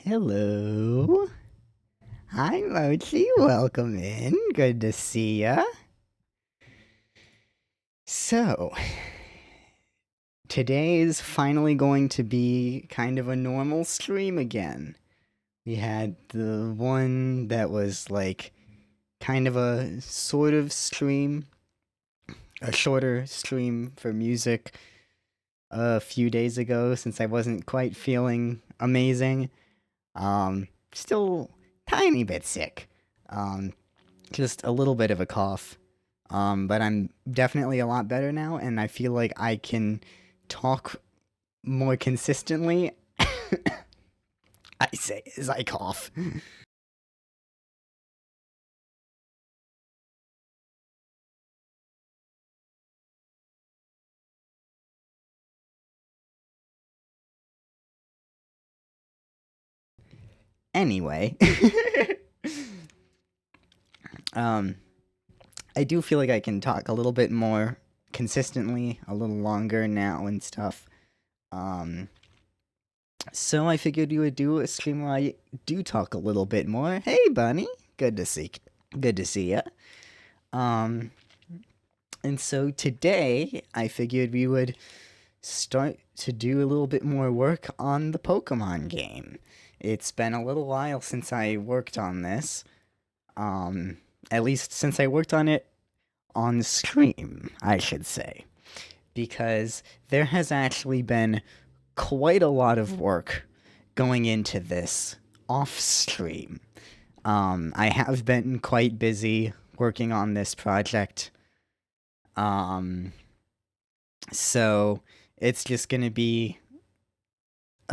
Hello. Hi, Mochi. Welcome in. Good to see ya. So, today is finally going to be kind of a normal stream again. We had the one that was like kind of a sort of stream, a shorter stream for music a few days ago since I wasn't quite feeling amazing. Still tiny bit sick. Um, just a little bit of a cough. But I'm definitely a lot better now, and I feel like I can talk more consistently. I say as I cough. Anyway, um, I do feel like I can talk a little bit more consistently, a little longer now and stuff. Um, so I figured you would do a stream where I do talk a little bit more. Hey, Bunny, good to see ya. Um, and so today I figured we would start to do a little bit more work on the Pokemon game. It's been a little while since I worked on this. Um, at least since I worked on it on stream, I should say. Because there has actually been quite a lot of work going into this off stream. I have been quite busy working on this project. Um, so it's just going to be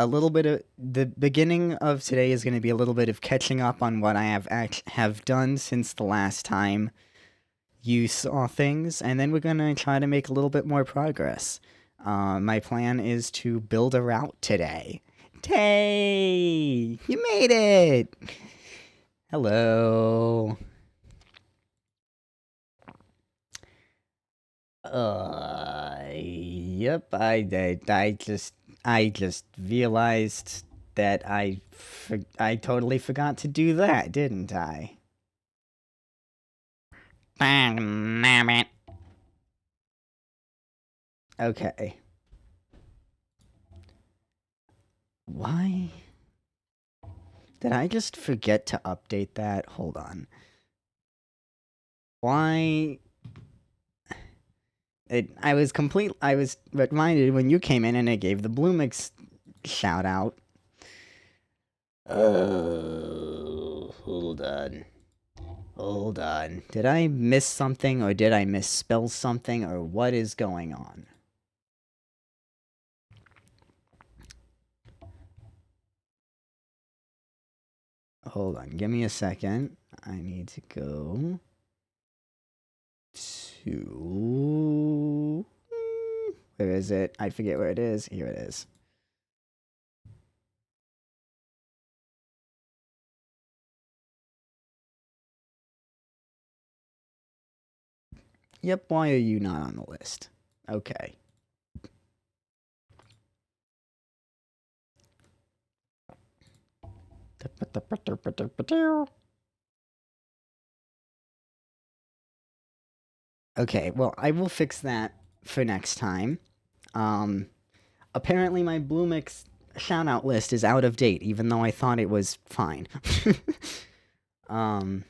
a little bit of the beginning of today is going to be a little bit of catching up on what I have done since the last time you saw things, and then we're going to try to make a little bit more progress. My plan is to build a route today. Tay, you made it. Hello. Yep. I just realized that I totally forgot to do that, didn't I? Damn it. Okay. Why? Did I just forget to update that? Hold on. Why? I was reminded when you came in and I gave the Bloomix shout out. Hold on. Hold on. Did I miss something or did I misspell something or what is going on? Hold on. Give me a second. I need to go to. Where is it? I forget where it is. Here it is. Yep, why are you not on the list? Okay. Okay, well, I will fix that for next time. Apparently my Bloomix shoutout list is out of date, even though I thought it was fine. um,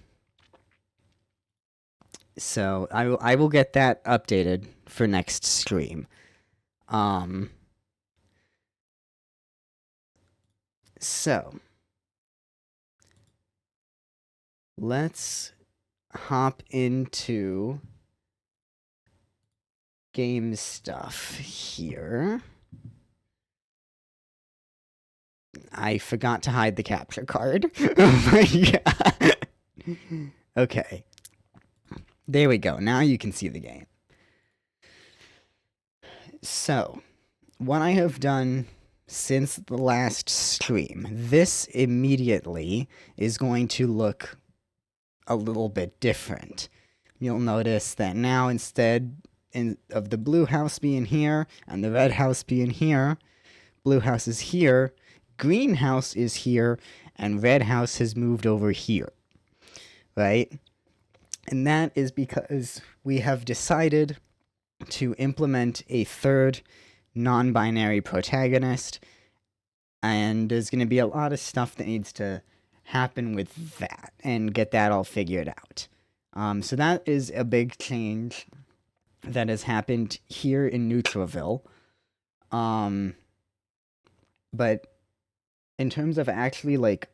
so I will get that updated for next stream. So let's hop into game stuff here. I forgot to hide the capture card. Oh my god. Okay. There we go. Now you can see the game. So, what I have done since the last stream, this immediately is going to look a little bit different. You'll notice that now instead of the blue house being here and the red house being here, blue house is here, greenhouse is here and red house has moved over here, right? And that is because we have decided to implement a third non-binary protagonist, and there's going to be a lot of stuff that needs to happen with that and get that all figured out. So that is a big change that has happened here in Neutraville. But in terms of actually like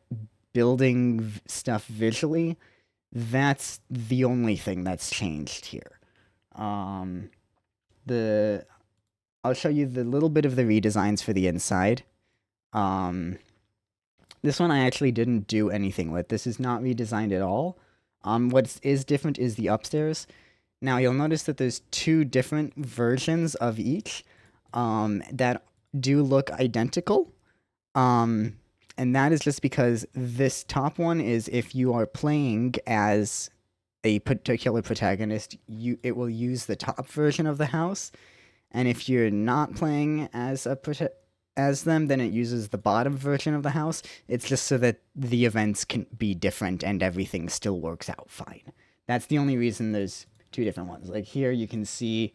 building stuff visually, that's the only thing that's changed here. I'll show you the little bit of the redesigns for the inside. This one I actually didn't do anything with. This is not redesigned at all. What is different is the upstairs. Now you'll notice that there's two different versions of each that do look identical. And that is just because this top one is if you are playing as a particular protagonist, it will use the top version of the house. And if you're not playing as them, then it uses the bottom version of the house. It's just so that the events can be different and everything still works out fine. That's the only reason there's two different ones. Like here you can see,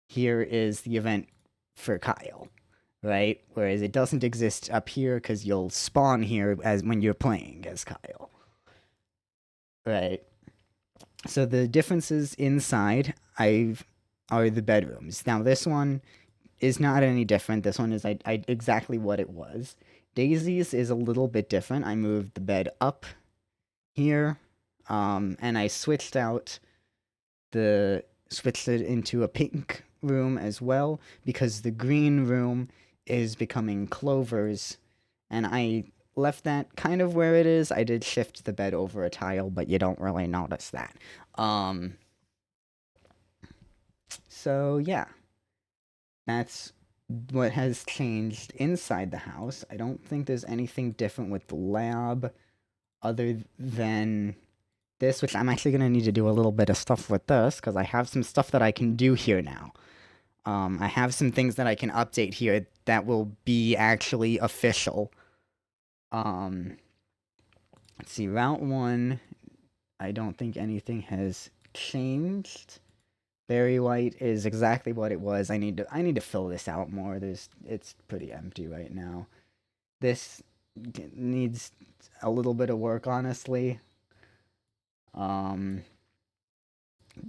here is the event for Kyle, right? Whereas it doesn't exist up here because you'll spawn here as when you're playing as Kyle, right? So the differences inside are the bedrooms. Now this one is not any different. This one is exactly what it was. Daisy's is a little bit different. I moved the bed up here, and I switched it into a pink room as well, because the green room is becoming Clover's, and I left that kind of where it is. I did shift the bed over a tile, but you don't really notice that. So yeah, that's what has changed inside the house. I don't think there's anything different with the lab other than this, which I'm actually going to need to do a little bit of stuff with this, because I have some stuff that I can do here now. I have some things that I can update here that will be actually official. Let's see, Route 1, I don't think anything has changed. Berry White is exactly what it was. I need to fill this out more. It's pretty empty right now. This needs a little bit of work, honestly.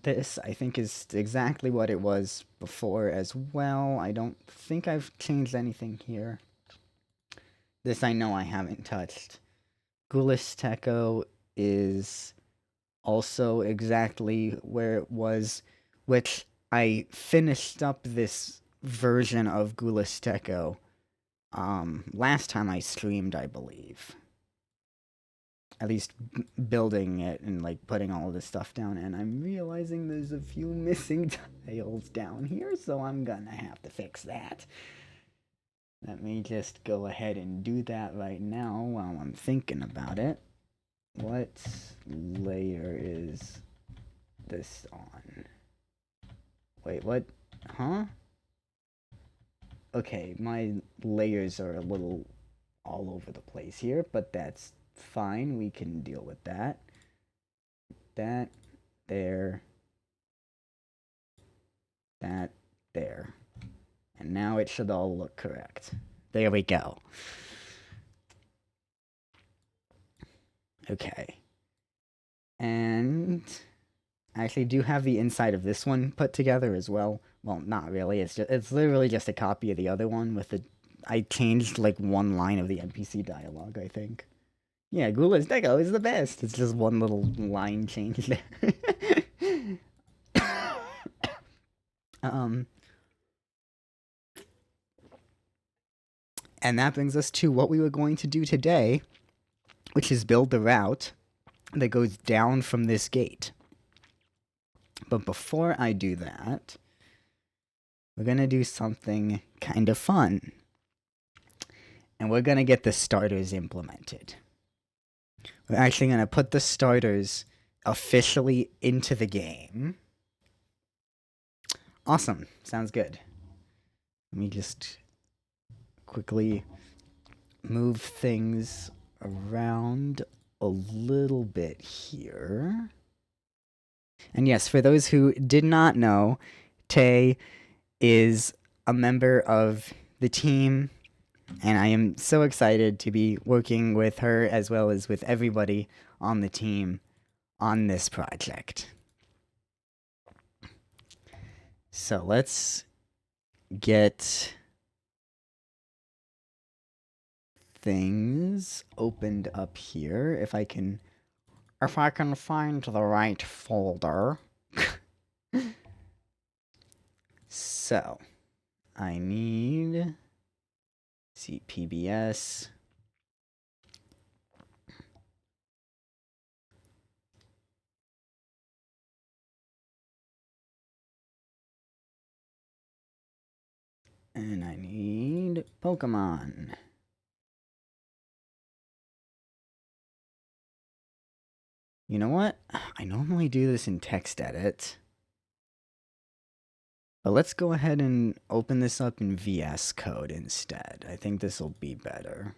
This, I think, is exactly what it was before as well. I don't think I've changed anything here. This I know I haven't touched. Ghoulish Techo is also exactly where it was, which I finished up this version of Ghoulish Techo last time I streamed, I believe. At least building it and like putting all of this stuff down, and I'm realizing there's a few missing tiles down here, so I'm gonna have to fix that. Let me just go ahead and do that right now while I'm thinking about it. What layer is this on? Wait, what? Huh? Okay, my layers are a little all over the place here, but that's fine. We can deal with that. That, there. That, there. And now it should all look correct. There we go. Okay. And I actually do have the inside of this one put together as well. Well, not really. It's literally just a copy of the other one with the... I changed like one line of the NPC dialogue, I think. Yeah, Ghoulish Techo is the best. It's just one little line change there. And that brings us to what we were going to do today, which is build the route that goes down from this gate. But before I do that, we're going to do something kind of fun. And we're going to get the starters implemented. We're actually going to put the starters officially into the game. Awesome. Sounds good. Let me just quickly move things around a little bit here. And yes, for those who did not know, Tay is a member of the team, and I am so excited to be working with her as well as with everybody on the team on this project. So let's get things opened up here. If I can find the right folder. So, I need PBS. And I need Pokemon. You know what? I normally do this in text edit. But let's go ahead and open this up in VS Code instead. I think this will be better.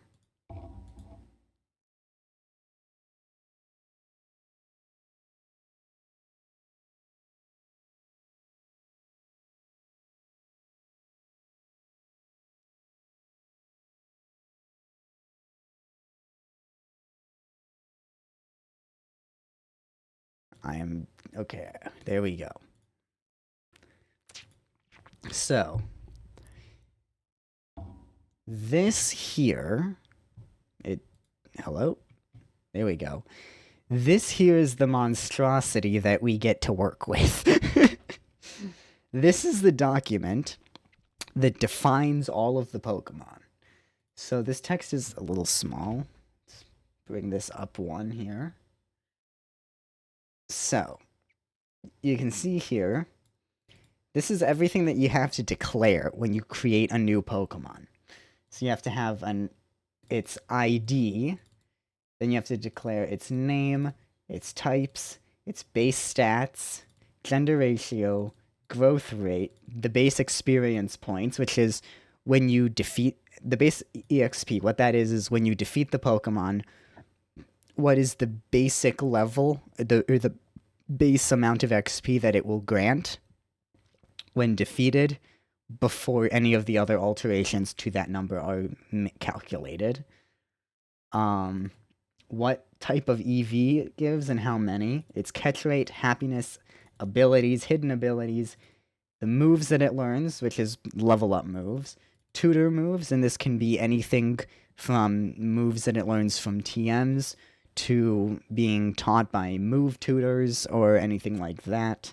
Okay, there we go. So, this here, hello? There we go. This here is the monstrosity that we get to work with. This is the document that defines all of the Pokemon. So this text is a little small. Let's bring this up one here. So, you can see here, this is everything that you have to declare when you create a new Pokemon. So you have to have its ID, then you have to declare its name, its types, its base stats, gender ratio, growth rate, the base experience points, which is when you defeat the base EXP. What that is when you defeat the Pokemon, what is the basic level, or the base amount of XP that it will grant when defeated before any of the other alterations to that number are calculated. What type of EV it gives and how many, its catch rate, happiness, abilities, hidden abilities, the moves that it learns, which is level up moves, tutor moves, and this can be anything from moves that it learns from TMs to being taught by move tutors or anything like that.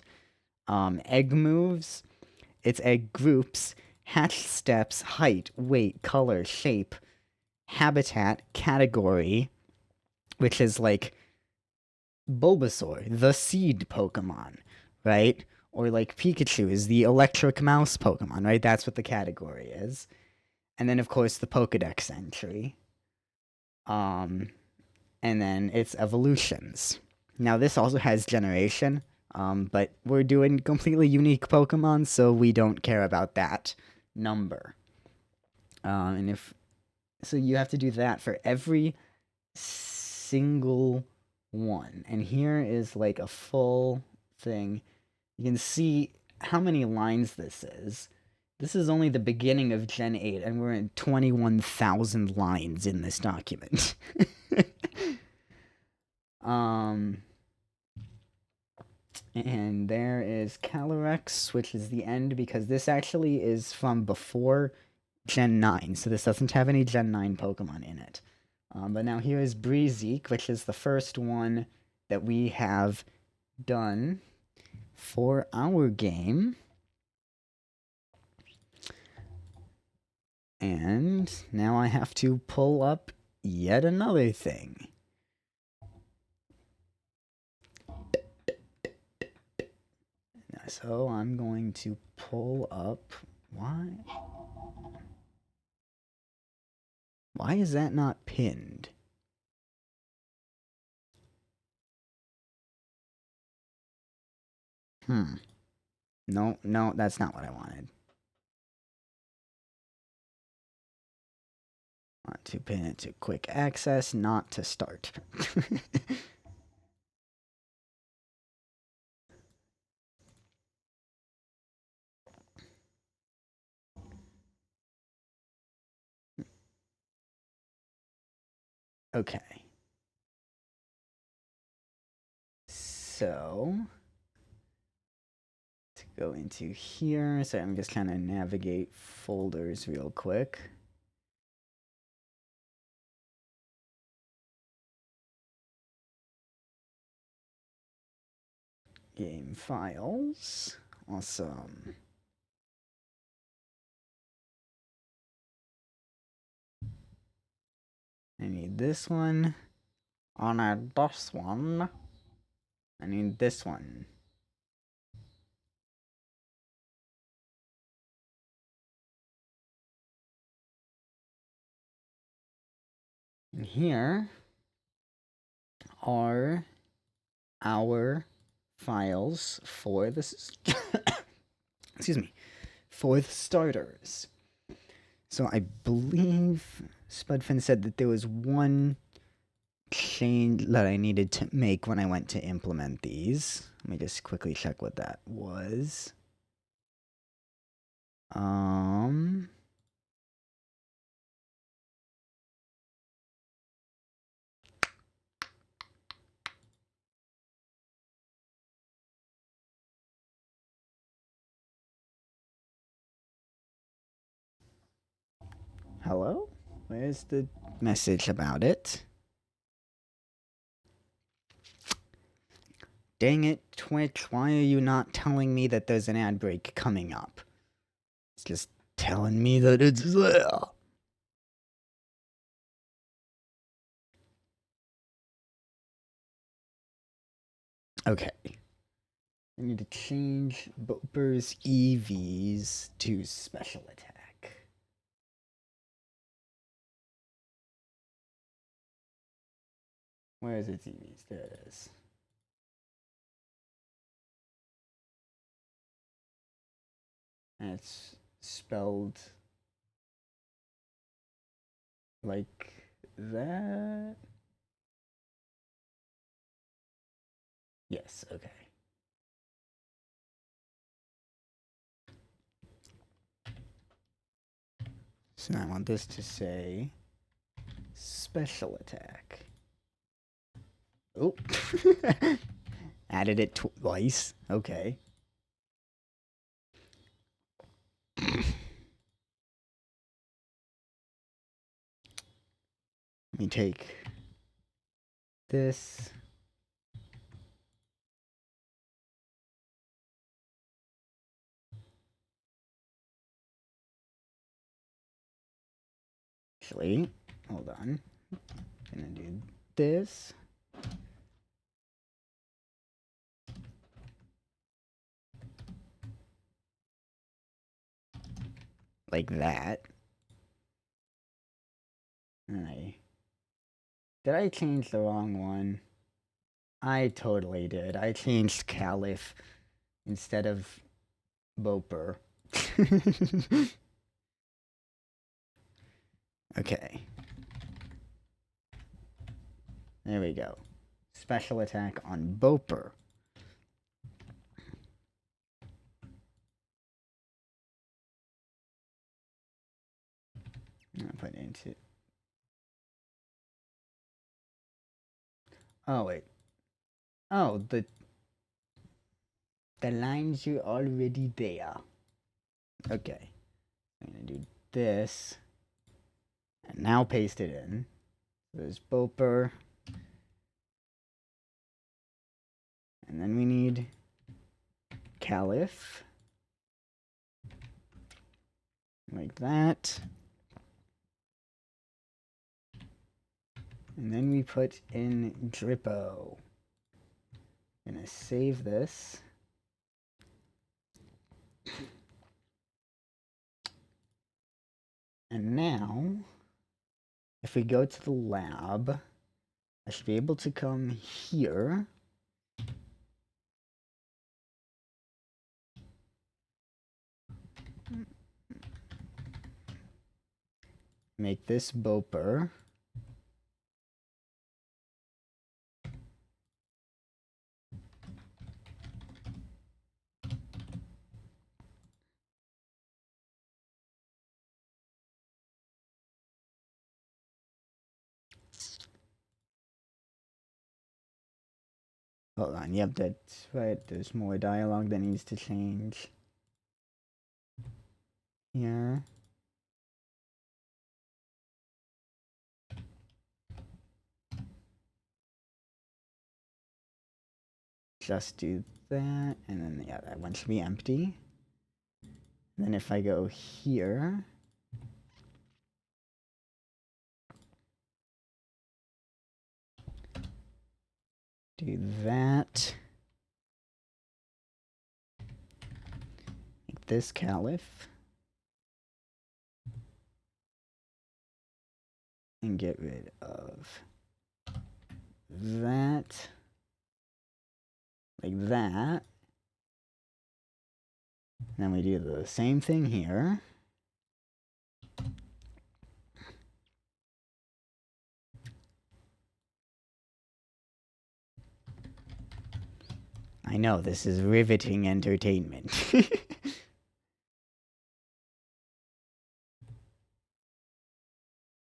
Egg moves, its egg groups, hatch steps, height, weight, color, shape, habitat, category, which is like Bulbasaur, the seed Pokemon, right? Or like Pikachu is the electric mouse Pokemon, right? That's what the category is. And then, of course, the Pokedex entry. And then its evolutions. Now, this also has generation, but we're doing completely unique Pokemon, so we don't care about that number. So you have to do that for every single one. And here is like a full thing. You can see how many lines this is. This is only the beginning of Gen 8, and we're at 21,000 lines in this document. And there is Calyrex, which is the end, because this actually is from before Gen 9, so this doesn't have any Gen 9 Pokemon in it. But now here is Breezeek, which is the first one that we have done for our game. And now I have to pull up yet another thing. So I'm going to pull up... Why is that not pinned? No, that's not what I wanted. Want to pin it to quick access, not to start. Okay. So, to go into here, so I'm just kind of navigate folders real quick. Game files. Awesome. I need this one. On our this one. I need this one. And here are our files for this. Excuse me. For the starters. So I believe Spudfin said that there was one change that I needed to make when I went to implement these. Let me just quickly check what that was. Hello? Where's the message about it? Dang it, Twitch, why are you not telling me that there's an ad break coming up? It's just telling me that it's there. Okay. I need to change Boper's EVs to special attack. Where is its EVs? There it is. And it's spelled like that. Yes, okay. So now I want this to say special attack. Oh. Added it twice. Okay. Let me take this. Actually, hold on. Gonna do this. Like that. And did I change the wrong one? I totally did. I changed Caliph instead of Boper. Okay. There we go. Special attack on Boper. I'm gonna put it into. Oh wait. Oh, the lines are already there. Okay. I'm gonna do this. And now paste it in. There's Boper. And then we need Caliph. Like that. And then we put in Drippo. Gonna save this. And now, if we go to the lab, I should be able to come here. make this Boper. Hold on, yep, that's right. There's more dialogue that needs to change. Here. Just do that, and then, yeah, that one should be empty. And then if I go here, do that. Make this Caliph. And get rid of that. Like that. And then we do the same thing here. I know, this is riveting entertainment.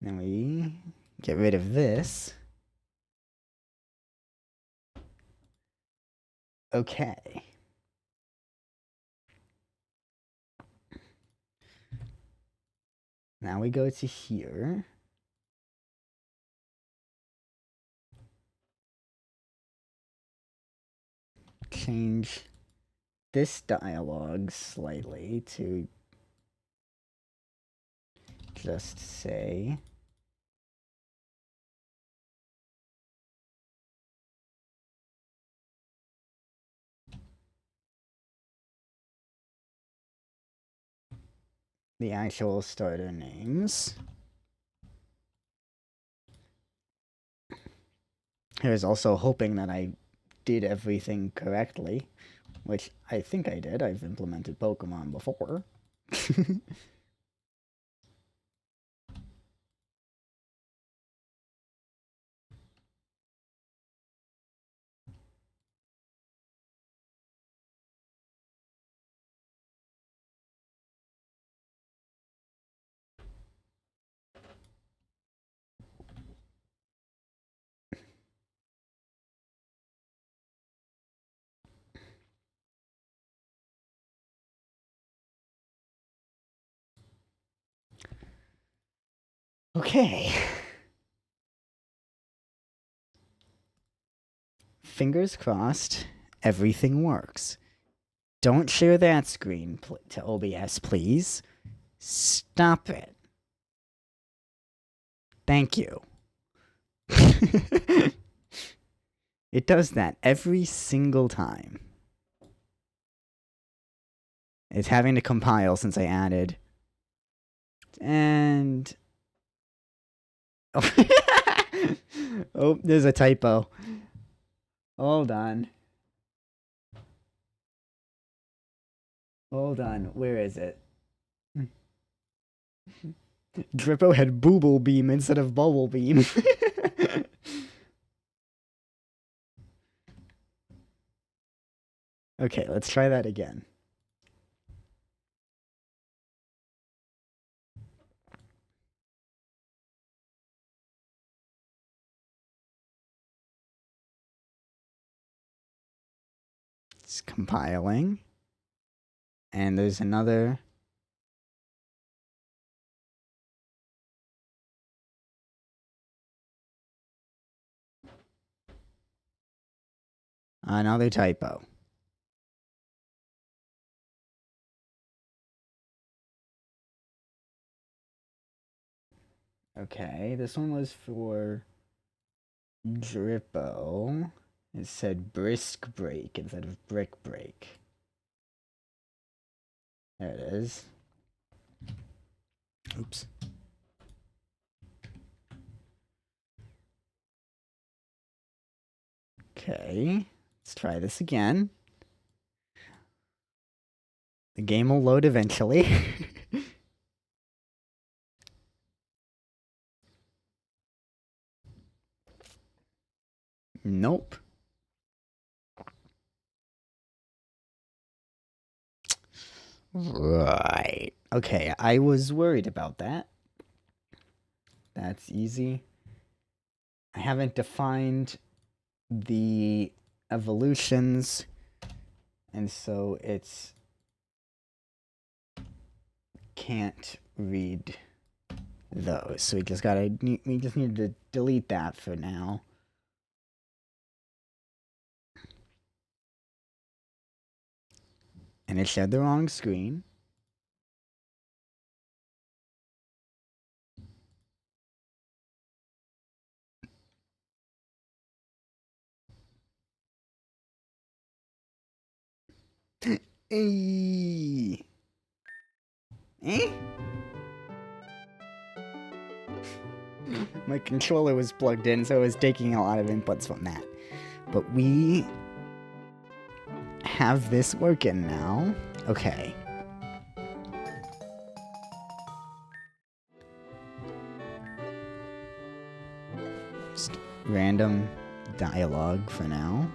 Then we get rid of this. Okay. Now we go to here. Change this dialogue slightly to just say the actual starter names. I was also hoping that I did everything correctly, which I think I did. I've implemented Pokemon before. Okay. Fingers crossed, everything works. Don't share that screen to OBS, please. Stop it. Thank you. It does that every single time. It's having to compile since I added. And... oh, there's a typo. Hold on. Hold on, where is it? Drippo had Booble Beam instead of Bubble Beam. Okay, let's try that again. It's compiling. And there's another... another typo. Okay, this one was for Drippo. It said brisk break instead of brick break. There it is. Oops. Okay, let's try this again. The game will load eventually. Nope. Right. Okay, I was worried about that. That's easy. I haven't defined the evolutions, and so it's can't read those. So we just need to delete that for now. And it showed the wrong screen. Hey. Eh? My controller was plugged in, so it was taking a lot of inputs from that. But we have this working now. Okay. Just random dialogue for now.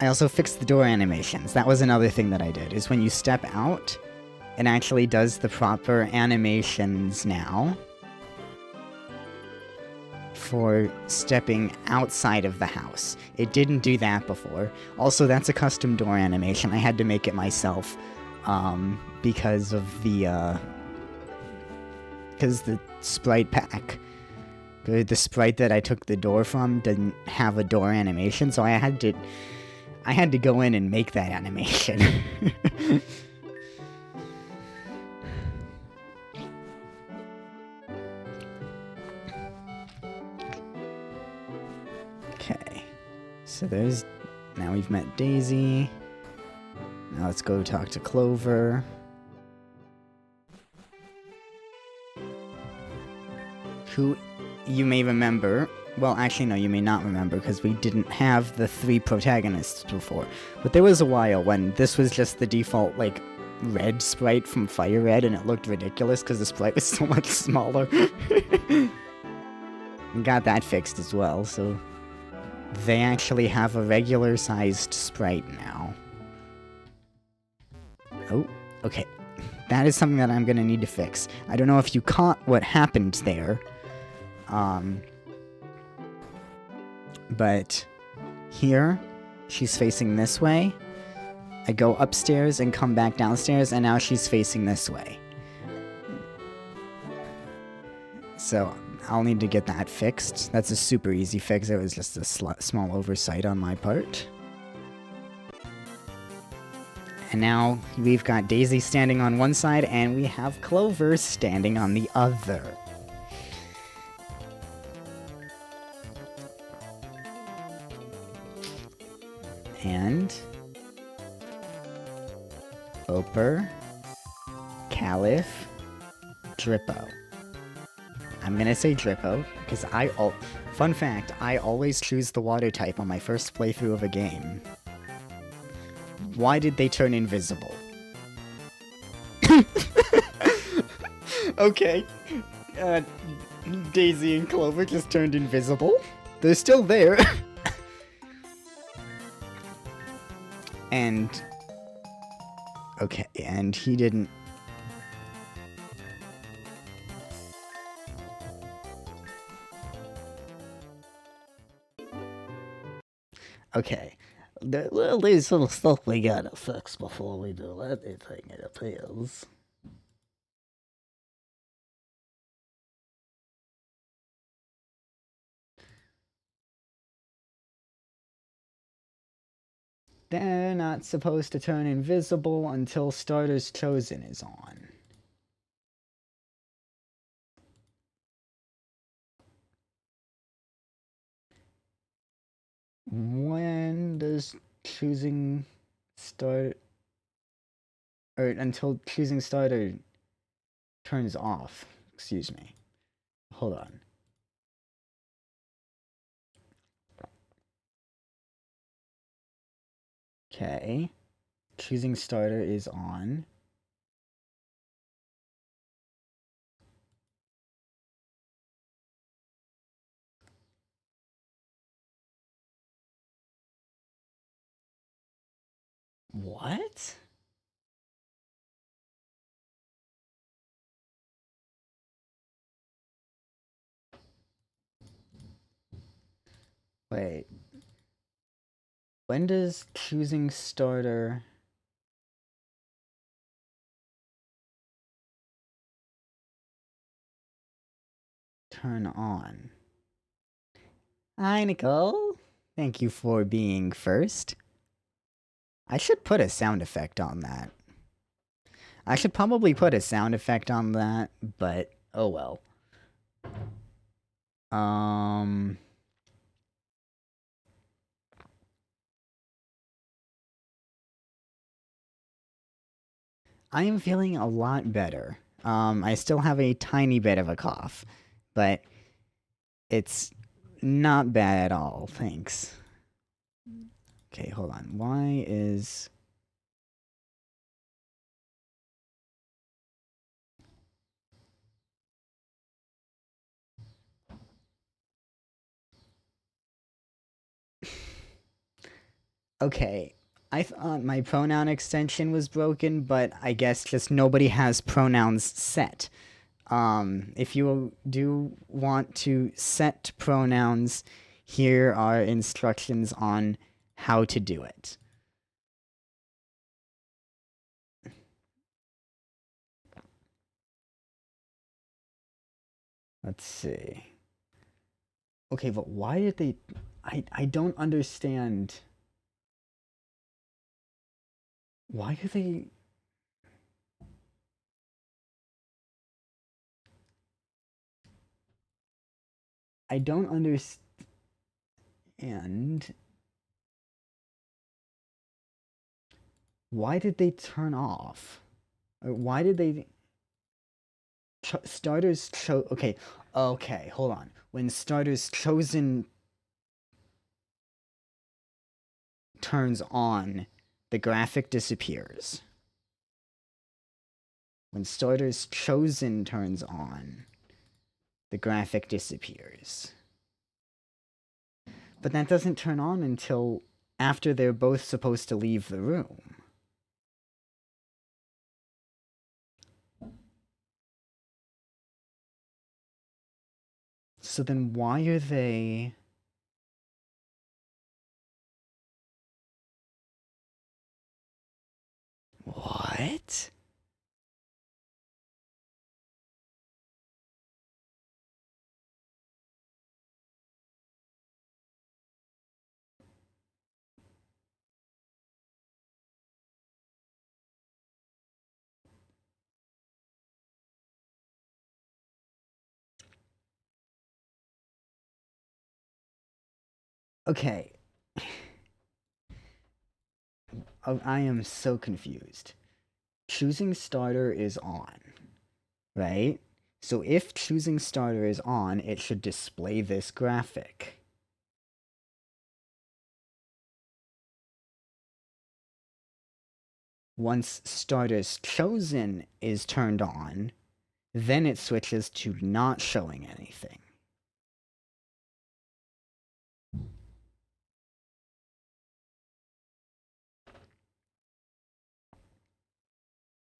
I also fixed the door animations. That was another thing that I did, is when you step out, it actually does the proper animations now for stepping outside of the house. It didn't do that before. Also, that's a custom door animation. I had to make it myself because of the sprite pack. The sprite that I took the door from didn't have a door animation, so I had to go in and make that animation. Okay. So now we've met Daisy. Now let's go talk to Clover. Who you may remember. Well, actually, no, you may not remember, because we didn't have the 3 protagonists before. But there was a while when this was just the default, like, red sprite from Fire Red, and it looked ridiculous because the sprite was so much smaller. Got that fixed as well, so they actually have a regular-sized sprite now. Oh, okay. That is something that I'm gonna need to fix. I don't know if you caught what happened there. But here, she's facing this way. I go upstairs and come back downstairs, and now she's facing this way. So I'll need to get that fixed. That's a super easy fix. It was just a small oversight on my part. And now we've got Daisy standing on one side, and we have Clover standing on the other. And Oper, Caliph, Drippo. I'm gonna say Drippo, because fun fact, I always choose the water type on my first playthrough of a game. Why did they turn invisible? Okay. Daisy and Clover just turned invisible. They're still there. And... okay, and he didn't... okay. Well, there's little stuff we gotta fix before we do anything, it appears. They're not supposed to turn invisible until Starter's Chosen is on. When does choosing start... or until choosing starter turns off? Excuse me. Hold on. Okay. Choosing starter is on. What? Wait. When does choosing starter turn on? Hi, Nicole. Thank you for being first. I should put a sound effect on that. I should probably put a sound effect on that, but oh well. I am feeling a lot better. I still have a tiny bit of a cough, but it's not bad at all, thanks. Okay, hold on. Why is... Okay, I thought my pronoun extension was broken, but I guess just nobody has pronouns set. If you do want to set pronouns, here are instructions on how to do it. Let's see. Okay, but why did they... I don't understand. Why do they... I don't understand. Why did they turn off? Or why did they... starters okay, okay, hold on. When starters chosen turns on, the graphic disappears. When starters chosen turns on, the graphic disappears. But that doesn't turn on until after they're both supposed to leave the room. So then why are they... What? Okay. Oh, I am so confused. Choosing starter is on, right? So if choosing starter is on, it should display this graphic. Once starters chosen is turned on, then it switches to not showing anything.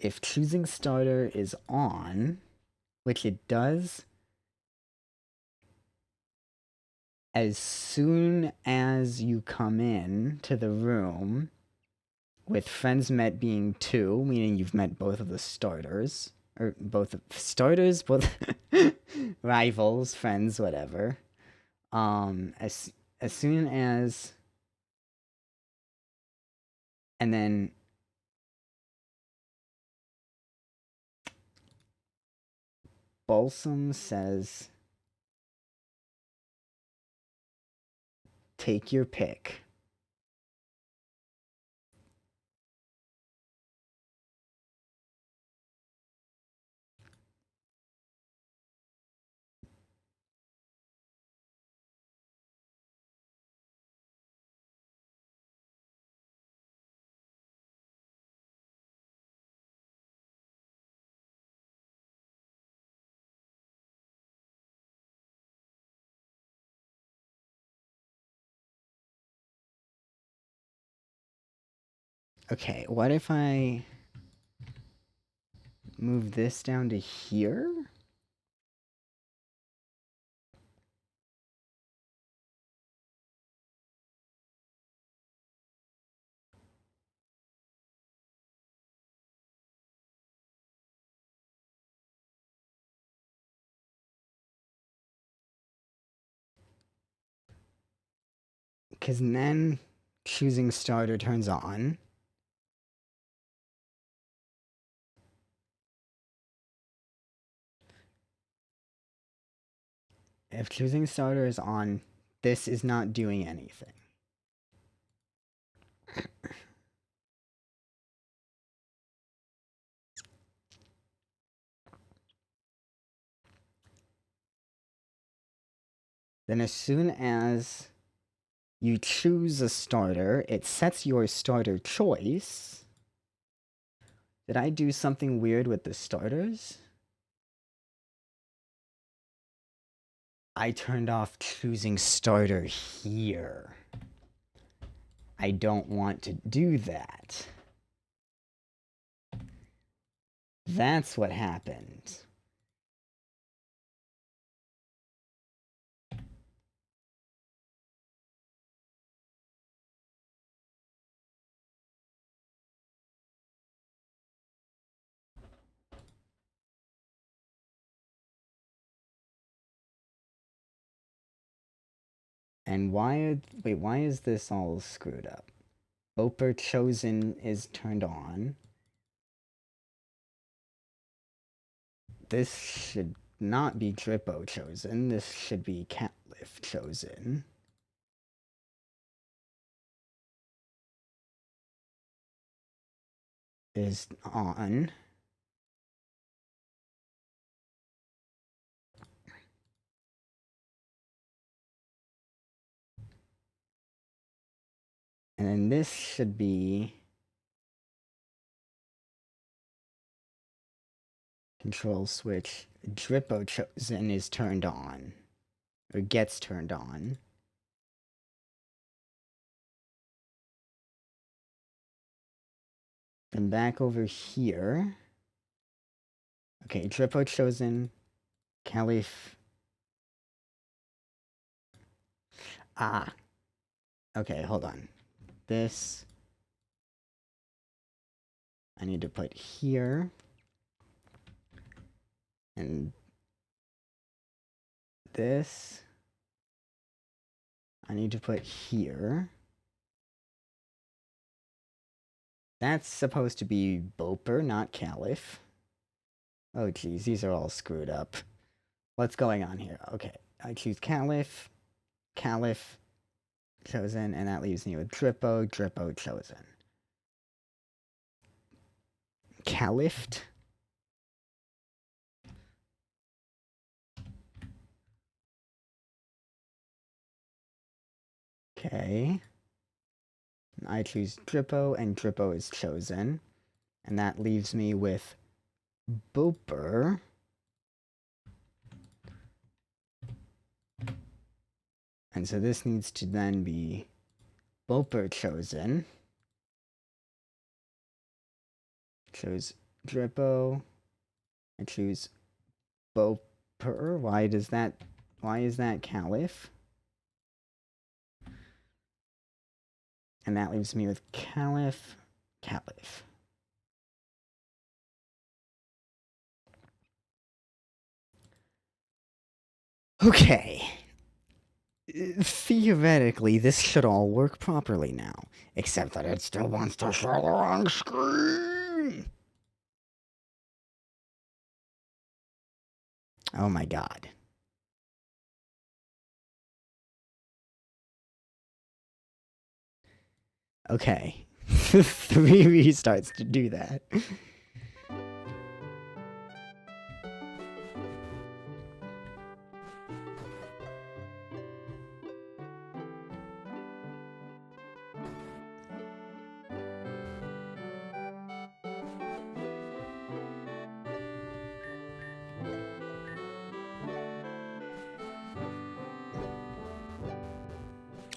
If choosing starter is on, which it does as soon as you come in to the room, with friends met being 2, meaning you've met both of the starters, or both starters, both rivals, friends, whatever. As soon as, and then Balsam says, take your pick. Okay, what if I move this down to here? Because then choosing starter turns on. If choosing starter is on, this is not doing anything. Then as soon as you choose a starter, it sets your starter choice. Did I do something weird with the starters? I turned off choosing starter here. I don't want to do that. That's what happened. And why is this all screwed up? Oper chosen is turned on. This should not be Drippo chosen. This should be Catliff chosen. Is on. And then this should be control switch. Drippo chosen is turned on. Or gets turned on. Then back over here. Okay, Drippo chosen. Caliph. Ah. Okay, hold on. This I need to put here. And this I need to put here. That's supposed to be Boper, not Caliph. Oh geez, these are all screwed up. What's going on here? Okay, I choose Caliph, Caliph chosen, and that leaves me with Drippo, Drippo chosen. Caliph? Okay. I choose Drippo, and Drippo is chosen. And that leaves me with Boper. And so this needs to then be Boper chosen. Choose Drippo. I choose Boper. Why is that Caliph? And that leaves me with Caliph. Okay. Theoretically, this should all work properly now. Except that it still wants to show the wrong screen! Oh my god. Okay. 3 restarts to do that.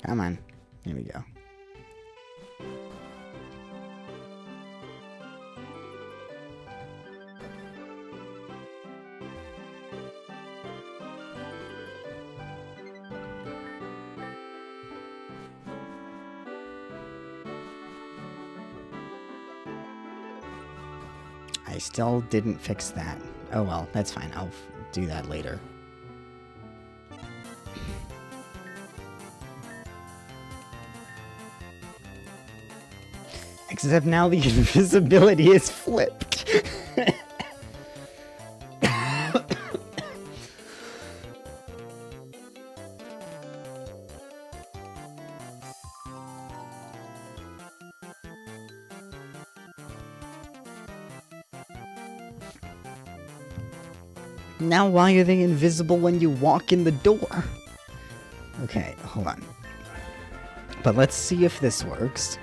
Come on. Here we go. I still didn't fix that. Oh well, that's fine. I'll do that later. Except now the invisibility is flipped. Now why are they invisible when you walk in the door? Okay, hold on. But let's see if this works.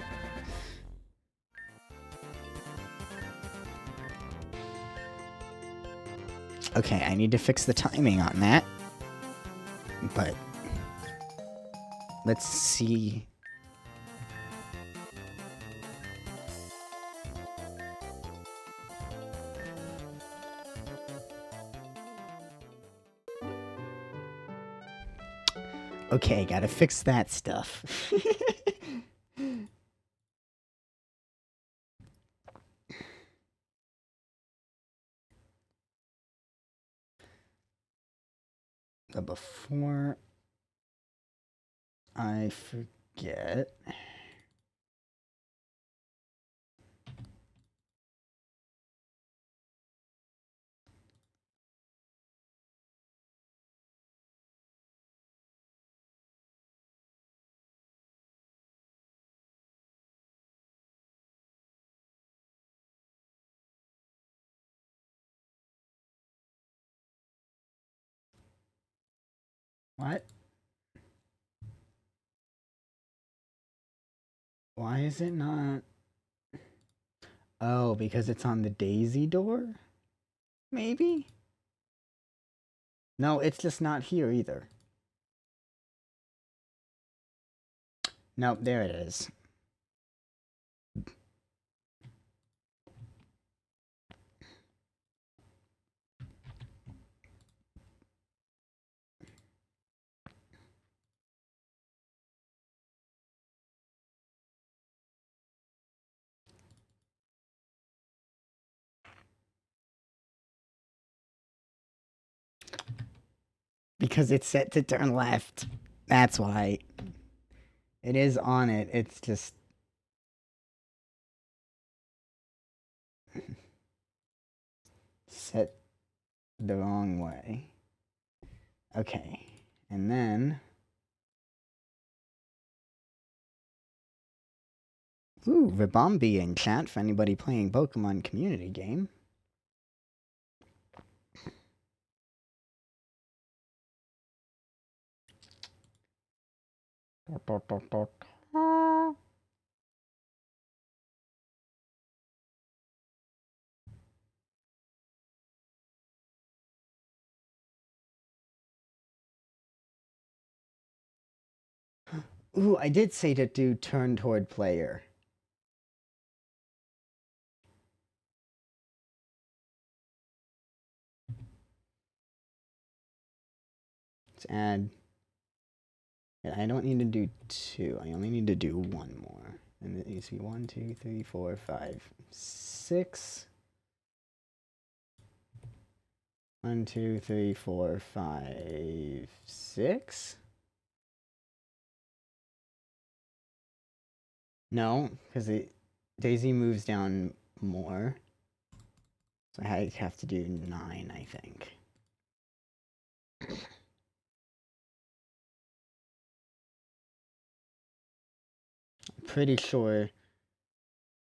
Okay, I need to fix the timing on that. But let's see. Okay, gotta fix that stuff. But before I forget... What? Why is it not? Oh, because it's on the Daisy door? Maybe? No, it's just not here either. Nope, there it is. Because it's set to turn left. That's why. It is on it, it's just... set the wrong way. Okay, and then... Ooh, Ribombi in chat for anybody playing Pokemon community game. Ooh, I did say to do turn toward player. Let's add... I don't need to do 2. I only need to do 1 more. And it needs to be 1, 2, 3, 4, 5, 6. 1, 2, 3, 4, 5, 6. No, because Daisy moves down more. So I have to do 9, I think. I'm pretty sure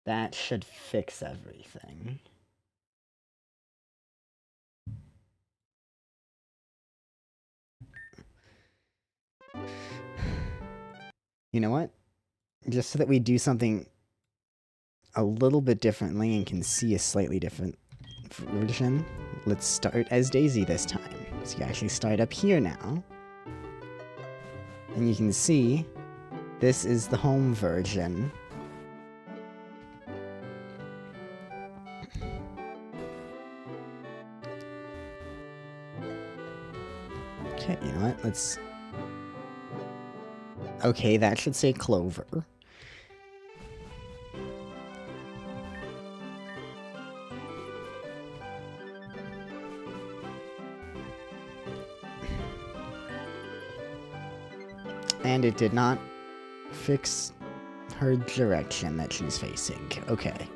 that should fix everything. You know what? Just so that we do something a little bit differently and can see a slightly different version, let's start as Daisy this time. So you actually start up here now. And you can see this is the home version. Okay, you know what? Let's... Okay, that should say Clover. And it did not fix her direction that she's facing. Okay.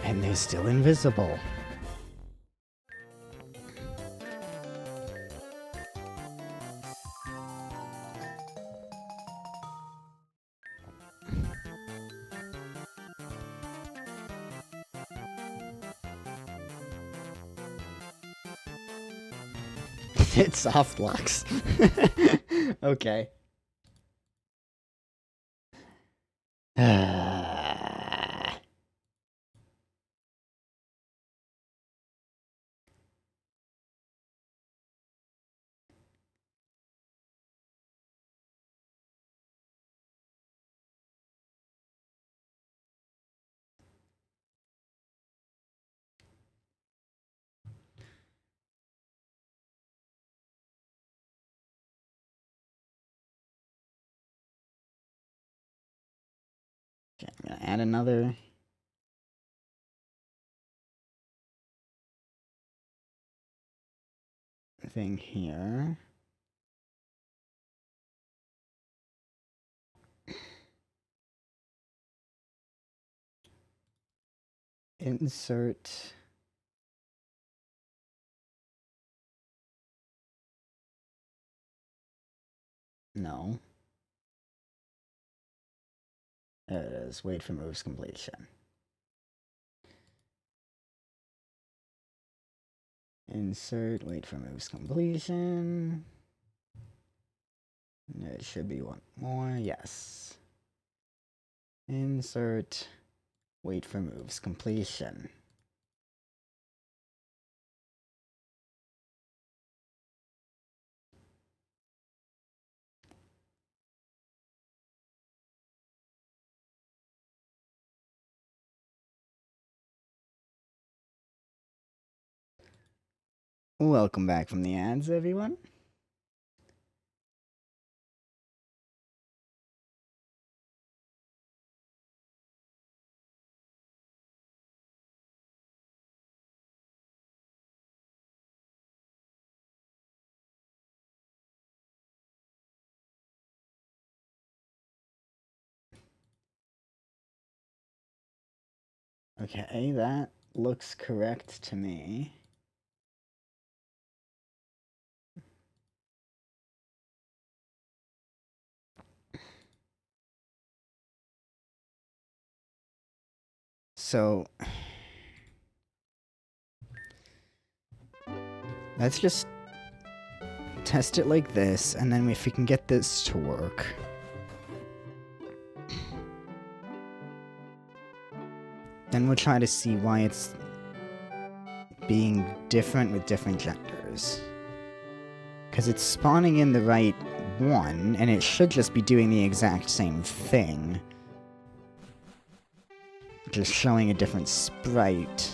And they're still invisible. It's soft locks. Okay. Okay, I'm gonna add another thing here. Insert. No. There it is. Wait for moves completion. Insert, wait for moves completion. There should be one more. Yes. Insert, wait for moves completion. Welcome back from the ads, everyone. Okay, that looks correct to me. So, let's just test it like this, and then if we can get this to work. Then we'll try to see why it's being different with different genders. Because it's spawning in the right one, and it should just be doing the exact same thing. Just showing a different sprite.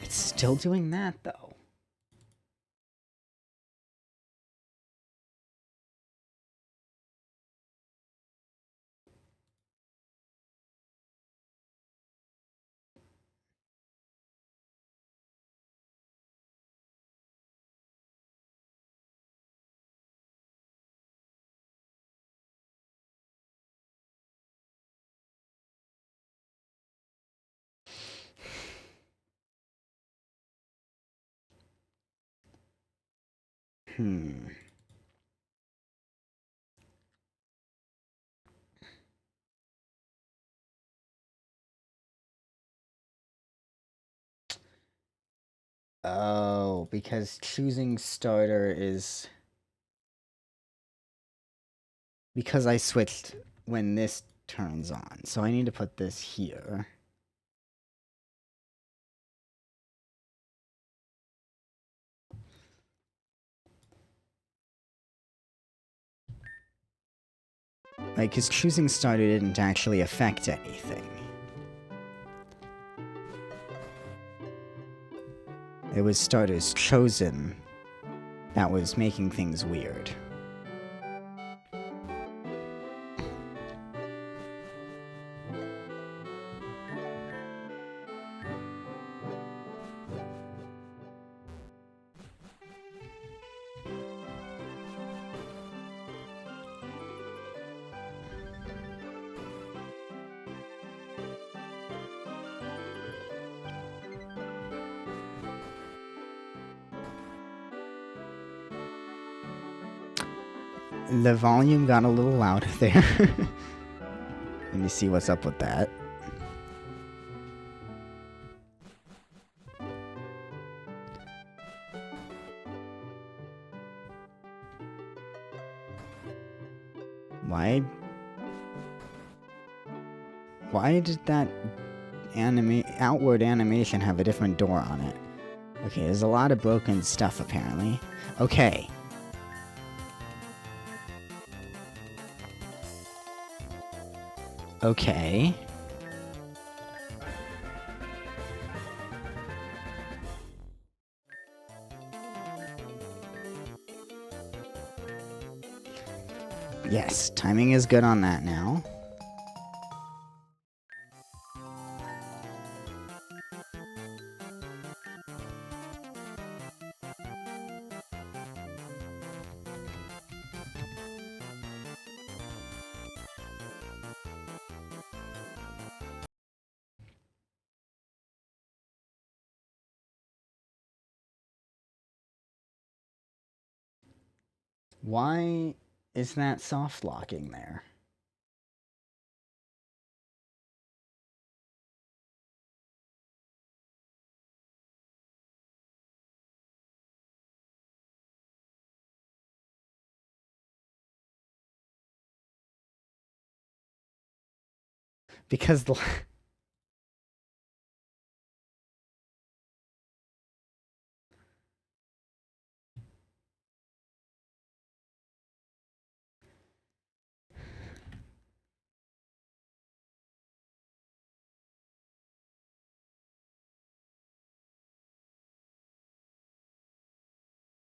It's still doing that, though. Hmm. Oh, because choosing starter is because I switched when this turns on. So I need to put this here. Like, because choosing starter didn't actually affect anything. It was starters chosen that was making things weird. The volume got a little louder there. Let me see what's up with that. Why did that outward animation have a different door on it? Okay, there's a lot of broken stuff apparently. Okay. Okay. Yes, timing is good on that now. Why is that soft locking there? Because the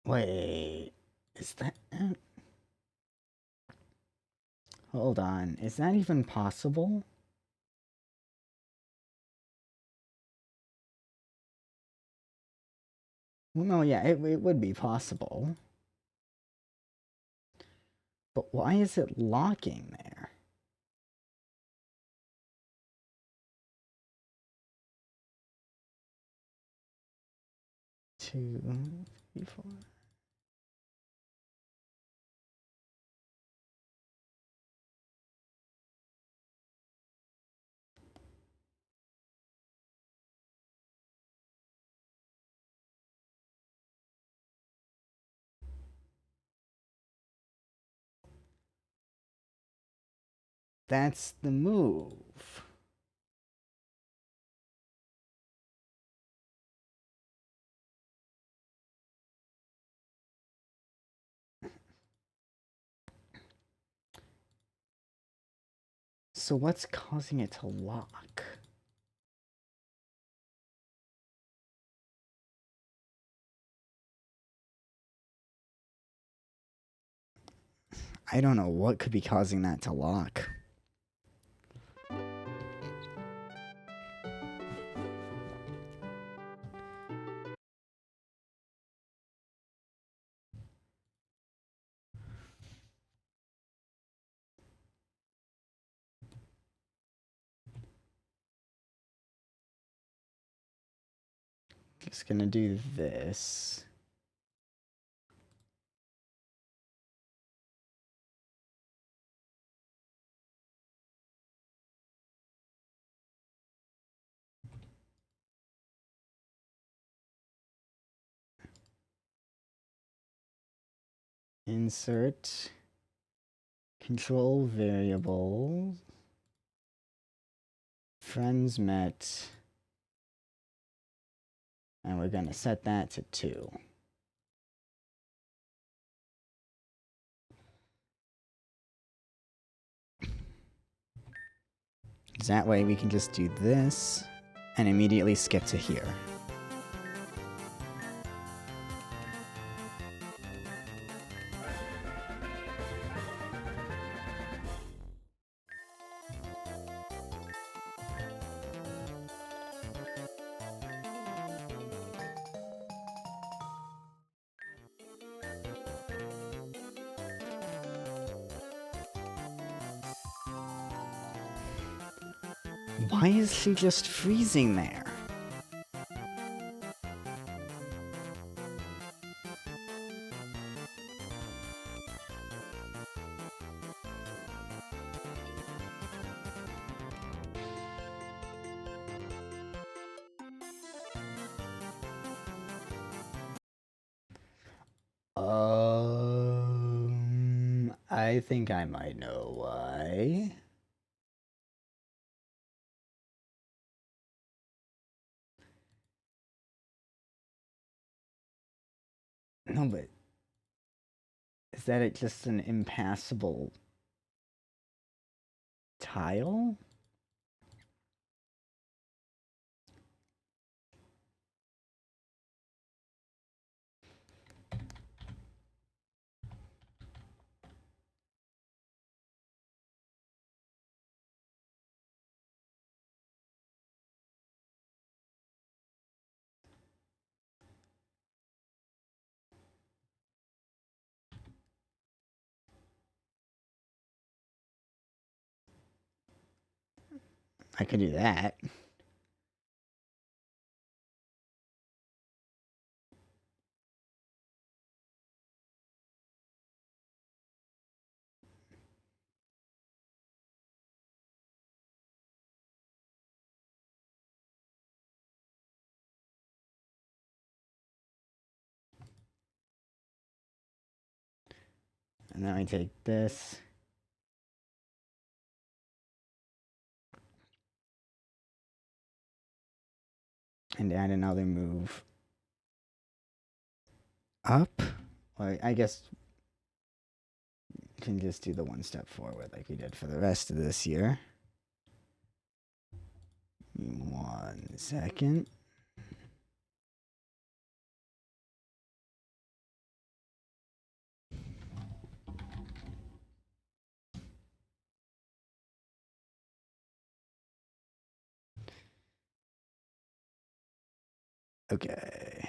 Wait, is that hold on, is that even possible? Well, no, yeah, it would be possible. But why is it locking there? Two, three, four. That's the move. So what's causing it to lock? I don't know what could be causing that to lock. Just gonna do this. insert control variable friends met, and we're gonna set that to 2. That way we can just do this and immediately skip to here. Why is she just freezing there? I think I might know why. No, but is that it just an impassable tile? I could do that. And then I take this. And add another move up. Or I guess can just do the one step forward like we did for the rest of this year. 1 second. Okay.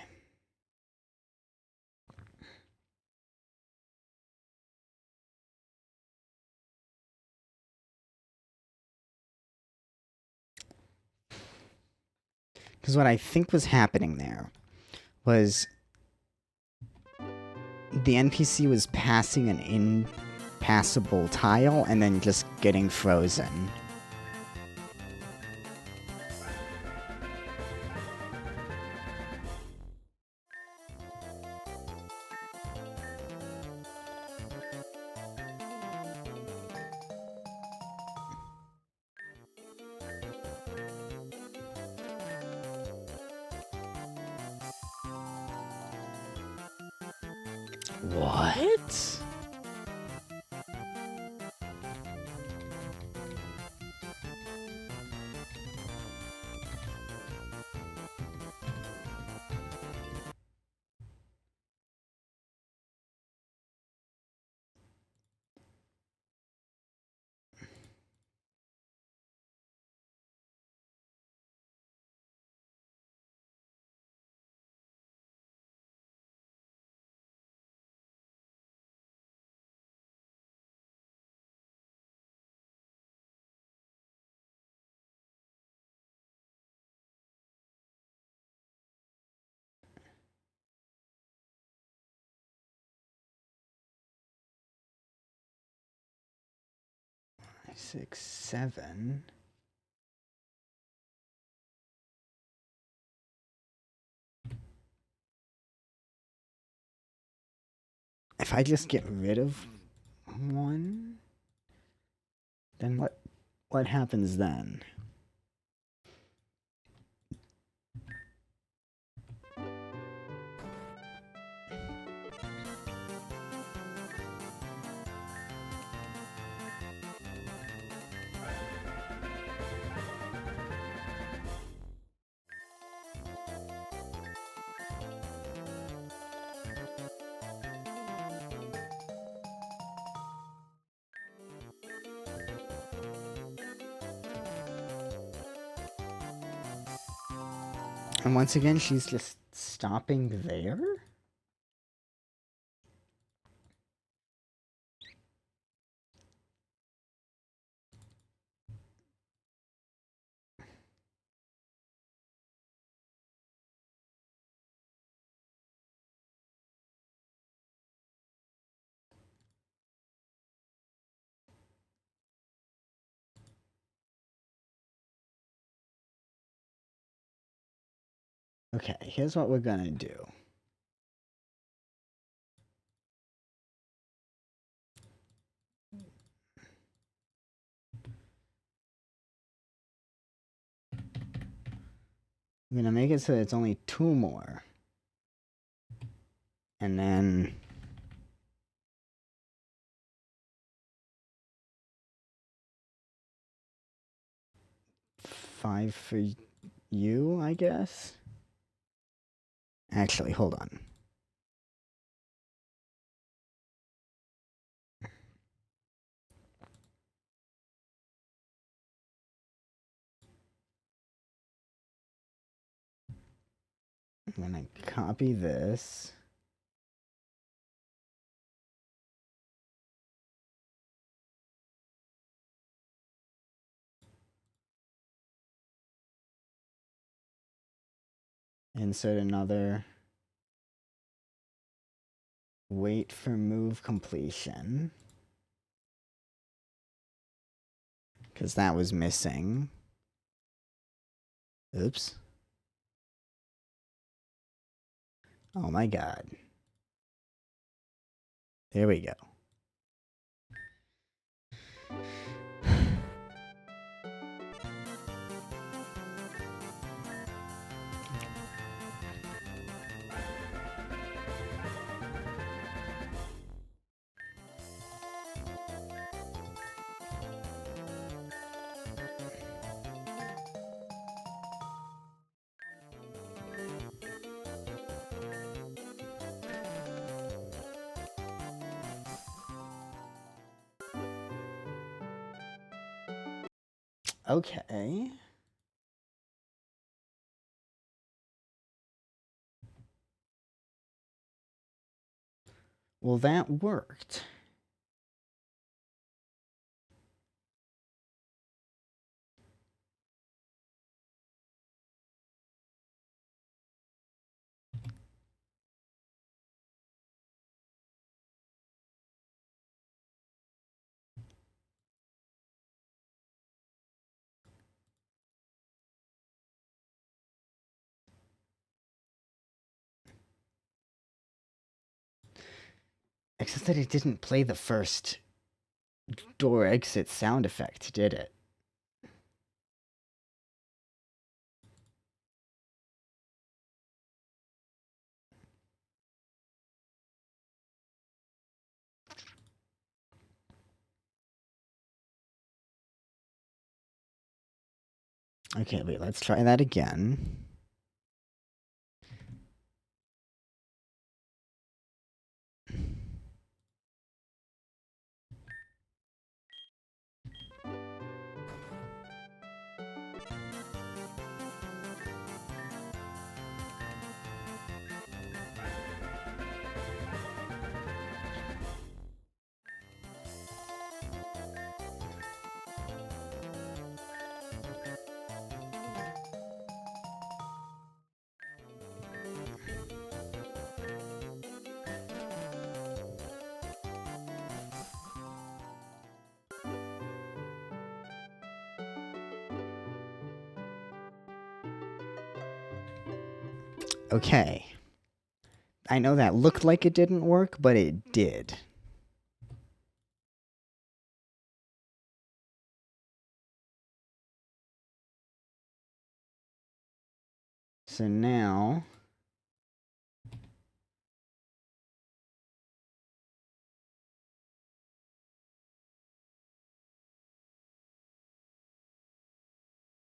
Because what I think was happening there was the NPC was passing an impassable tile and then just getting frozen. What? Six, 7. If I just get rid of one, then what happens then? And once again, she's just stopping there? Okay, here's what we're gonna do. I'm gonna make it so that it's only 2 more. And then... 5 for you, I guess? Actually, hold on. I'm gonna copy this. Insert another. Wait for move completion. Because that was missing. Oops. Oh my god. There we go. Okay. Well, that worked. Except that it didn't play the first door exit sound effect, did it? Okay, wait, let's try that again. Okay. I know that looked like it didn't work, but it did. So now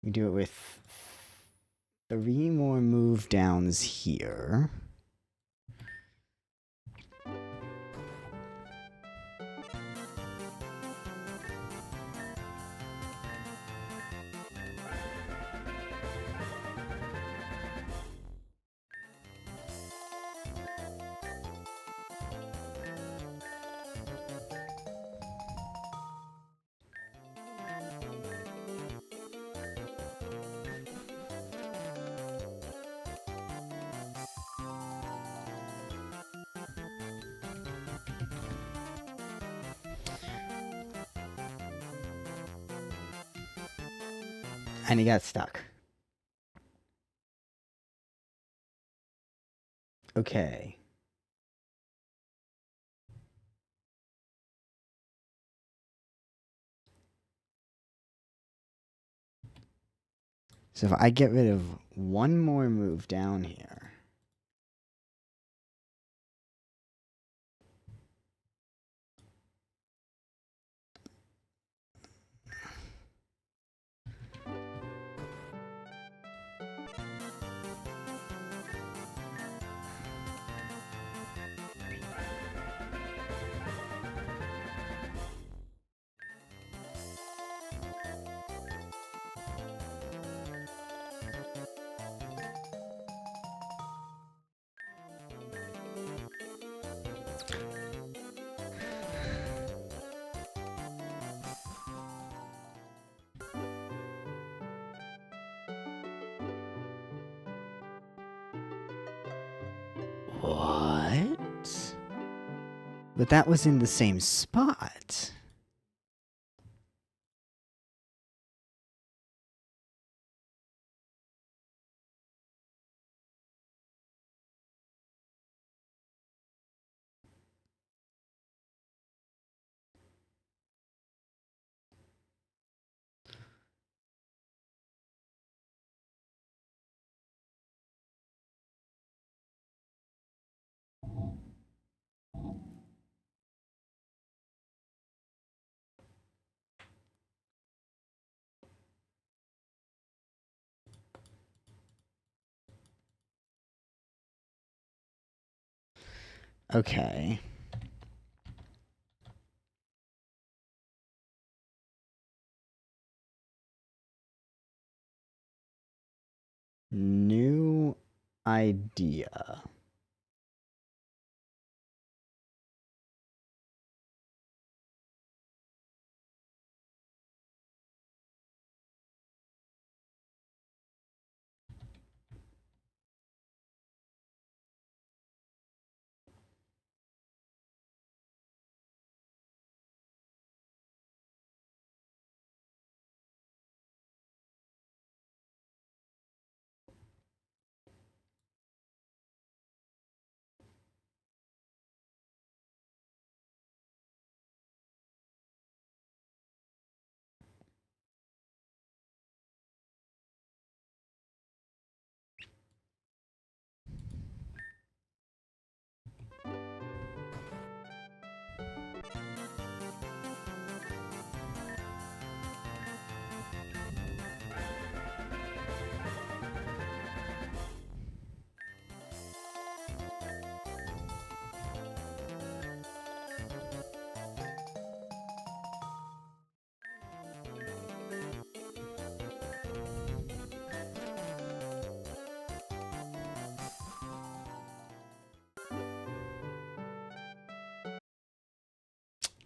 we do it with 3 more move downs here. And he got stuck. Okay. So if I get rid of 1 more move down here. What? But that was in the same spot. Okay. New idea.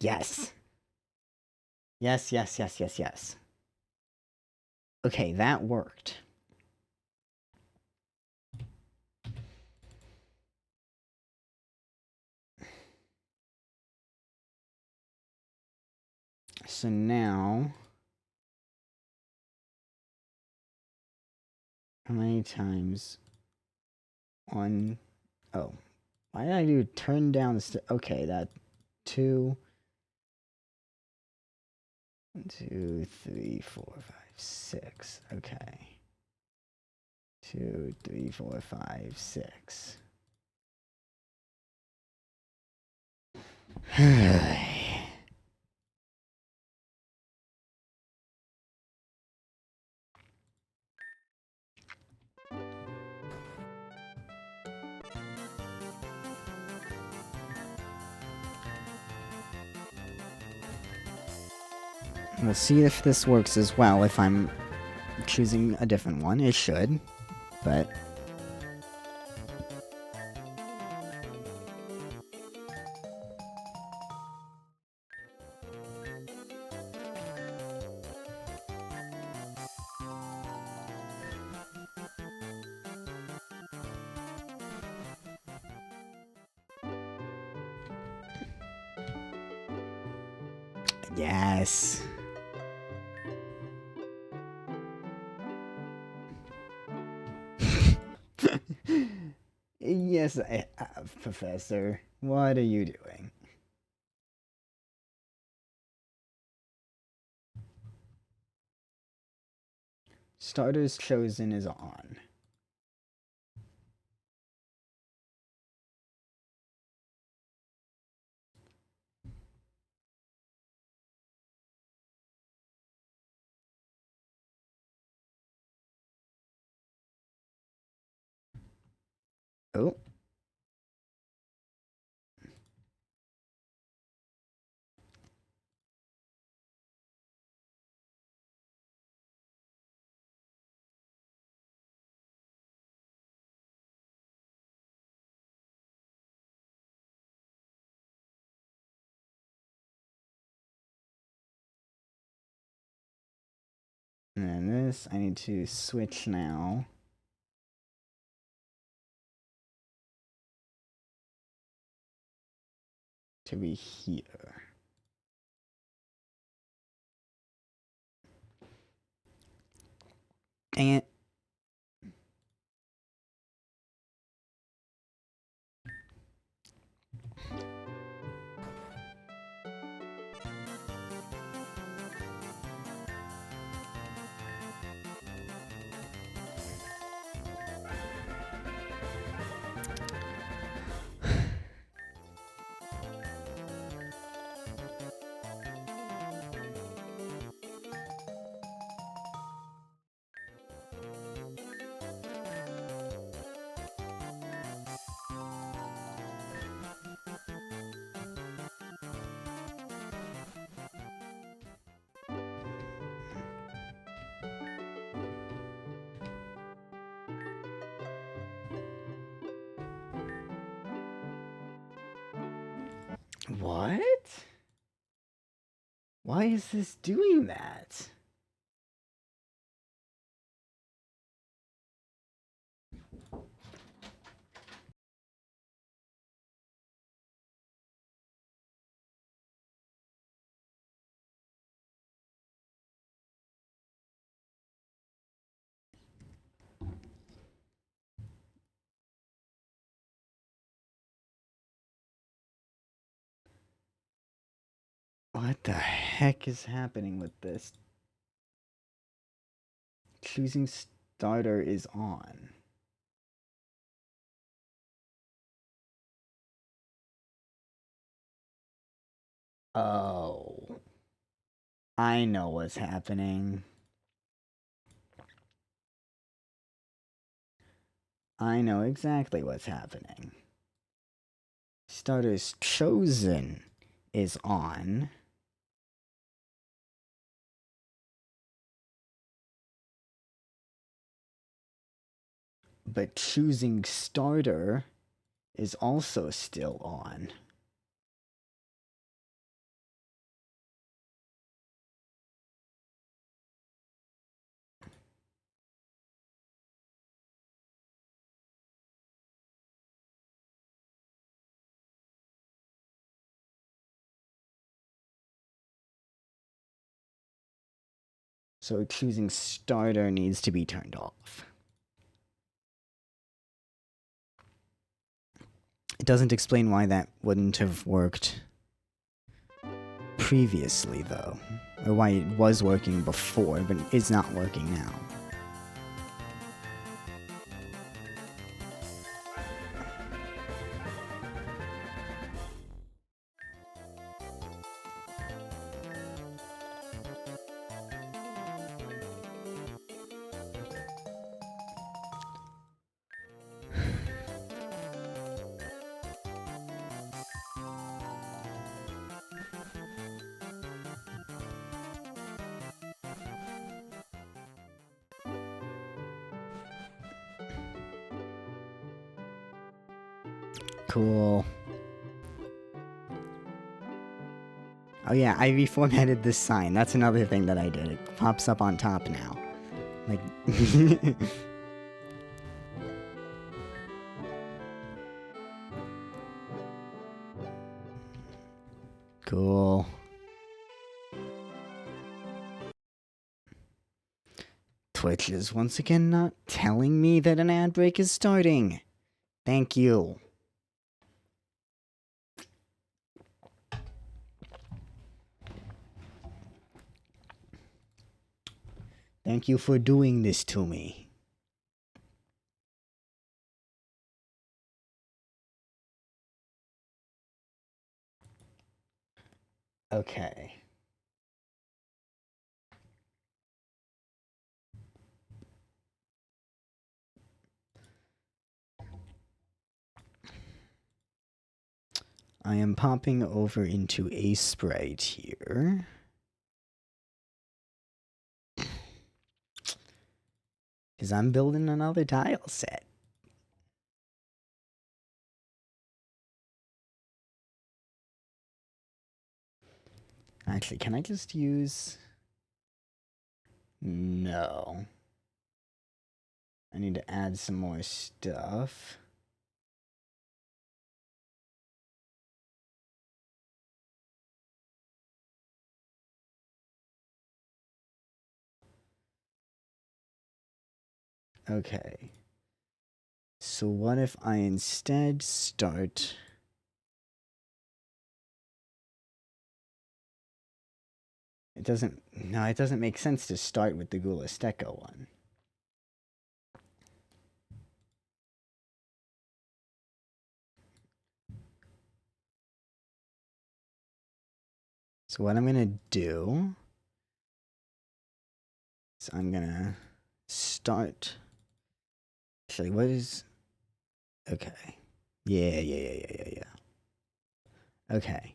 Yes. Yes, yes, yes, yes, yes. Okay, that worked. So now, how many times? 1, oh, Why did I do turn down the okay, that 2, 1, 2, 3, 4, 5, 6. Okay. 2, 3, 4, 5, 6. We'll see if this works as well if I'm choosing a different one. It should, but... Yes. Yes, I have, Professor. What are you doing? Starters chosen is on. Oh. And then this, I need to switch now. To be here. Dang it. What? Why is this doing that? What the heck is happening with this? Choosing starter is on. Oh. I know what's happening. I know exactly what's happening. Starters chosen is on. But choosing starter is also still on. So choosing starter needs to be turned off. It doesn't explain why that wouldn't have worked previously, though. Or why it was working before, but is not working now. Cool. Oh yeah, I reformatted this sign. That's another thing that I did. It pops up on top now. Like... Cool. Twitch is once again not telling me that an ad break is starting. Thank you. Thank you for doing this to me. Okay. I am popping over into a sprite here. Because I'm building another tile set. Actually, can I just use... No. I need to add some more stuff. Okay. So what if I instead start... It doesn't... No, it doesn't make sense to start with the Gulasteco one. So what I'm gonna do is I'm gonna start... Actually, what is... Okay. Yeah. Okay.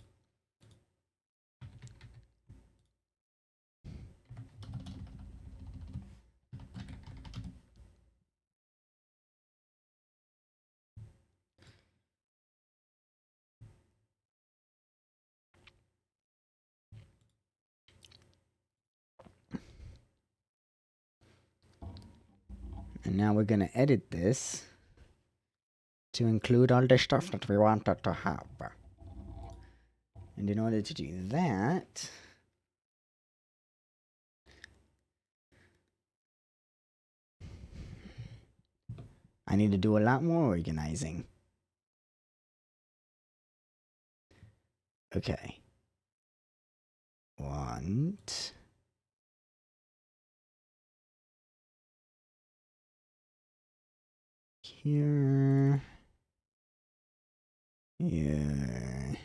And now we're gonna edit this to include all the stuff that we wanted to have. And in order to do that, I need to do a lot more organizing. Okay. Want... Here... Here...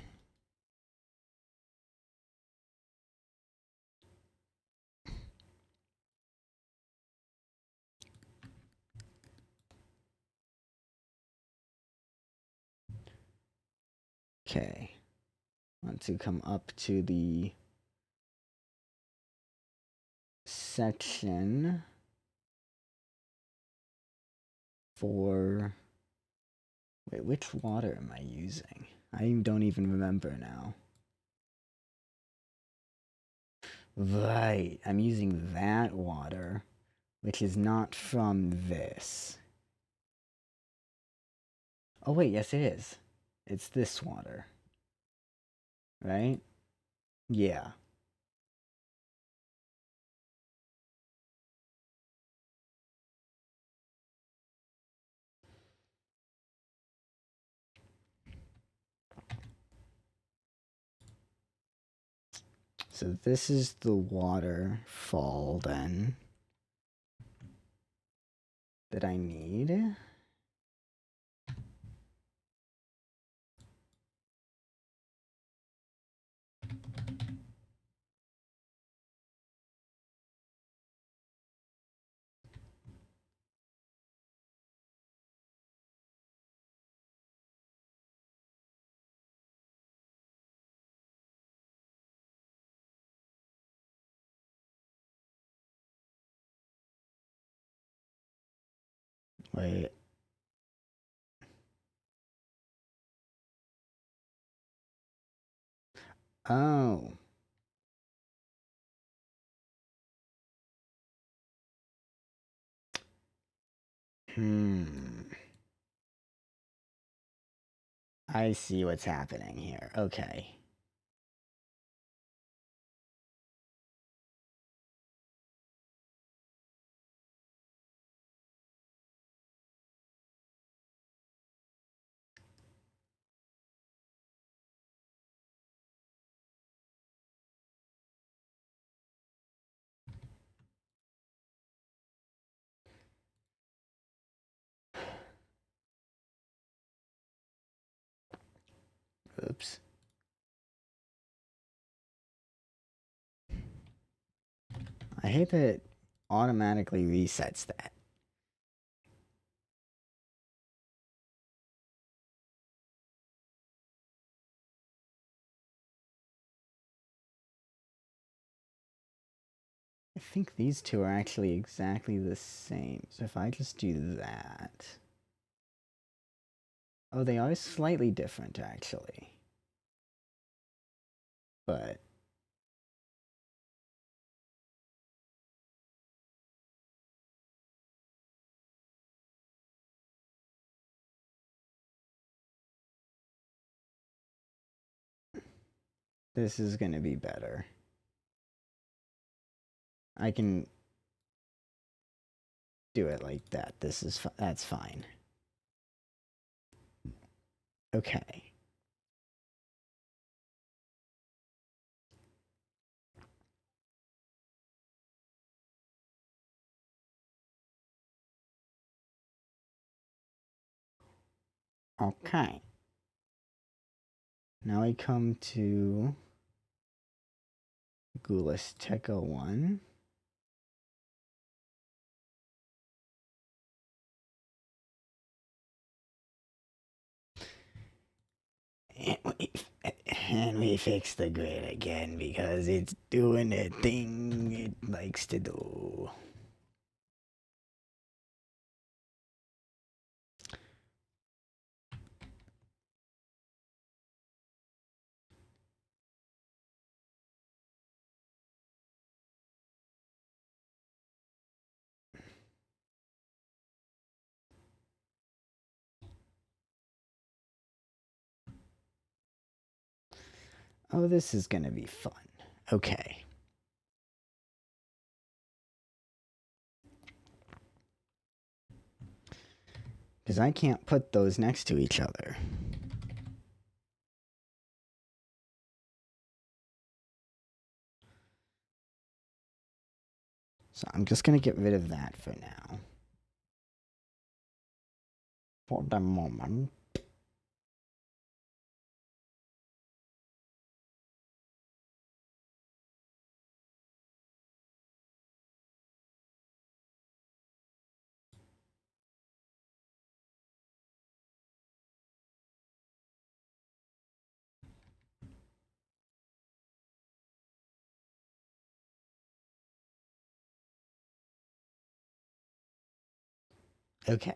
Okay. Want to come up to the section for... Wait, which water am I using? I don't even remember now. Right, I'm using that water, which is not from this. Oh wait, yes it is. It's this water. Right? Yeah. So this is the waterfall then that I need. Wait. Oh. I see what's happening here. Okay. Oops. I hate that it automatically resets that. I think these two are actually exactly the same. So if I just do that. Oh, they are slightly different actually. But this is going to be better. I can do it like that. That's fine. Okay. Okay. Now I come to Gulasteca 1. And we fix the grid again because it's doing the thing it likes to do. Oh, this is gonna be fun. Okay. Because I can't put those next to each other. So I'm just gonna get rid of that for now. For the moment. Okay.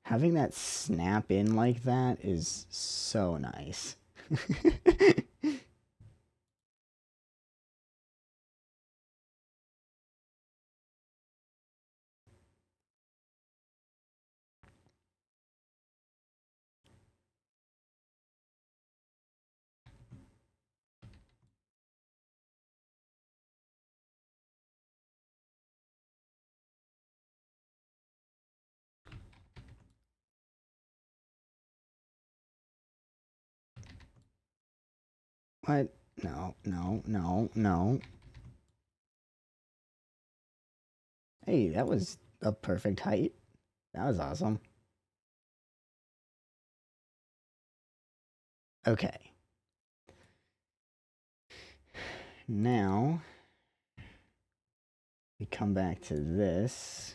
Having that snap in like that is so nice. What? No, no, no, no. Hey, that was a perfect height. That was awesome. Okay. Now, we come back to this.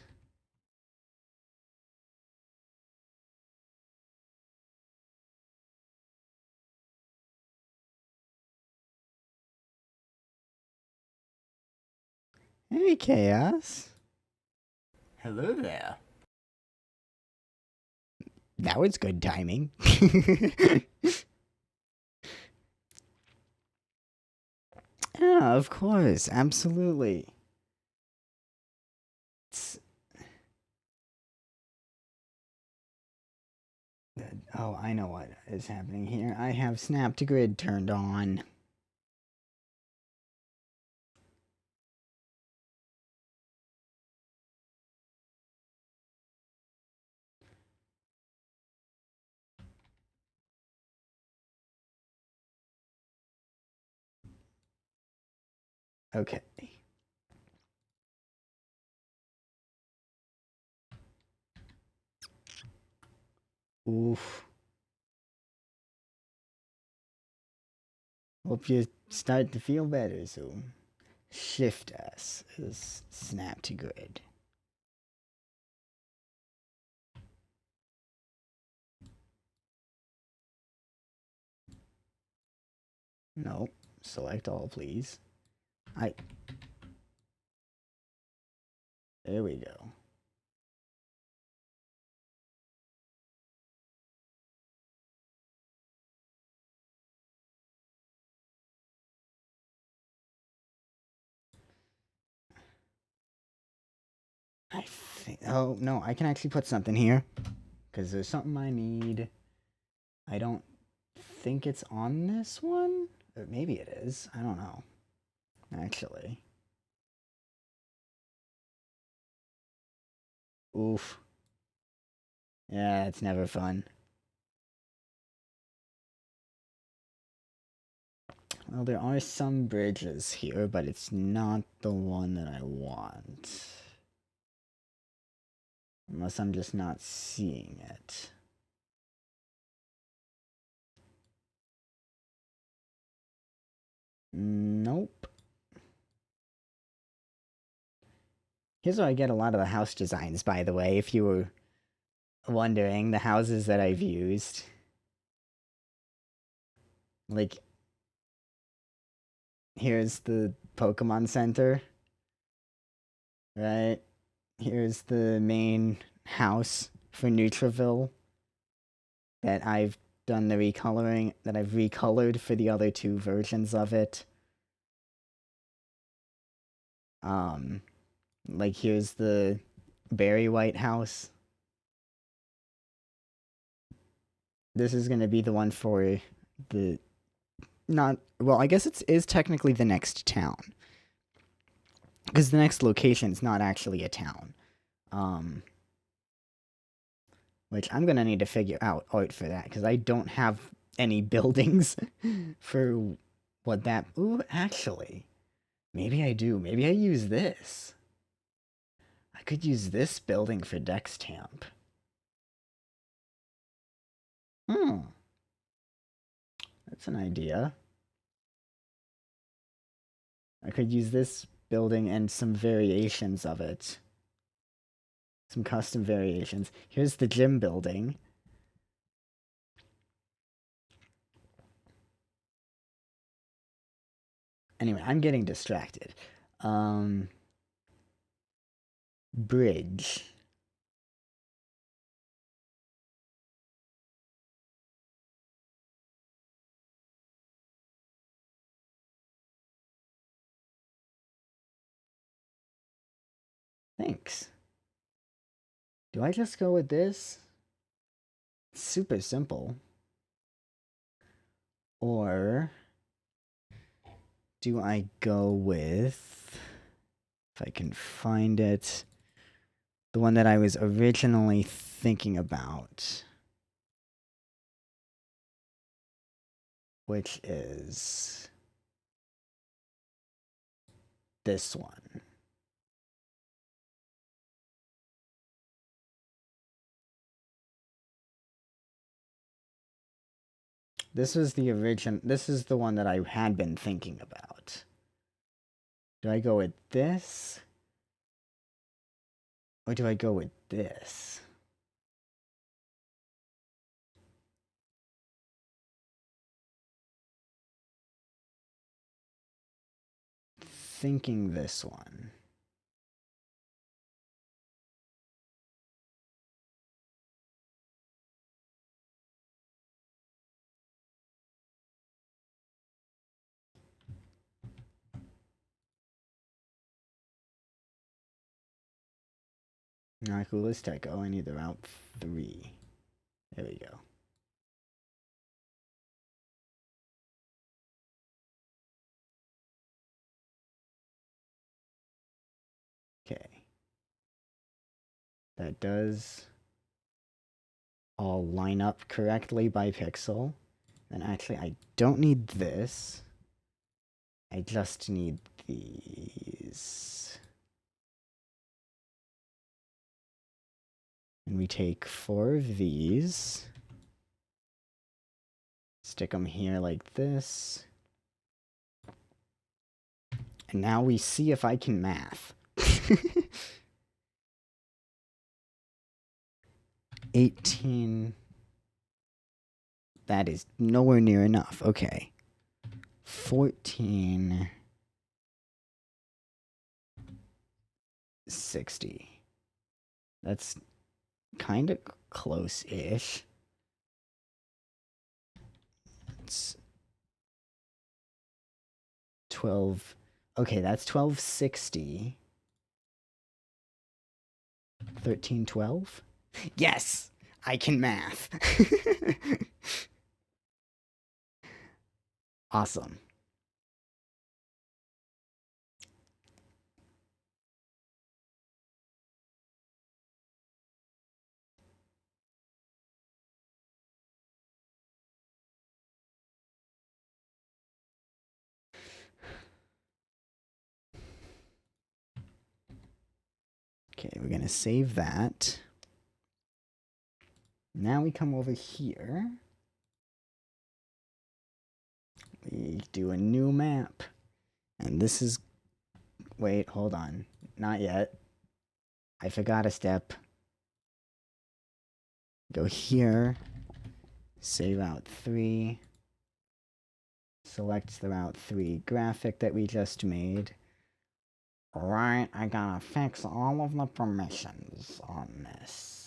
Hey, Chaos. Hello there. That was good timing. Yeah, of course. Absolutely. Oh, I know what is happening here. I have Snap to Grid turned on. Okay. Oof. Hope you start to feel better soon. Shift S is Snap to Grid. No. Select all, please. There we go. I think. Oh, no, I can actually put something here. Because there's something I need. I don't think it's on this one. Or maybe it is. I don't know. Actually. Oof. Yeah, it's never fun. Well, there are some bridges here, but it's not the one that I want. Unless I'm just not seeing it. Nope. Here's where I get a lot of the house designs, by the way, if you were wondering, the houses that I've used. Like, here's the Pokemon Center, right? Here's the main house for Neutraville that I've done the recoloring, that I've recolored for the other two versions of it. Like here's the Berry White house. This is gonna be the one for the not well, I guess it is technically the next town. Because the next location is not actually a town. Which I'm gonna need to figure out for that, because I don't have any buildings for what that. Ooh, actually. Maybe I do. Maybe I use this. I could use this building for Dextamp. Hmm. That's an idea. I could use this building and some variations of it. Some custom variations. Here's the gym building. Anyway, I'm getting distracted. Bridge. Thanks. Do I just go with this? It's super simple. Or do I go with, if I can find it, the one that I was originally thinking about? which is this one. This was the original. This is the one that I had been thinking about. Do I go with this? Or do I go with this? Thinking this one. Not coolest tech. Oh, I need the route 3. There we go. Okay. That does all line up correctly by pixel. And actually, I don't need this. I just need these. And we take 4 of these. Stick them here like this. And now we see if I can math. 18. That is nowhere near enough. Okay. 14. 60. That's kind of close-ish. It's 12. Okay, that's 1260. 1312? Yes! I can math. Awesome. Okay, we're gonna save that. Now we come over here. We do a new map. And this is... Wait, hold on. Not yet. I forgot a step. Go here. Save Route 3. Select the Route 3 graphic that we just made. Alright, I gotta fix all of the permissions on this.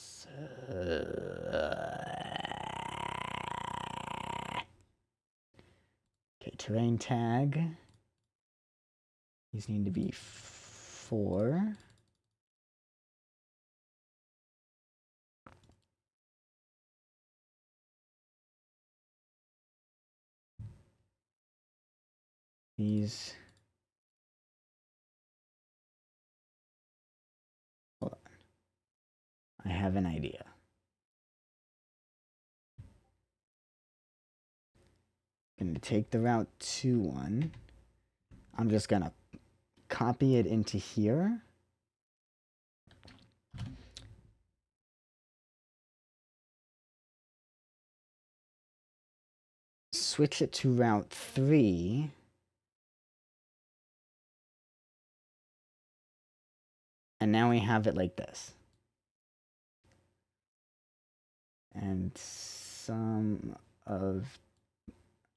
Okay, terrain tag. These need to be 4. These... Hold on. I have an idea. I'm gonna take the Route 2 one. I'm just gonna copy it into here. Switch it to Route 3. And now we have it like this. And some of...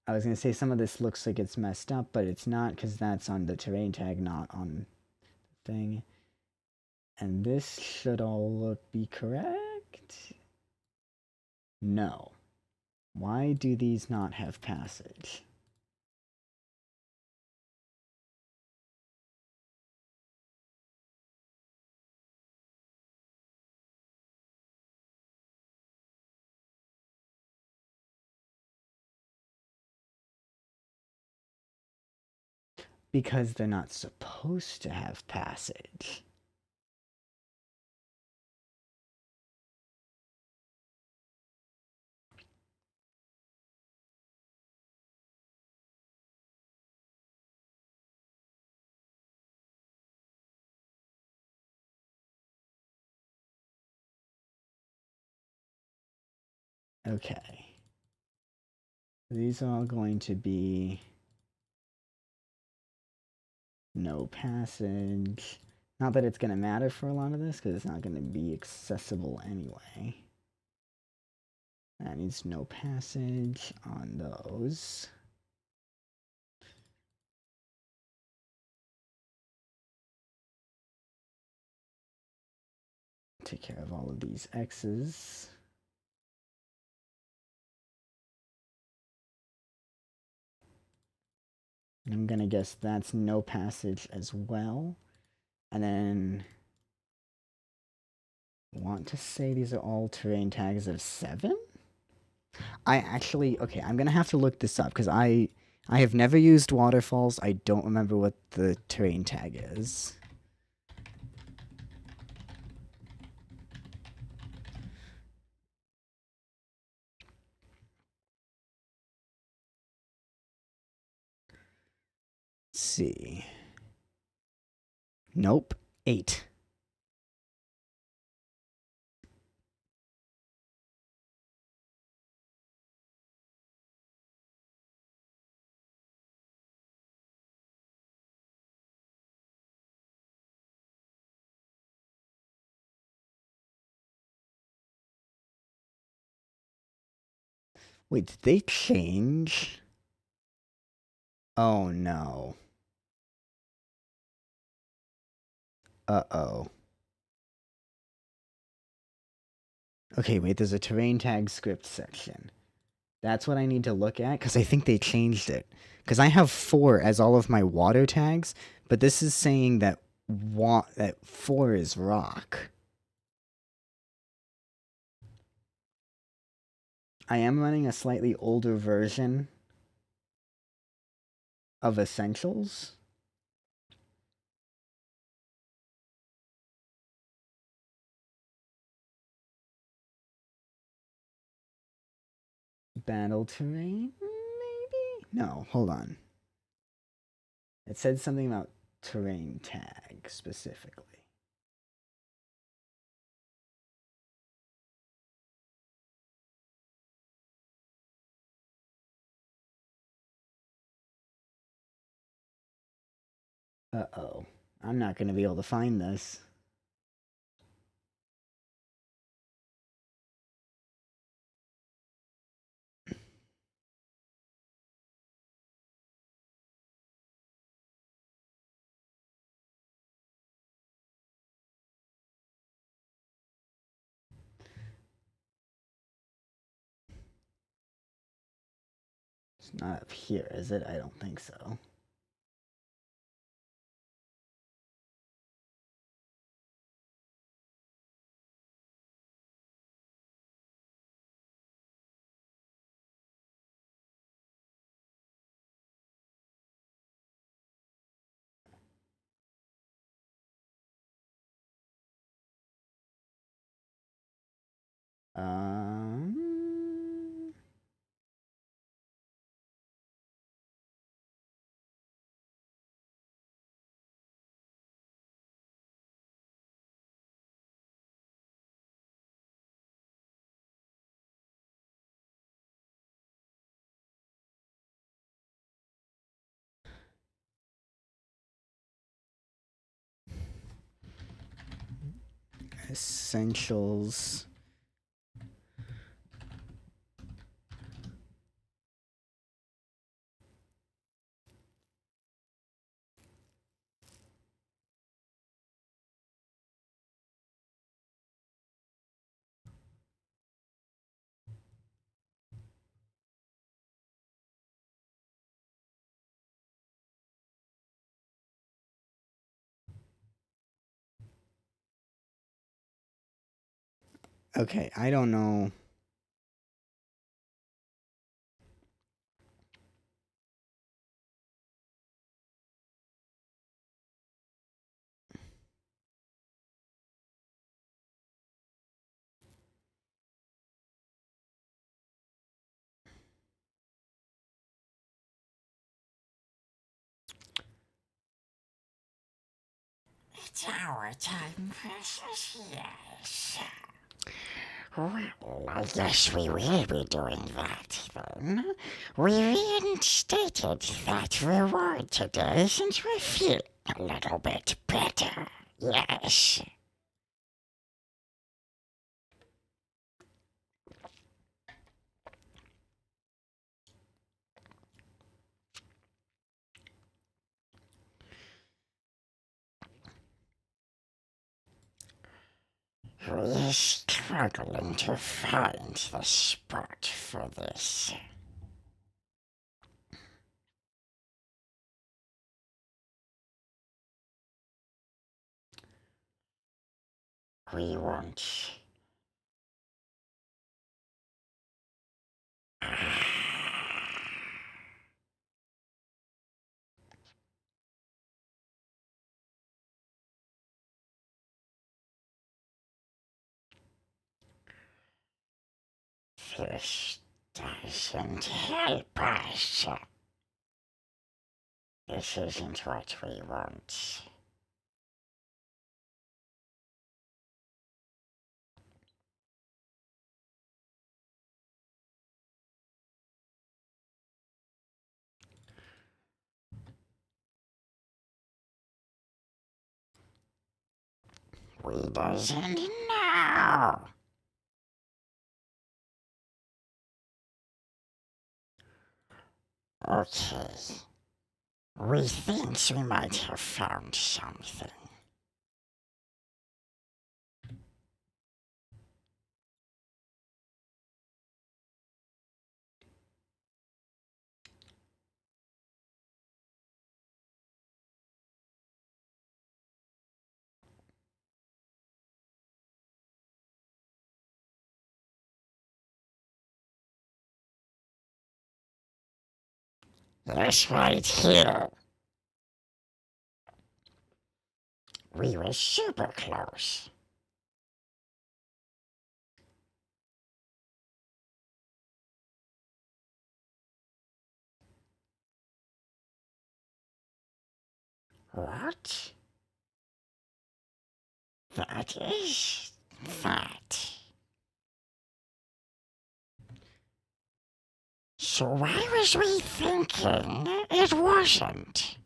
I was going to say some of this looks like it's messed up, but it's not because that's on the terrain tag, not on the thing. And this should all be correct? No. Why do these not have passage? Because they're not supposed to have passage. Okay. These are all going to be no passage. Not that it's going to matter for a lot of this, because it's not going to be accessible anyway. That needs no passage on those. Take care of all of these X's. And I'm gonna guess that's no passage as well. And then want to say these are all terrain tags of 7? I actually, okay, I'm gonna have to look this up because I have never used waterfalls. I don't remember what the terrain tag is. Let's see. Nope. 8. Wait, did they change? Oh no. Uh-oh. Okay, wait, there's a terrain tag script section. That's what I need to look at, because I think they changed it. Because I have 4 as all of my water tags, but this is saying that 4 is rock. I am running a slightly older version of Essentials. Battle terrain? Maybe? No, hold on. It said something about terrain tag specifically. Uh-oh. I'm not going to be able to find this. It's not up here, is it? I don't think so. Um... Essentials. Okay, I don't know. It's our time, precious, yes. Well, I guess we will be doing that then. We reinstated that reward today since we're feeling a little bit better. Yes. We're struggling to find the spot for this. We want... This doesn't help us. This isn't what we want. We doesn't know. Okay. We think we might have found something. Yes, right here. We were super close. What? That is that. So why was we thinking it wasn't?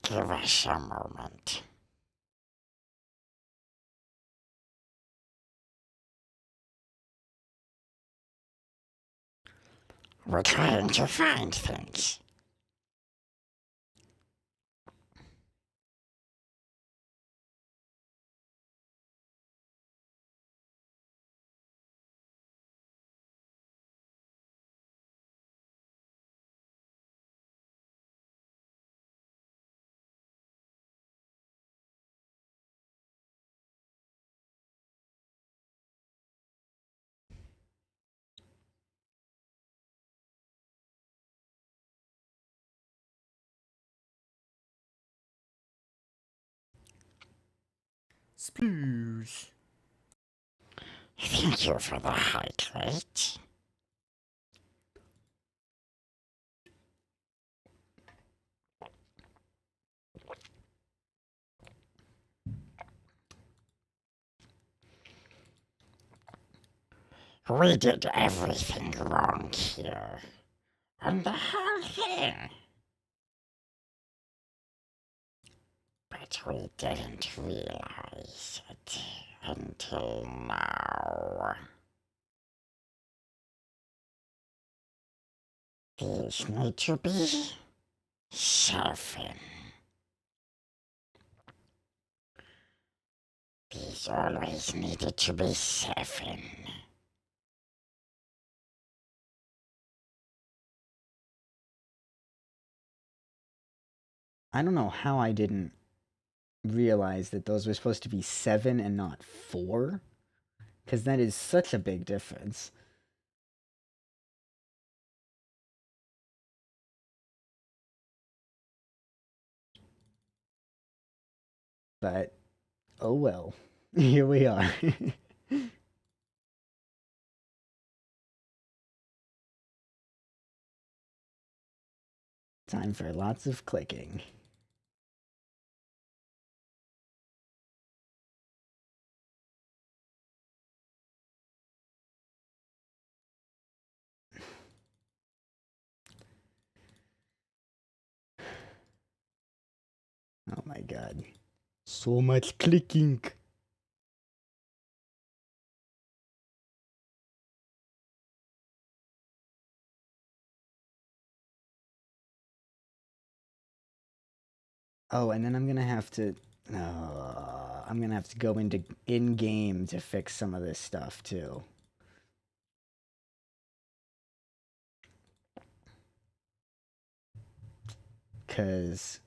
Give us a moment. We're trying to find things. Sploosh. Thank you for the hydrate. We did everything wrong here. And the whole thing. But we didn't realize it until now. These need to be 7. These always needed to be 7. I don't know how I didn't realize that those were supposed to be 7 and not 4. Because that is such a big difference. But, oh well. Here we are. Time for lots of clicking. Oh my god. So much clicking. Oh, and then I'm gonna have to. I'm gonna have to go into in game to fix some of this stuff too. Cause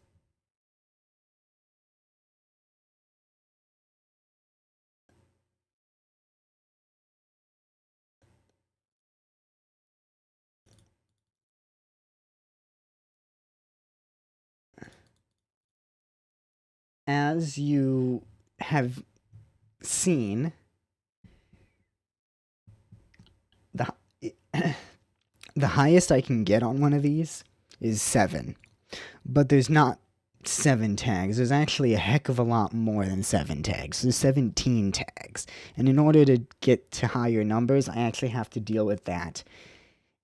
as you have seen, the the highest I can get on one of these is 7. But there's not 7 tags. There's actually a heck of a lot more than 7 tags. There's 17 tags. And in order to get to higher numbers, I actually have to deal with that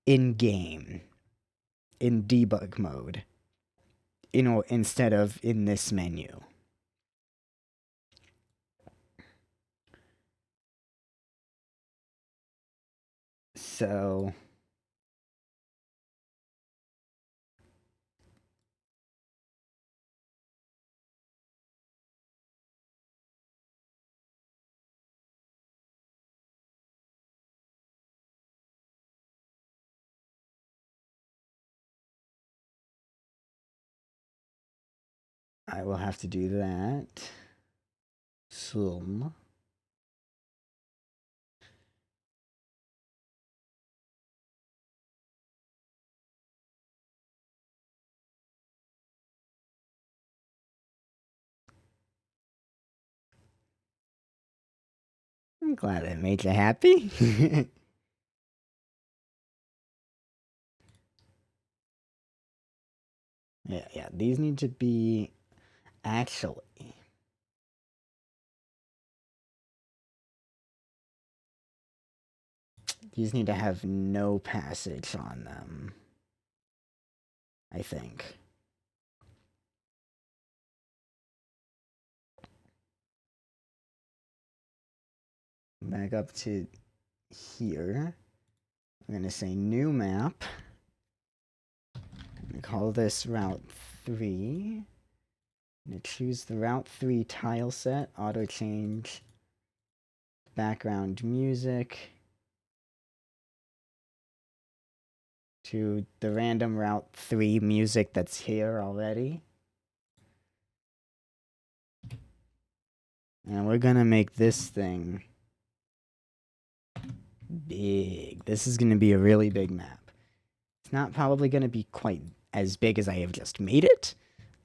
in game, in debug mode, instead of in this menu. So I will have to do that. Some. I'm glad I made you happy. Yeah, these need to be actually. These need to have no passage on them, I think. Back up to here. I'm going to say new map. I'm going to call this Route 3. I'm going to choose the Route 3 tile set, auto change, background music to the random Route 3 music that's here already. And we're going to make this thing big. This is going to be a really big map. It's not probably going to be quite as big as I have just made it,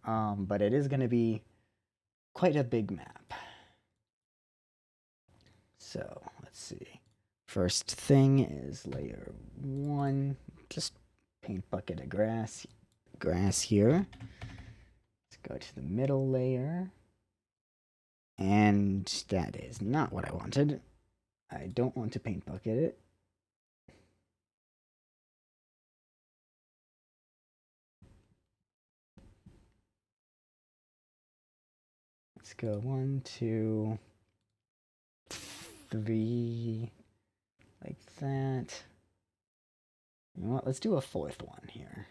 but it is going to be quite a big map. So, let's see. First thing is layer 1. Just paint bucket of grass here. Let's go to the middle layer. And that is not what I wanted. I don't want to paint bucket it. Let's go 1, 2, 3, like that. You know what? Let's do a 4th one here.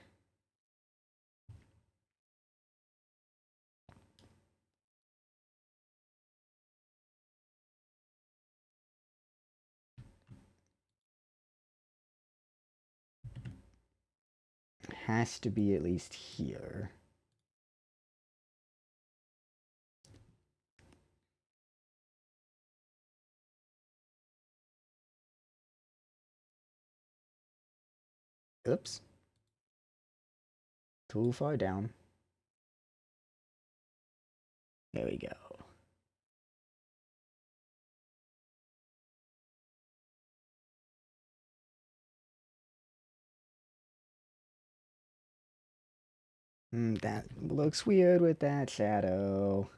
It has to be at least here. Oops. Too far down. There we go. That looks weird with that shadow.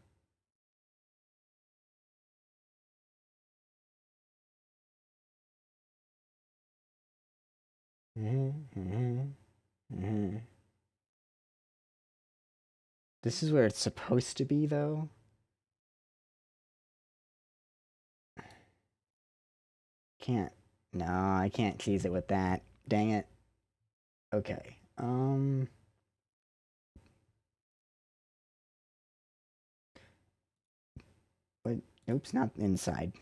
This is where it's supposed to be, though. Can't. No, I can't cheese it with that. Dang it. Okay. What? Oops, not inside.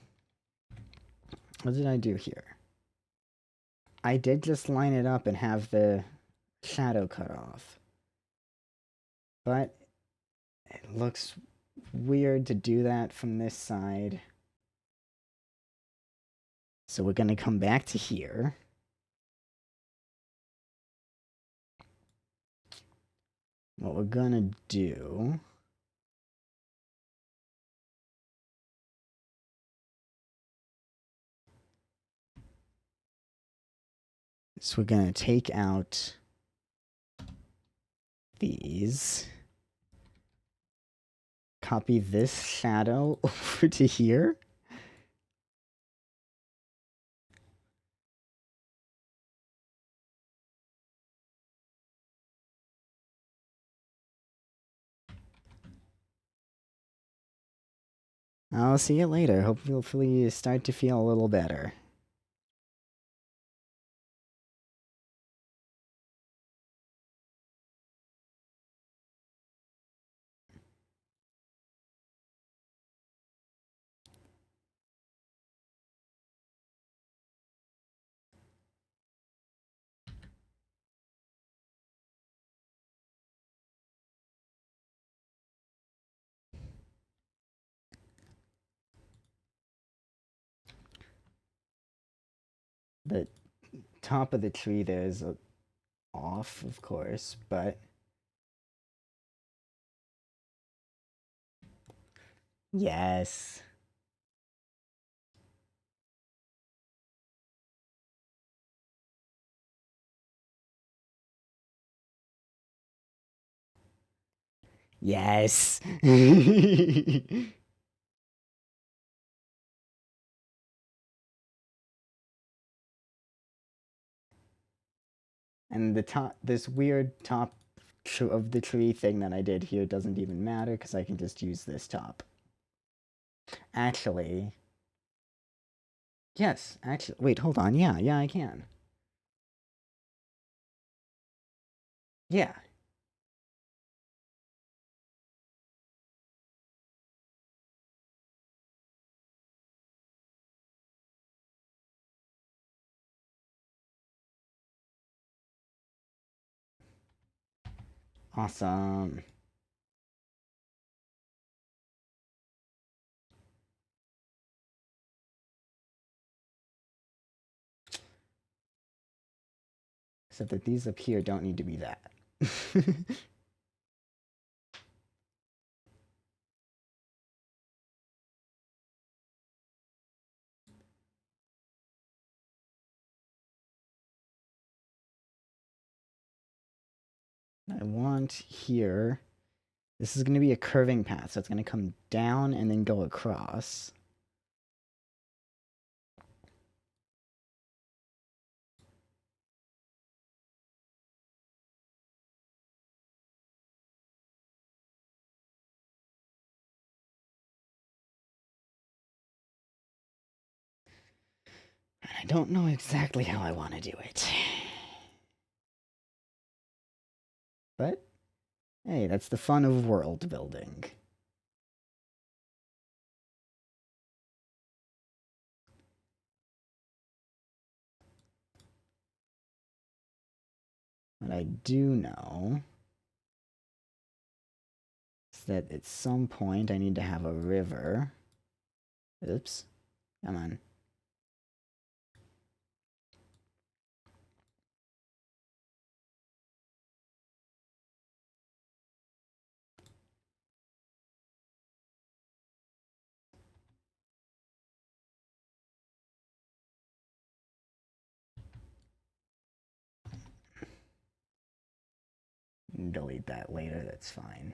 What did I do here? I did just line it up and have the shadow cut off. But it looks weird to do that from this side. So we're gonna come back to here. What we're gonna do is we're gonna take out these, copy this shadow over to here. I'll see you later. Hopefully you start to feel a little better. The top of the tree there is off, of course, but yes. Yes. And the top, this weird top of the tree thing that I did here doesn't even matter because I can just use this top. Actually, yes, actually, wait, hold on. Yeah, I can. Yeah. Awesome. Except that these up here don't need to be that. I want here. This is going to be a curving path, so it's going to come down and then go across. And I don't know exactly how I want to do it. But, hey, that's the fun of world building. What I do know is that at some point I need to have a river. Oops. Come on. can delete that later, that's fine.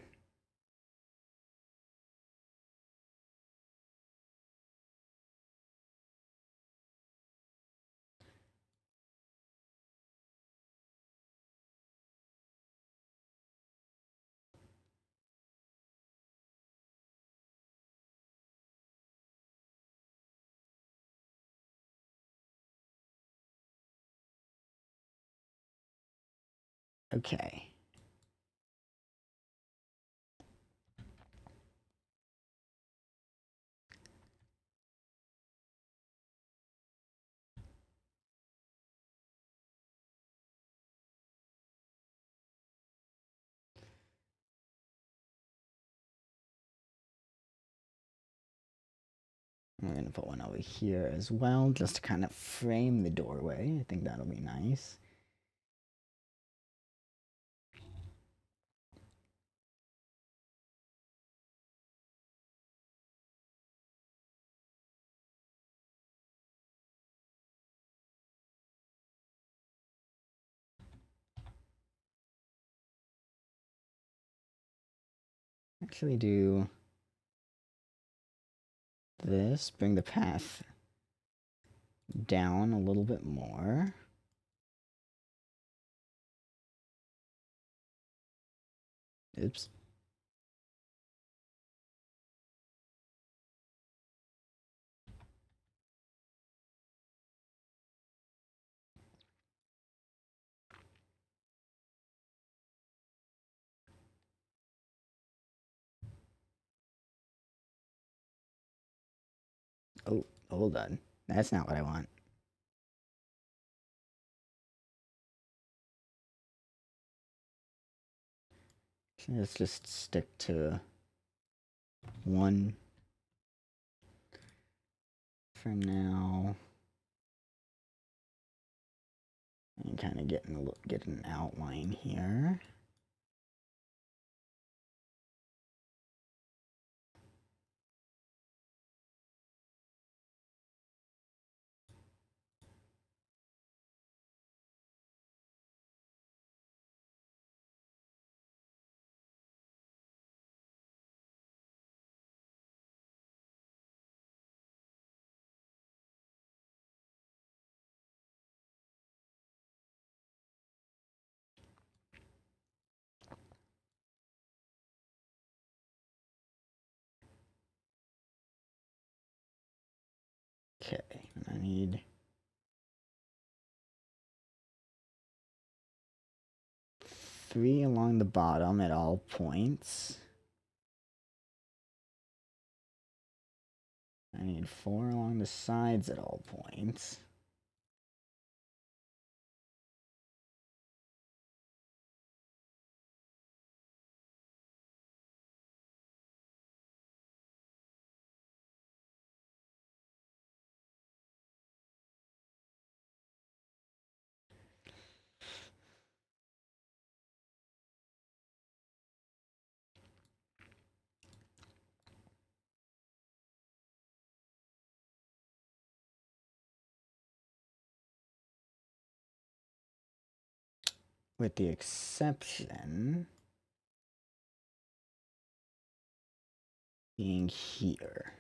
Okay. I'm going to put one over here as well, just to kind of frame the doorway. I think that'll be nice. Actually do this, bring the path down a little bit more. Oops. Oh, hold on. That's not what I want. Let's just stick to one for now. And kind of get an outline here. Okay, I need 3 along the bottom at all points. I need 4 along the sides at all points. With the exception being here.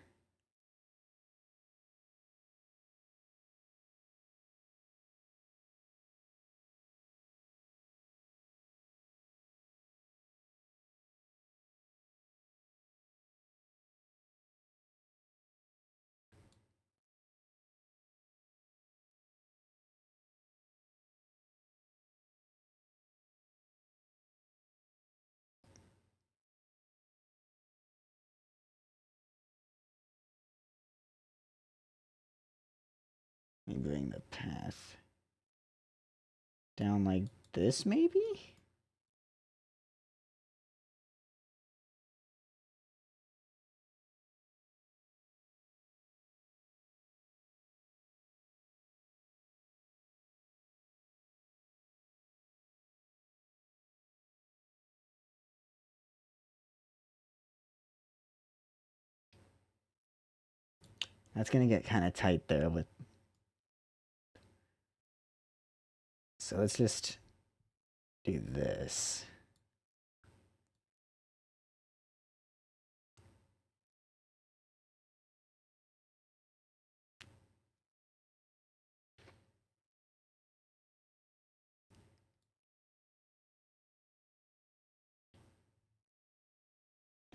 Let me bring the path down like this, maybe? That's gonna get kind of tight there with... So let's just do this.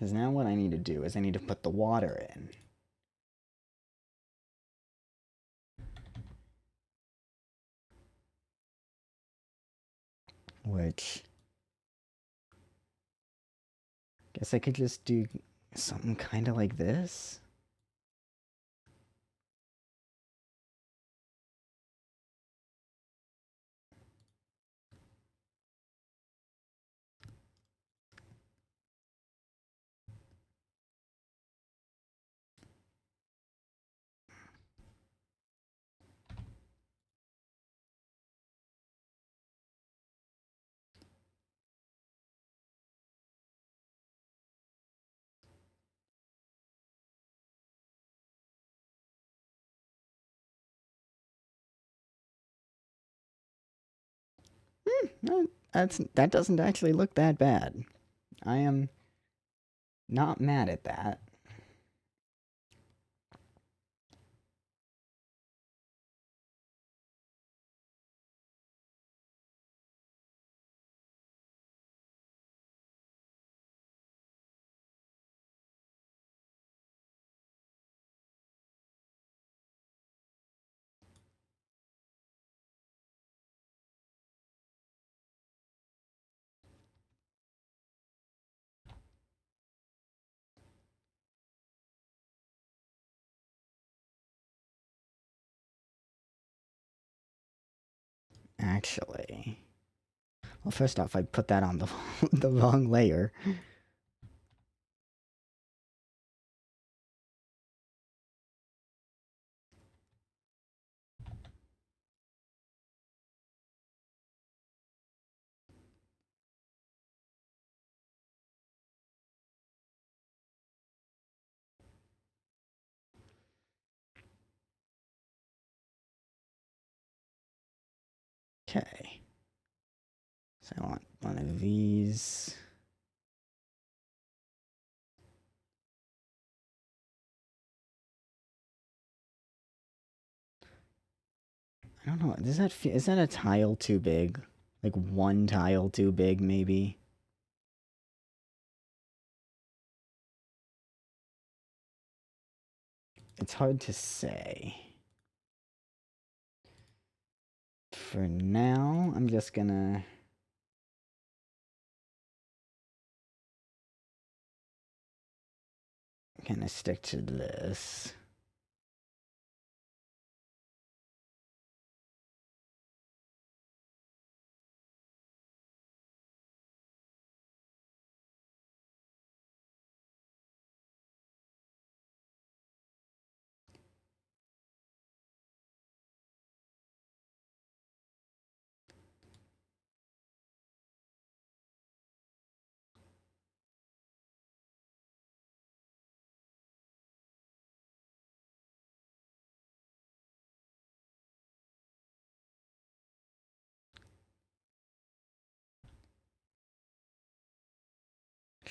Because now what I need to do is I need to put the water in. Which... guess I could just do something kind of like this. That doesn't actually look that bad. I am not mad at that. Actually, well, first off, I put that on the the wrong layer. Okay. So I want one of these. I don't know. Is that a tile too big? Like one tile too big, maybe? It's hard to say. For now, I'm just gonna... kind of stick to this.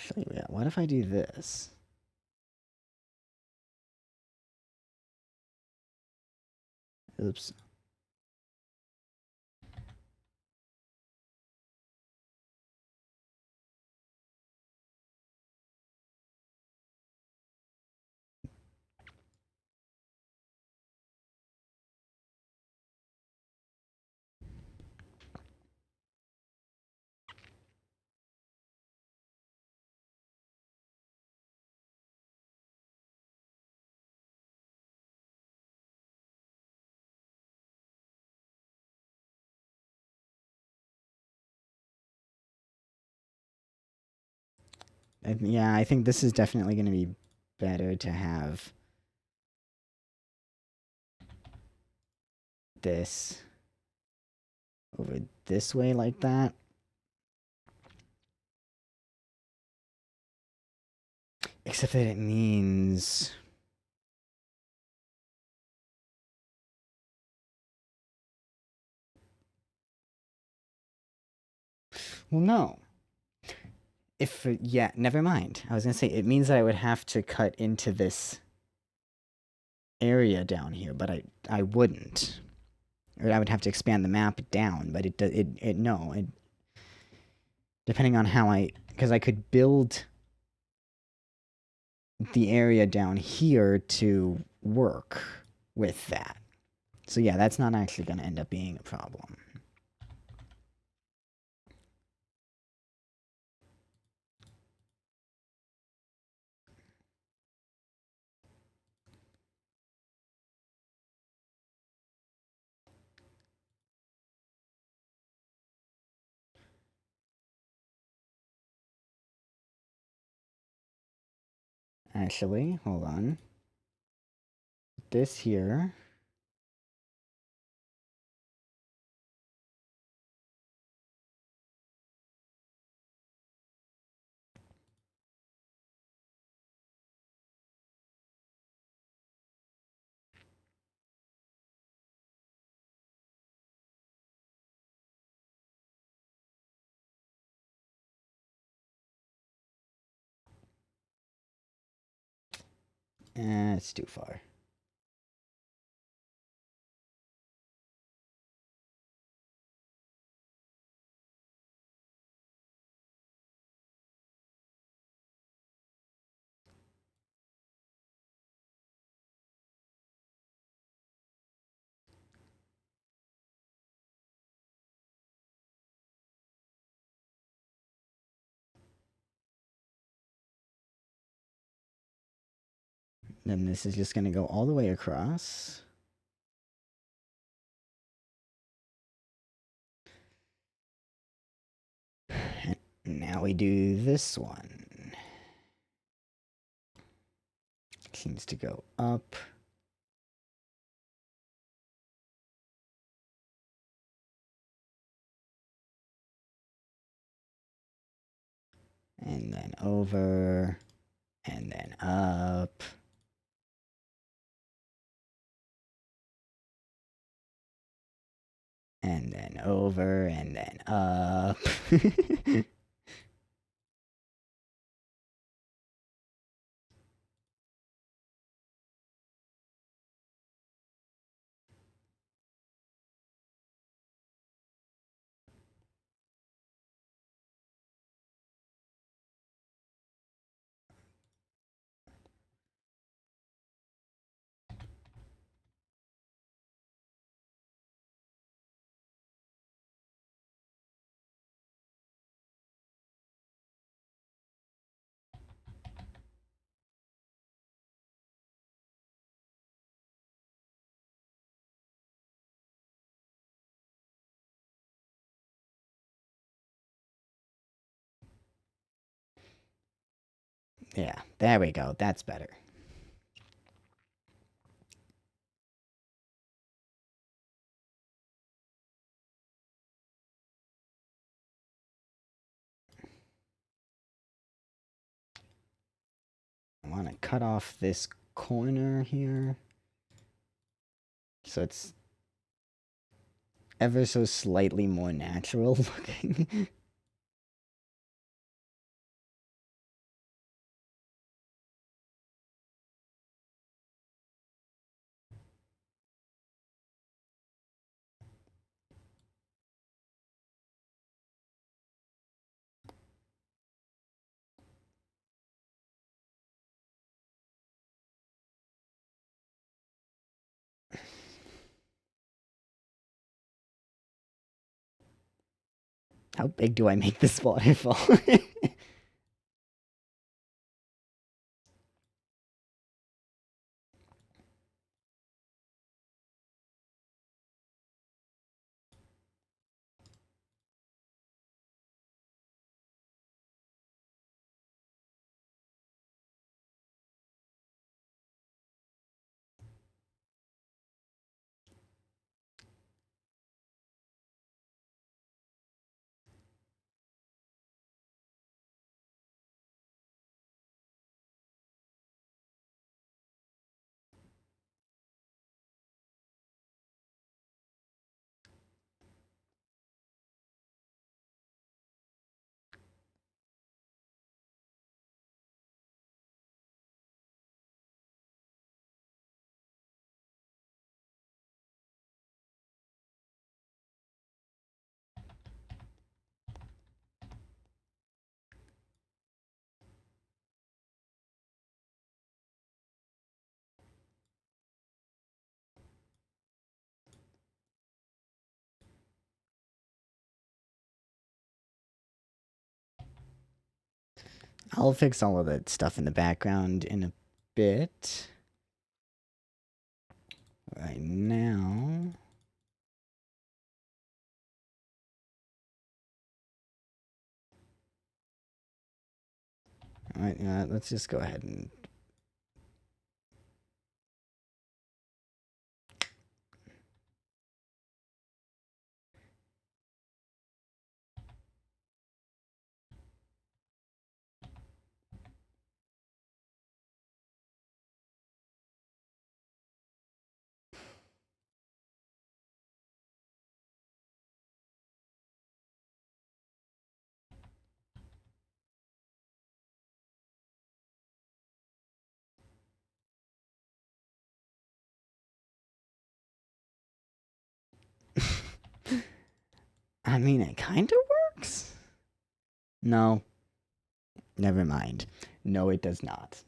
Actually, yeah, what if I do this? Oops. Yeah, I think this is definitely going to be better to have this over this way like that. Except that it means... well, no. Yeah, never mind. I was going to say, it means that I would have to cut into this area down here, but I wouldn't. Or I would have to expand the map down, but no. Depending on how because I could build the area down here to work with that. So yeah, that's not actually going to end up being a problem. Actually, hold on. This here. It's too far. Then this is just going to go all the way across. And now we do this one. Seems to go up. And then over. And then up. And then over. And then up. Yeah, there we go. That's better. I want to cut off this corner here. So it's ever so slightly more natural looking. How big do I make this waterfall? I'll fix all of that stuff in the background in a bit. Right now... Alright, let's just go ahead and... I mean, it kind of works. No. Never mind. No, it does not.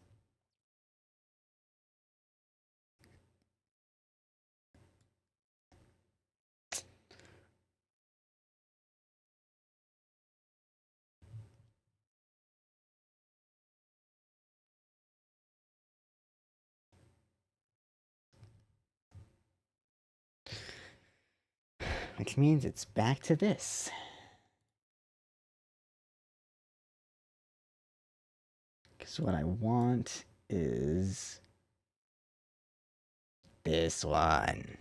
Which means it's back to this. Because what I want is this one.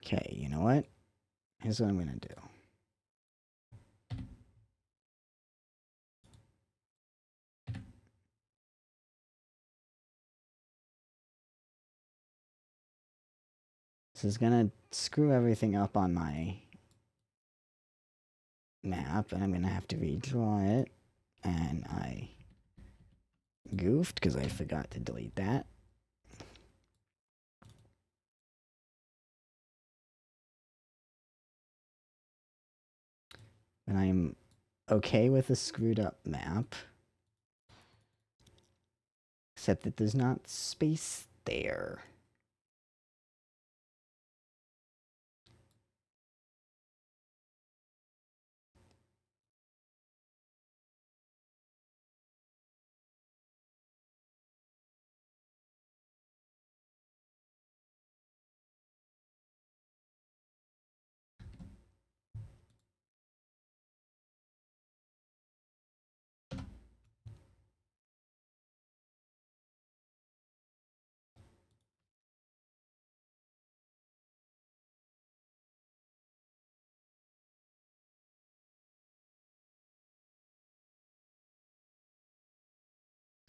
Okay, you know what? Here's what I'm going to do. This is going to screw everything up on my map, and I'm going to have to redraw it. And I goofed because I forgot to delete that. And I'm okay with a screwed up map. Except that there's not space there.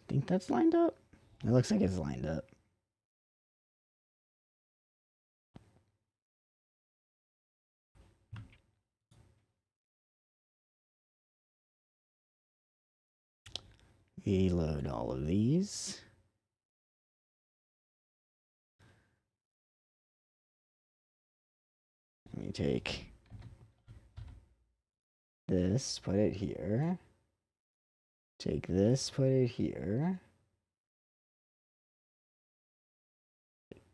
Think that's lined up? It looks like it's lined up. Reload all of these. Let me take this, put it here. Take this, put it here.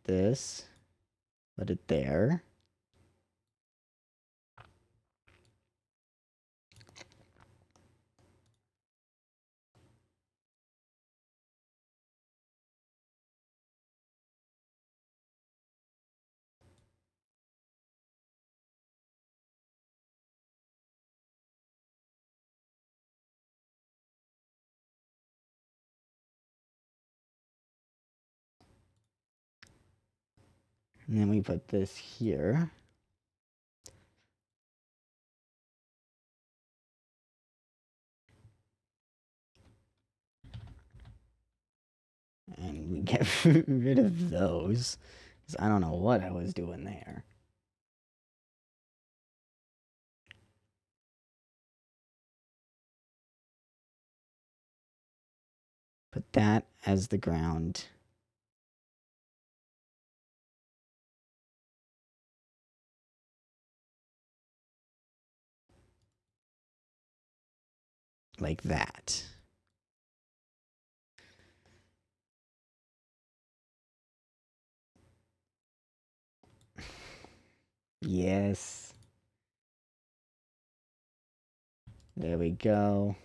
This, put it there. And then we put this here. And we get rid of those. 'Cause I don't know what I was doing there. Put that as the ground. Like that. Yes. There we go.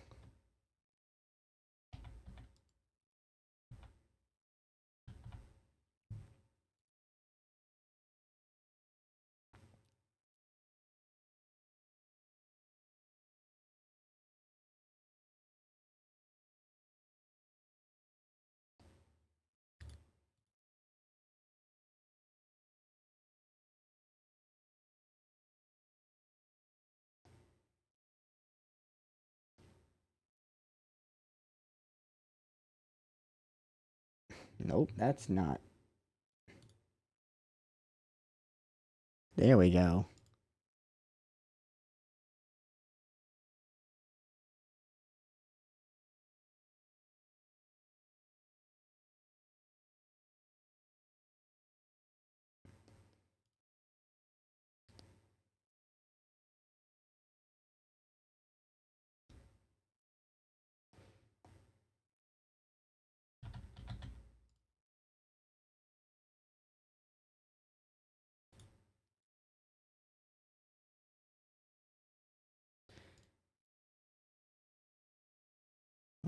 Nope, that's not. There we go.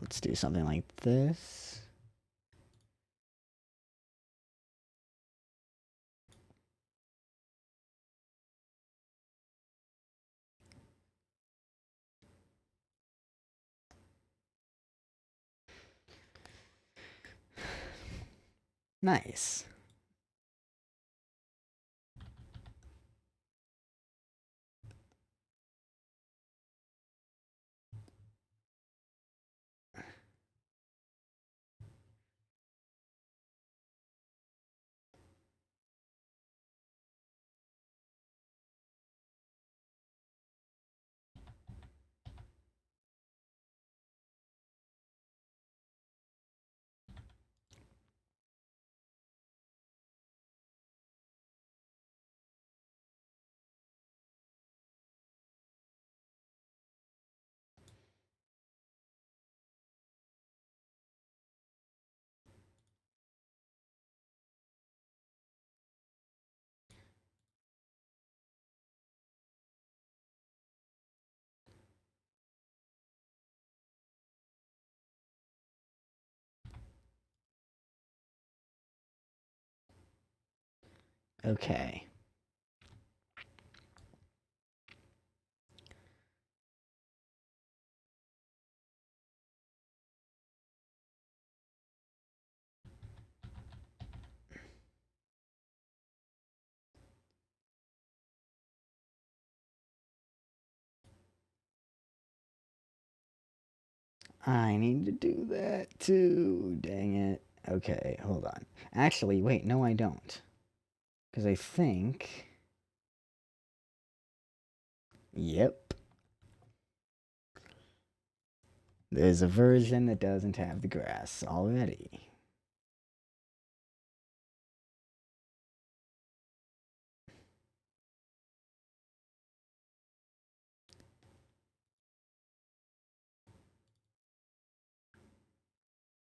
Let's do something like this. Nice. Okay. I need to do that too. Dang it. Okay, hold on. Actually, wait, no, I don't. Because I think. Yep. There's a version that doesn't have the grass already.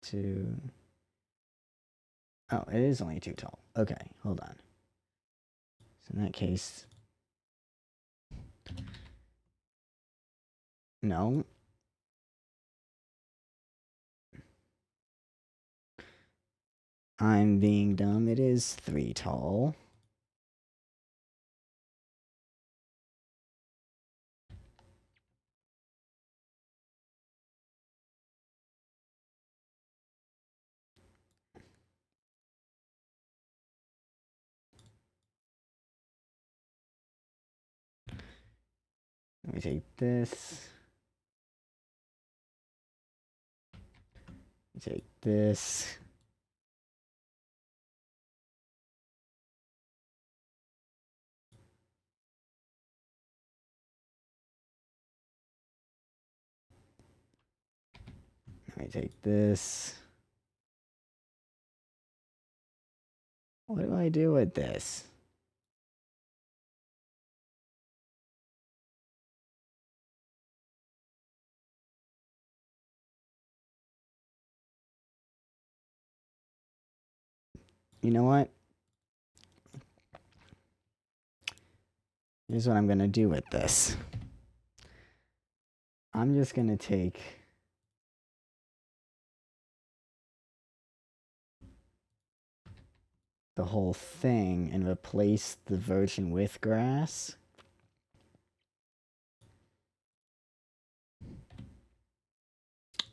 Two. Oh, it is only too tall. Okay, hold on. So in that case. No. I'm being dumb. It is 3 tall. Let me take this. Take this. I take this. What do I do with this? You know what? Here's what I'm gonna do with this. I'm just gonna take the whole thing and replace the version with grass.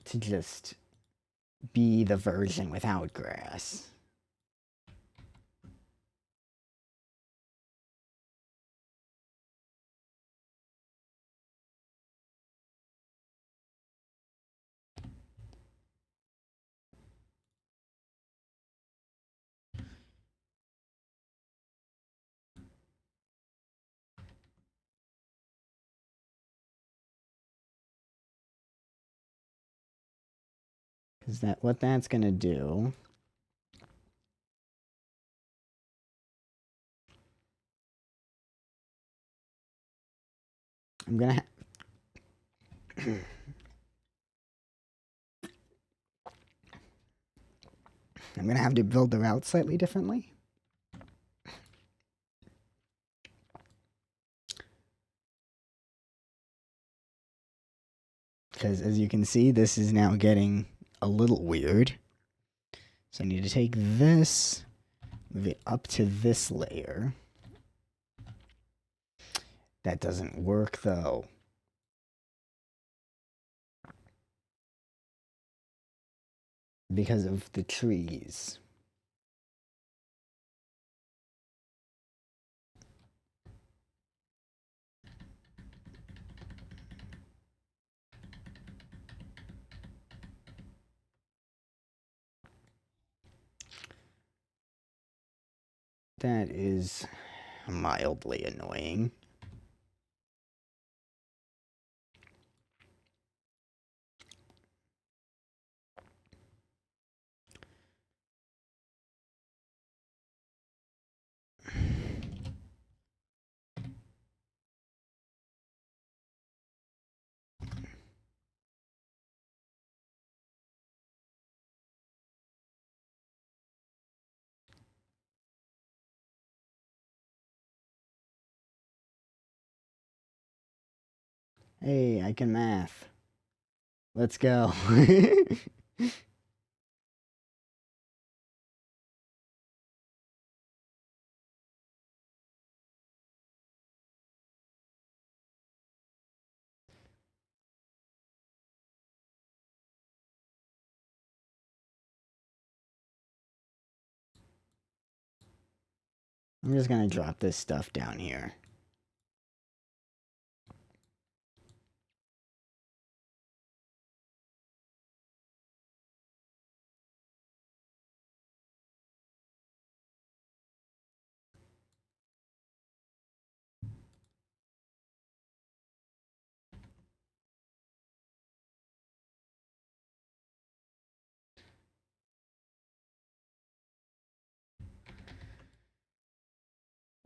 To just be the version without grass. Because what that's gonna do I'm gonna I'm gonna have to build the route slightly differently. Because as you can see, this is now getting a little weird. So I need to take this, move it up to this layer. That doesn't work though. Because of the trees. That is mildly annoying. Hey, I can math. Let's go. I'm just gonna drop this stuff down here.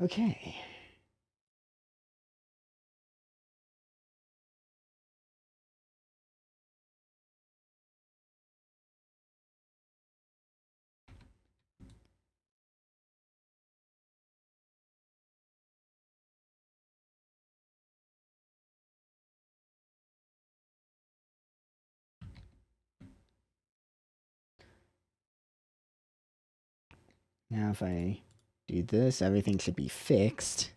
Okay. Now if I do this, everything should be fixed.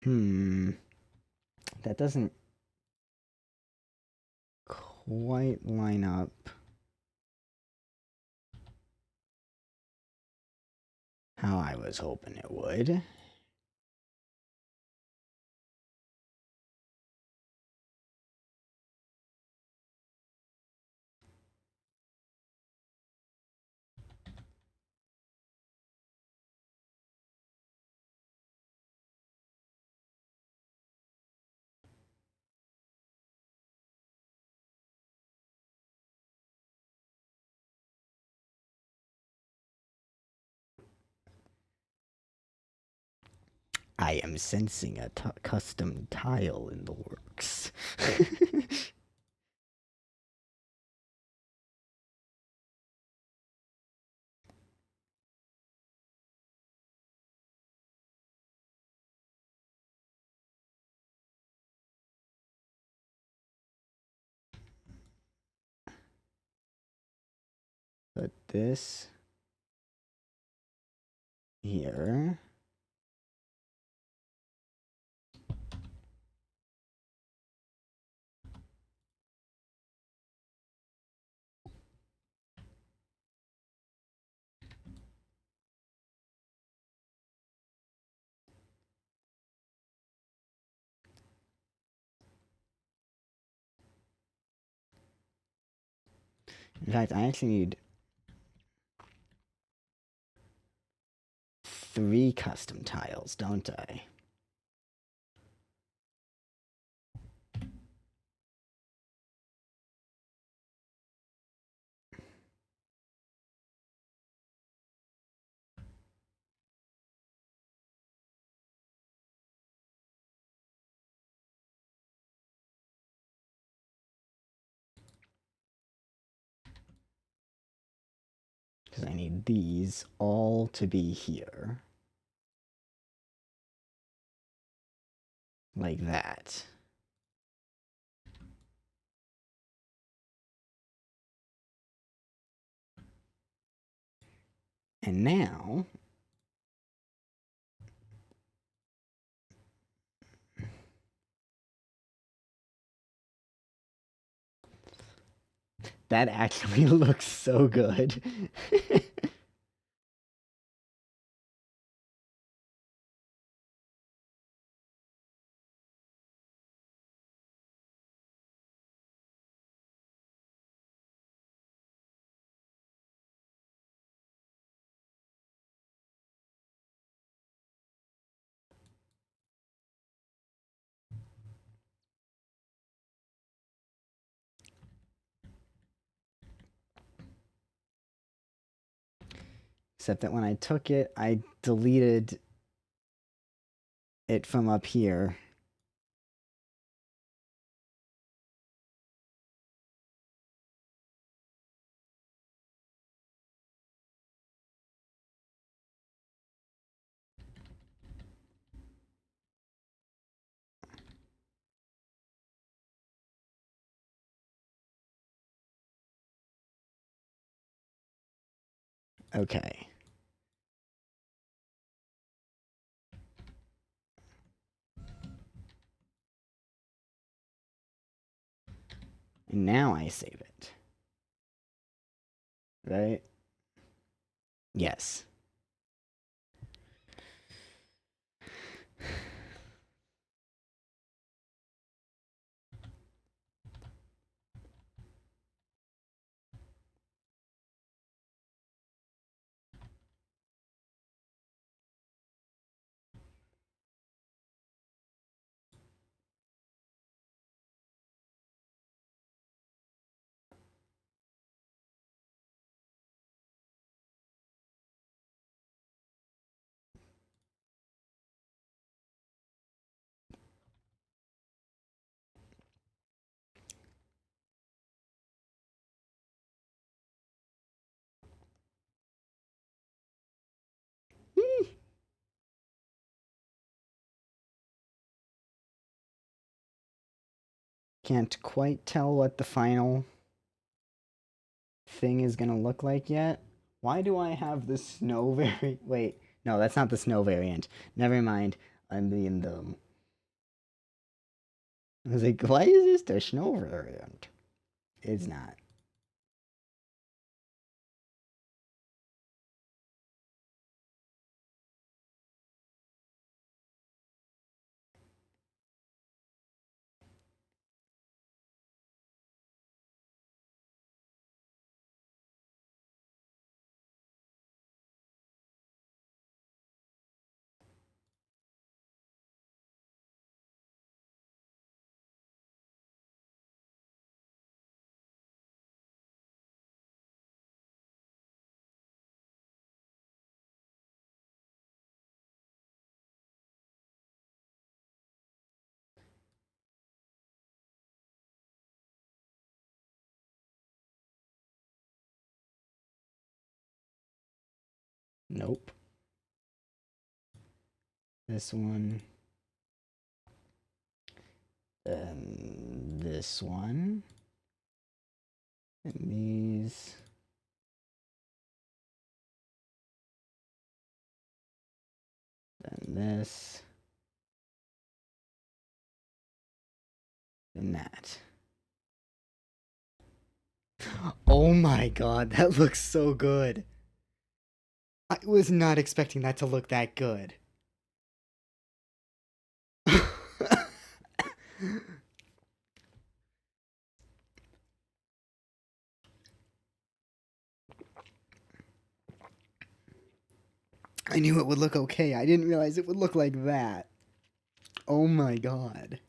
Hmm. That doesn't quite line up how I was hoping it would. I am sensing a custom tile in the works. But this here. In fact, I actually need 3 custom tiles, don't I? Because I need these all to be here. Like that. And now that actually looks so good. Except that when I took it, I deleted it from up here. Okay. And now I save it. Right? Yes. Can't quite tell what the final thing is gonna look like yet. Why do I have the snow variant? Wait, no, that's not the snow variant. Never mind. I'm being dumb. I was like, why is this the snow variant? It's not. Nope. This one. And this one. And these. Then this. And that. Oh my god, that looks so good. I was not expecting that to look that good. I knew it would look okay. I didn't realize it would look like that. Oh my god.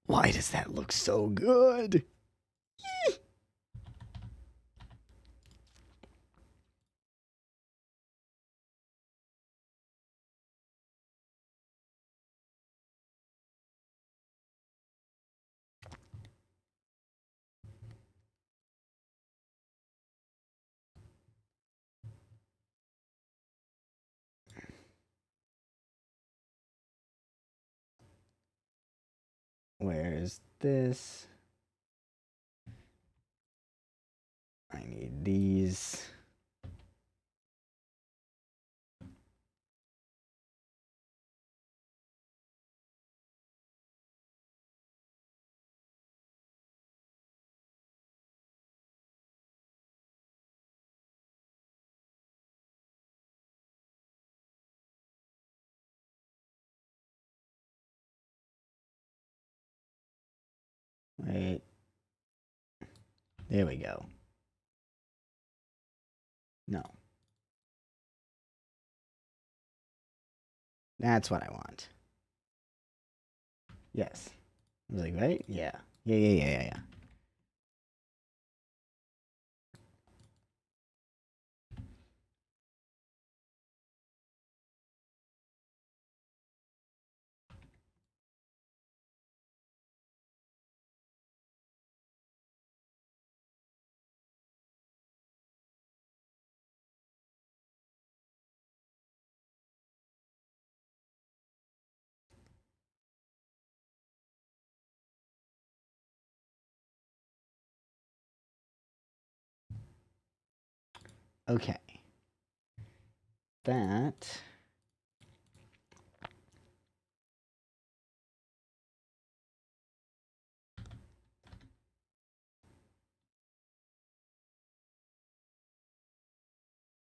Why does that look so good? Where's this? I need these. Wait. There we go. No. That's what I want. Yes. I was like, right? Yeah. Yeah. Okay. That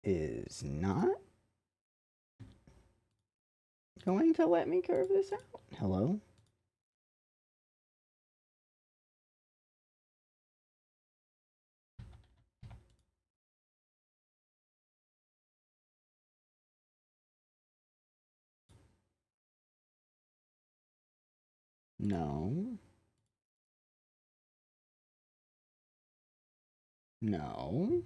is not going to let me curve this out. Hello? No. No.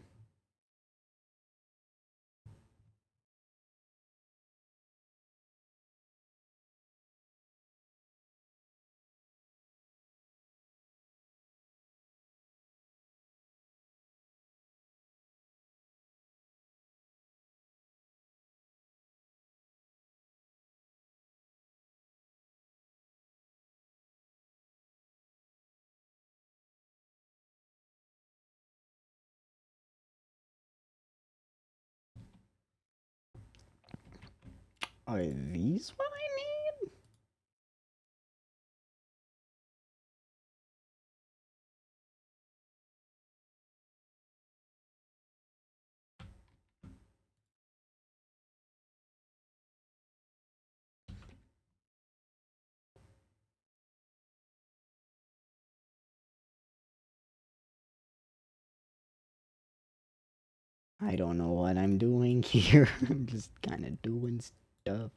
Are these what I need? I don't know what I'm doing here. I'm just kind of doing stuff.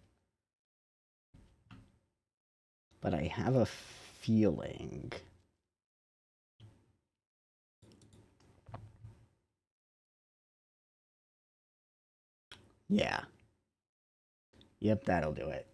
But I have a feeling. Yeah. Yep, that'll do it.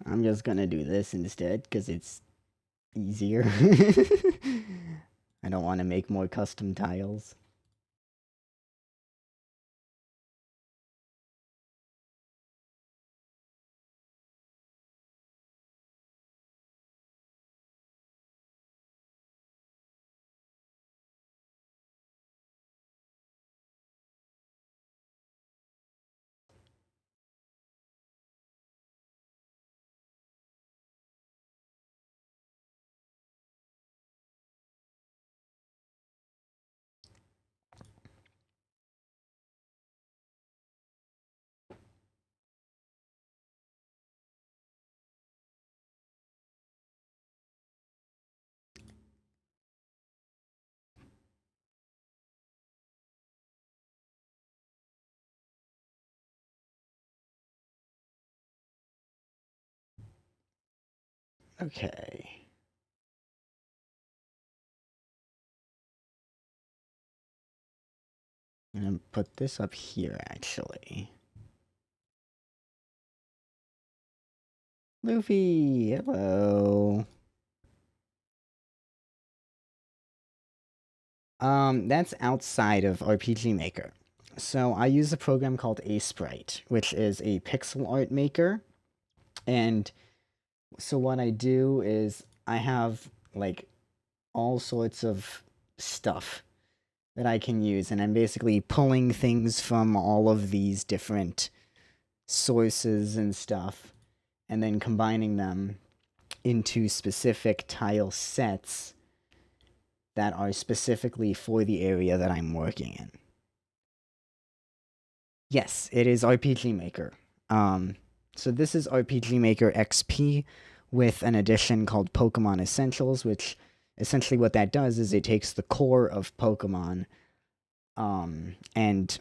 I'm just gonna do this instead because it's easier. I don't want to make more custom tiles. Okay. I'm gonna put this up here actually. Luffy, hello. That's outside of RPG Maker. So I use a program called Sprite, which is a pixel art maker. And so what I do is I have like all sorts of stuff that I can use, and I'm basically pulling things from all of these different sources and stuff, and then combining them into specific tile sets that are specifically for the area that I'm working in. Yes, it is RPG Maker. So this is RPG Maker XP with an edition called Pokemon Essentials, which essentially what that does is it takes the core of Pokemon and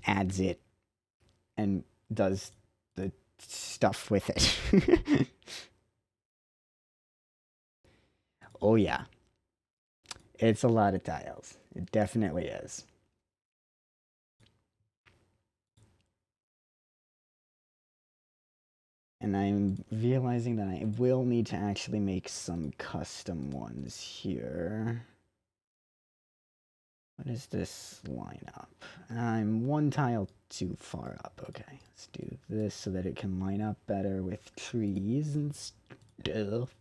adds it and does the stuff with it. Oh yeah. It's a lot of tiles. It definitely is. And I'm realizing that I will need to actually make some custom ones here. What is this line up? I'm one tile too far up. Okay, let's do this so that it can line up better with trees and stuff.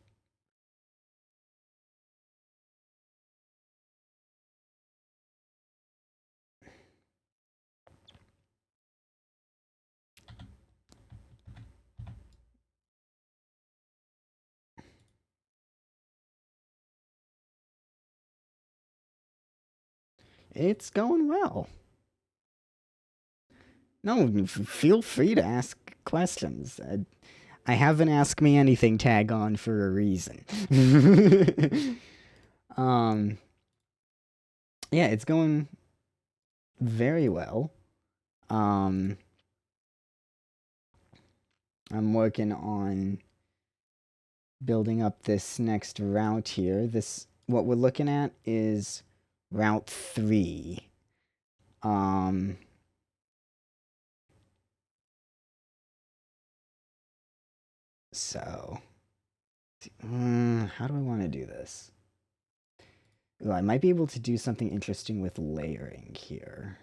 It's going well. No, feel free to ask questions. I have an Ask Me Anything tag on for a reason. um, yeah, it's going very well. I'm working on building up this next route here. What we're looking at is Route 3. Um, so, how do I want to do this? Ooh, I might be able to do something interesting with layering here.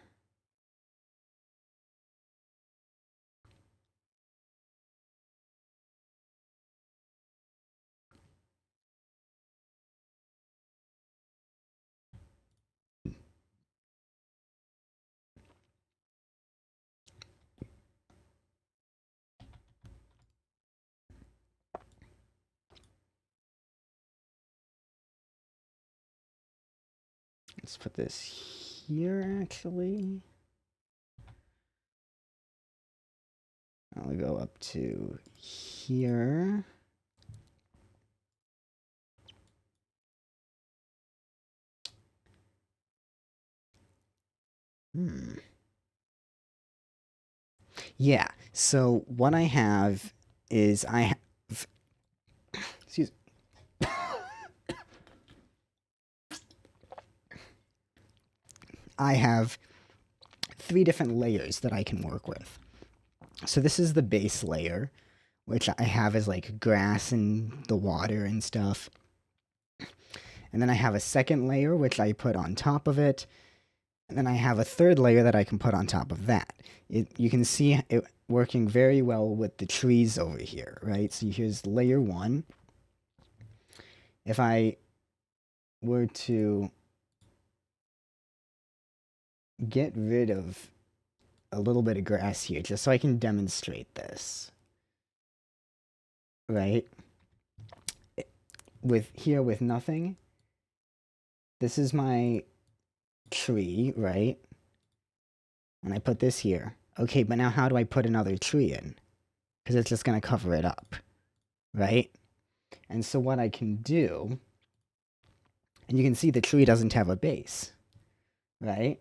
Let's put this here, actually. I'll go up to here. Yeah, so what I have is I have, excuse, I have 3 different layers that I can work with. So this is the base layer, which I have as like grass and the water and stuff. And then I have a second layer, which I put on top of it. And then I have a third layer that I can put on top of that. You can see it working very well with the trees over here, right? So here's layer 1. If I were to get rid of a little bit of grass here, just so I can demonstrate this, right? With nothing, this is my tree, right? And I put this here. Okay, but now how do I put another tree in? Because it's just going to cover it up, right? And so what I can do, and you can see the tree doesn't have a base, right?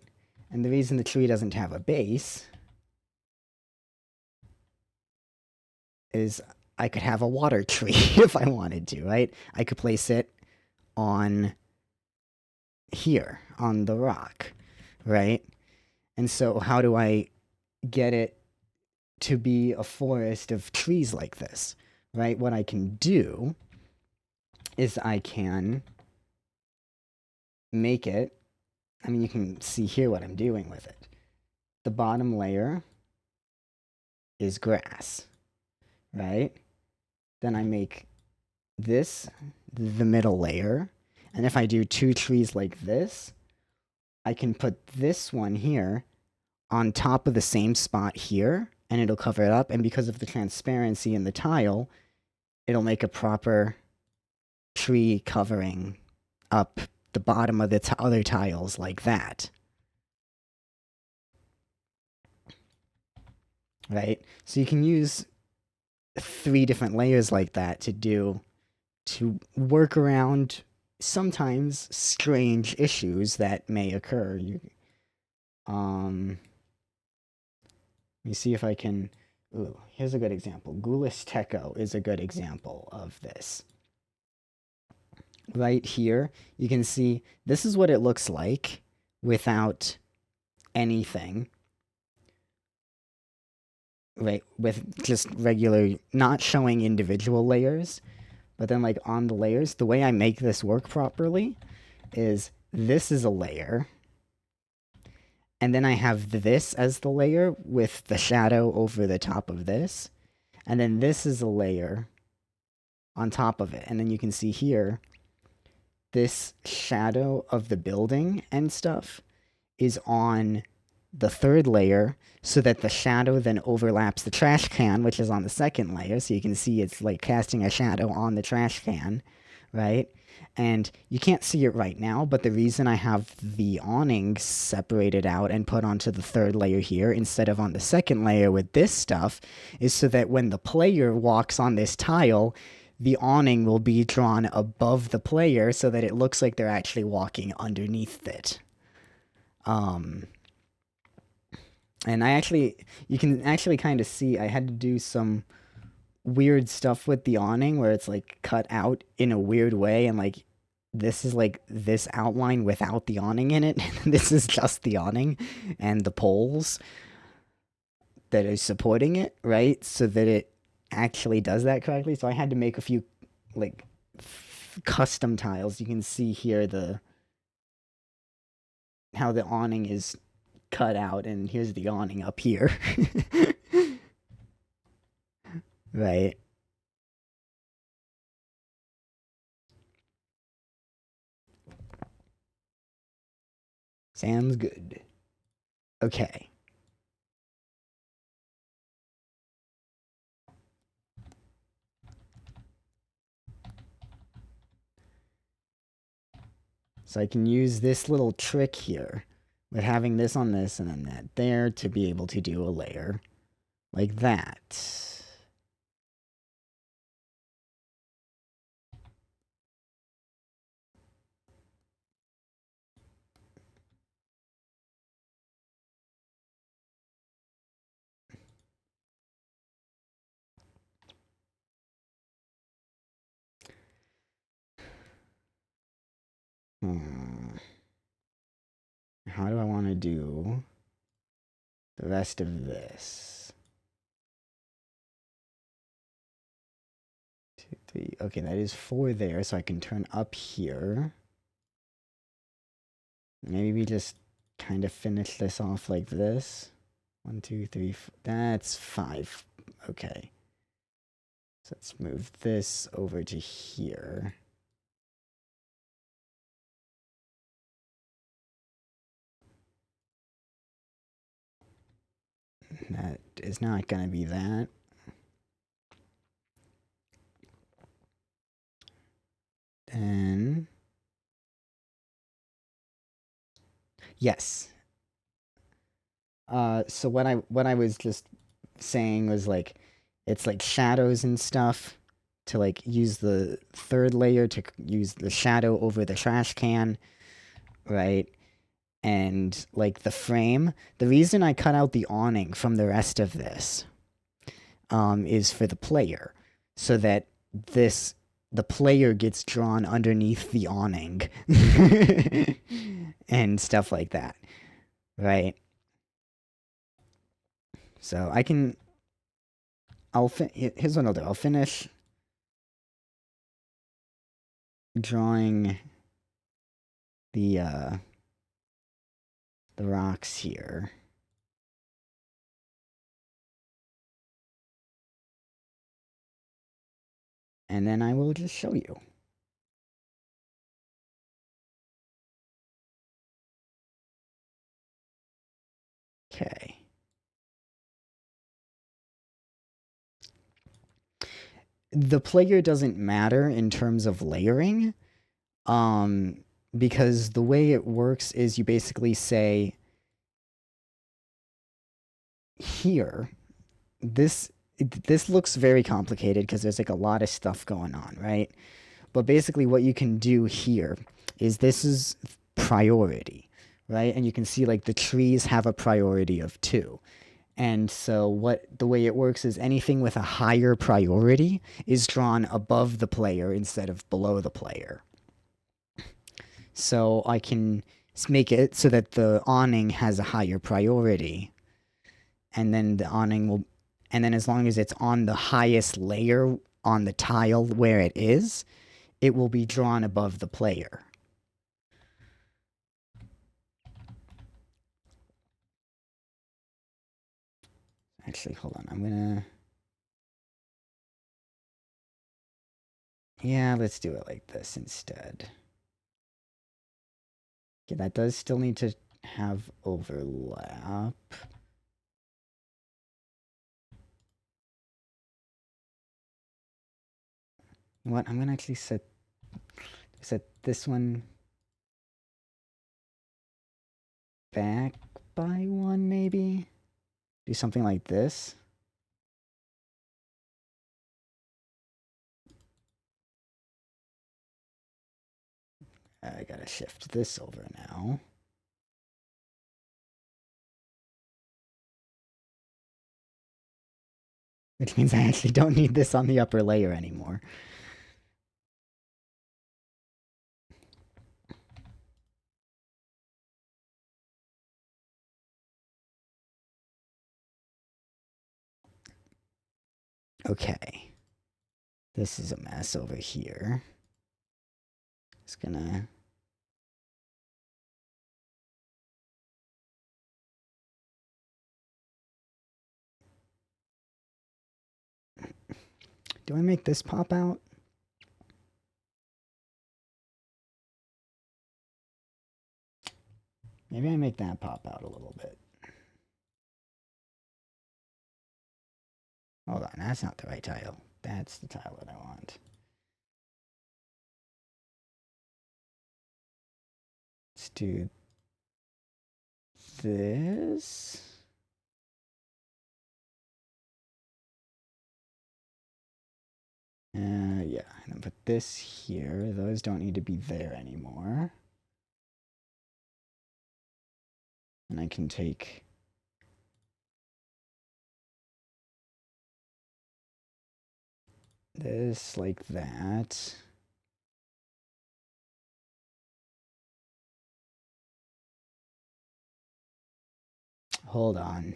And the reason the tree doesn't have a base is I could have a water tree if I wanted to, right? I could place it on here, on the rock, right? And so how do I get it to be a forest of trees like this, right? What I can do is I can make it, I mean, you can see here what I'm doing with it. The bottom layer is grass, right? Then I make this the middle layer. And if I do 2 trees like this, I can put this one here on top of the same spot here, and it'll cover it up. And because of the transparency in the tile, it'll make a proper tree covering up the bottom of the other tiles like that. Right? So you can use 3 different layers like that to work around sometimes strange issues that may occur. Let me see if I can. Ooh, here's a good example. Gulis Techo is a good example of this. Right here, you can see this is what it looks like without anything. Right, with just regular, not showing individual layers, but then like on the layers, the way I make this work properly is this is a layer, and then I have this as the layer with the shadow over the top of this, and then this is a layer on top of it. And then you can see here, this shadow of the building and stuff is on the third layer, so that the shadow then overlaps the trash can, which is on the second layer. So you can see it's like casting a shadow on the trash can, right? And you can't see it right now, but the reason I have the awning separated out and put onto the third layer here instead of on the second layer with this stuff is so that when the player walks on this tile, the awning will be drawn above the player so that it looks like they're actually walking underneath it. And you can actually kind of see I had to do some weird stuff with the awning where it's like cut out in a weird way, and like this is like this outline without the awning in it. This is just the awning and the poles that is supporting it, right? So that it actually does that correctly. So I had to make a few like custom tiles. You can see here the how the awning is cut out, and here's the awning up here. Right. Sounds good. Okay. So I can use this little trick here with having this on this and then that there to be able to do a layer like that. Hmm. How do I want to do the rest of this? 2, 3. Okay, that is 4 there, so I can turn up here. Maybe we just kind of finish this off like this. 1, 2, 3, 4. That's 5. Okay. So let's move this over to here. That is not going to be that. Then, yes. So what I was just saying was like, it's like shadows and stuff to like use the third layer to use the shadow over the trash can, right? And like the frame. The reason I cut out the awning from the rest of this, is for the player, so that the player gets drawn underneath the awning and stuff like that, right? So I can. Here's what I'll do. I'll finish drawing the rocks here. And then I will just show you. Okay. The player doesn't matter in terms of layering, because the way it works is you basically say here, this looks very complicated because there's like a lot of stuff going on, right? But basically what you can do here is this is priority, right? And you can see like the trees have a priority of 2. And so the way it works is anything with a higher priority is drawn above the player instead of below the player. So I can make it so that the awning has a higher priority, and then the awning will, and then as long as it's on the highest layer on the tile where it will be drawn above the player. Actually, hold on. I'm gonna. Yeah, let's do it like this instead. Okay, that does still need to have overlap. What? I'm gonna actually set this one back by 1, maybe? Do something like this. I gotta shift this over now. which means I actually don't need this on the upper layer anymore. Okay. This is a mess over here. Just gonna... Do I make this pop out? Maybe I make that pop out a little bit. Hold on, that's not the right tile. That's the tile that I want. Let's do this. Yeah, and then put this here. Those don't need to be there anymore. And I can take this like that. Hold on.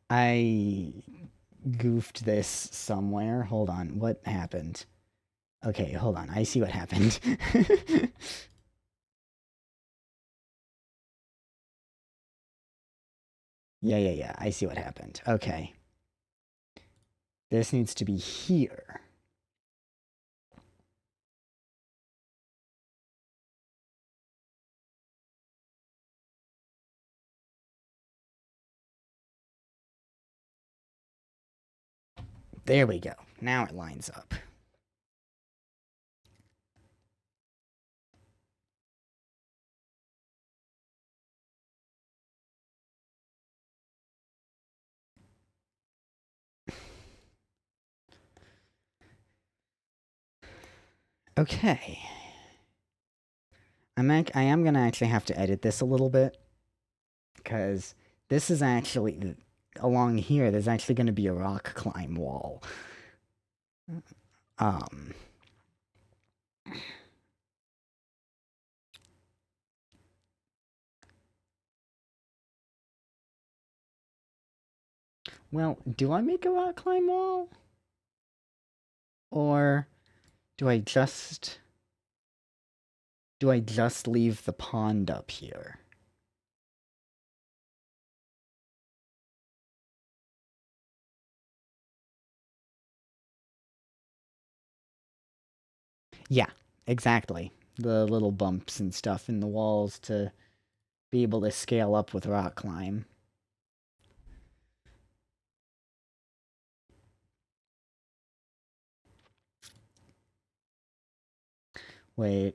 I goofed this somewhere. Hold on. What happened? Okay, hold on. I see what happened. Yeah. I see what happened. Okay. This needs to be here. There we go. Now it lines up. Okay. I am gonna actually have to edit this a little bit, because this is actually, along here, there's actually gonna be a rock climb wall. Um... Well, do I make a rock climb wall? Or do I just leave the pond up here? Yeah, exactly. The little bumps and stuff in the walls to be able to scale up with rock climb. Wait.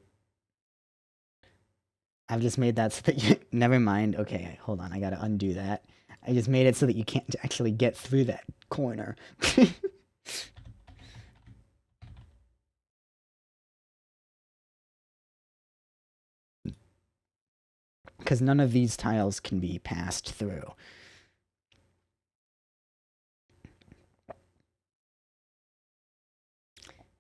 I've just made that so that you... Never mind. Okay, hold on. I gotta undo that. I just made it so that you can't actually get through that corner. Because none of these tiles can be passed through.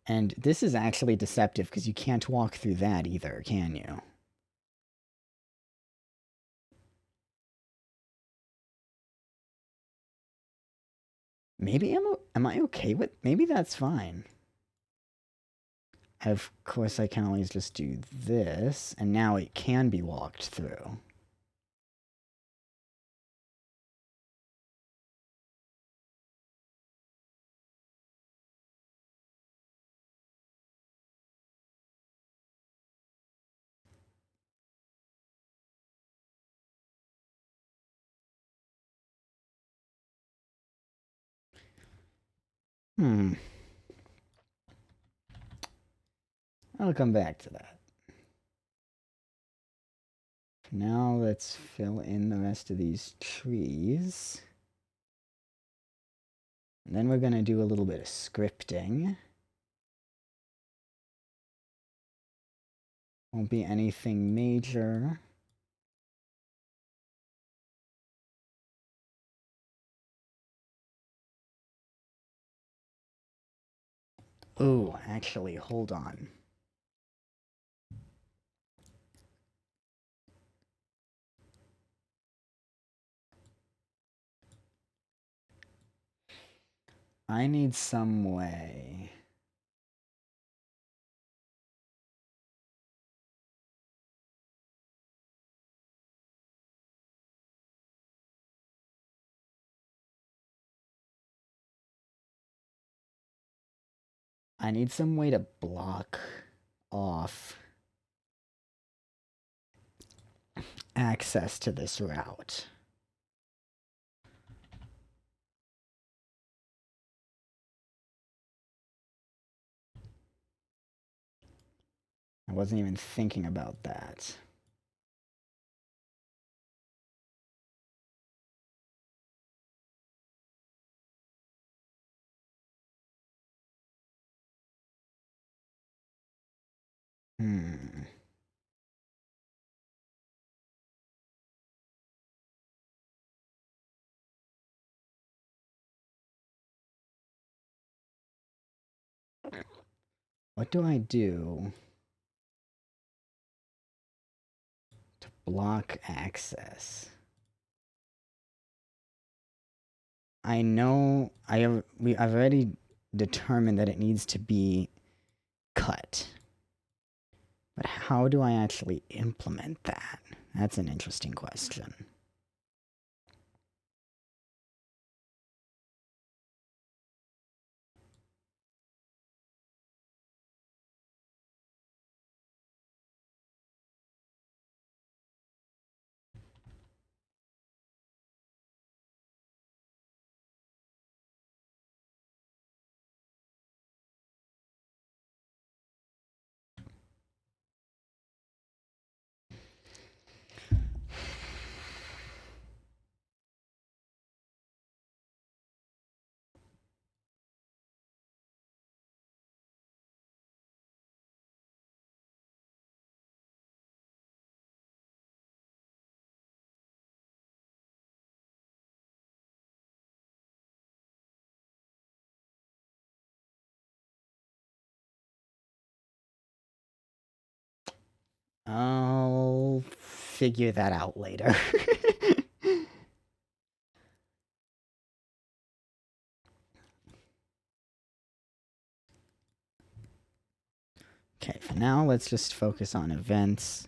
And this is actually deceptive because you can't walk through that either, can you? Maybe am I okay with... Maybe that's fine. Of course, I can always just do this, and now it can be walked through. I'll come back to that. Now let's fill in the rest of these trees. And then we're going to do a little bit of scripting. Won't be anything major. Oh, actually, hold on. I need some way. I need some way to block off access to this route. I wasn't even thinking about that. Hmm. What do I do to block access? I know I've already determined that it needs to be cut. But how do I actually implement that? That's an interesting question. I'll figure that out later. Okay, for now, let's just focus on events.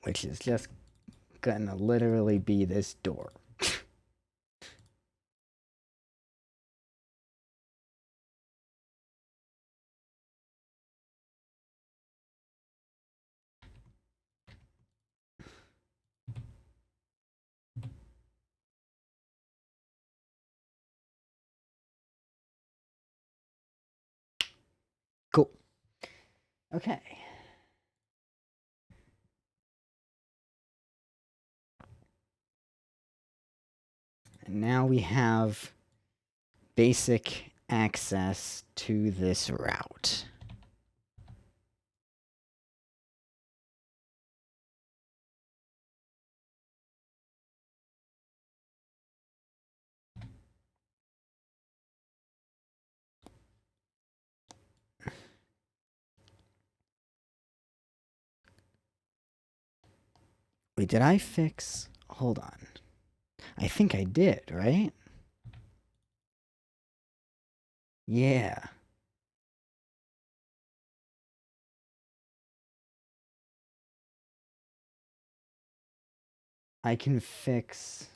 Which is just gonna literally be this door. Cool. Okay. And now we have basic access to this route. Wait, did I fix? Hold on. I think I did, right? Yeah. I can fix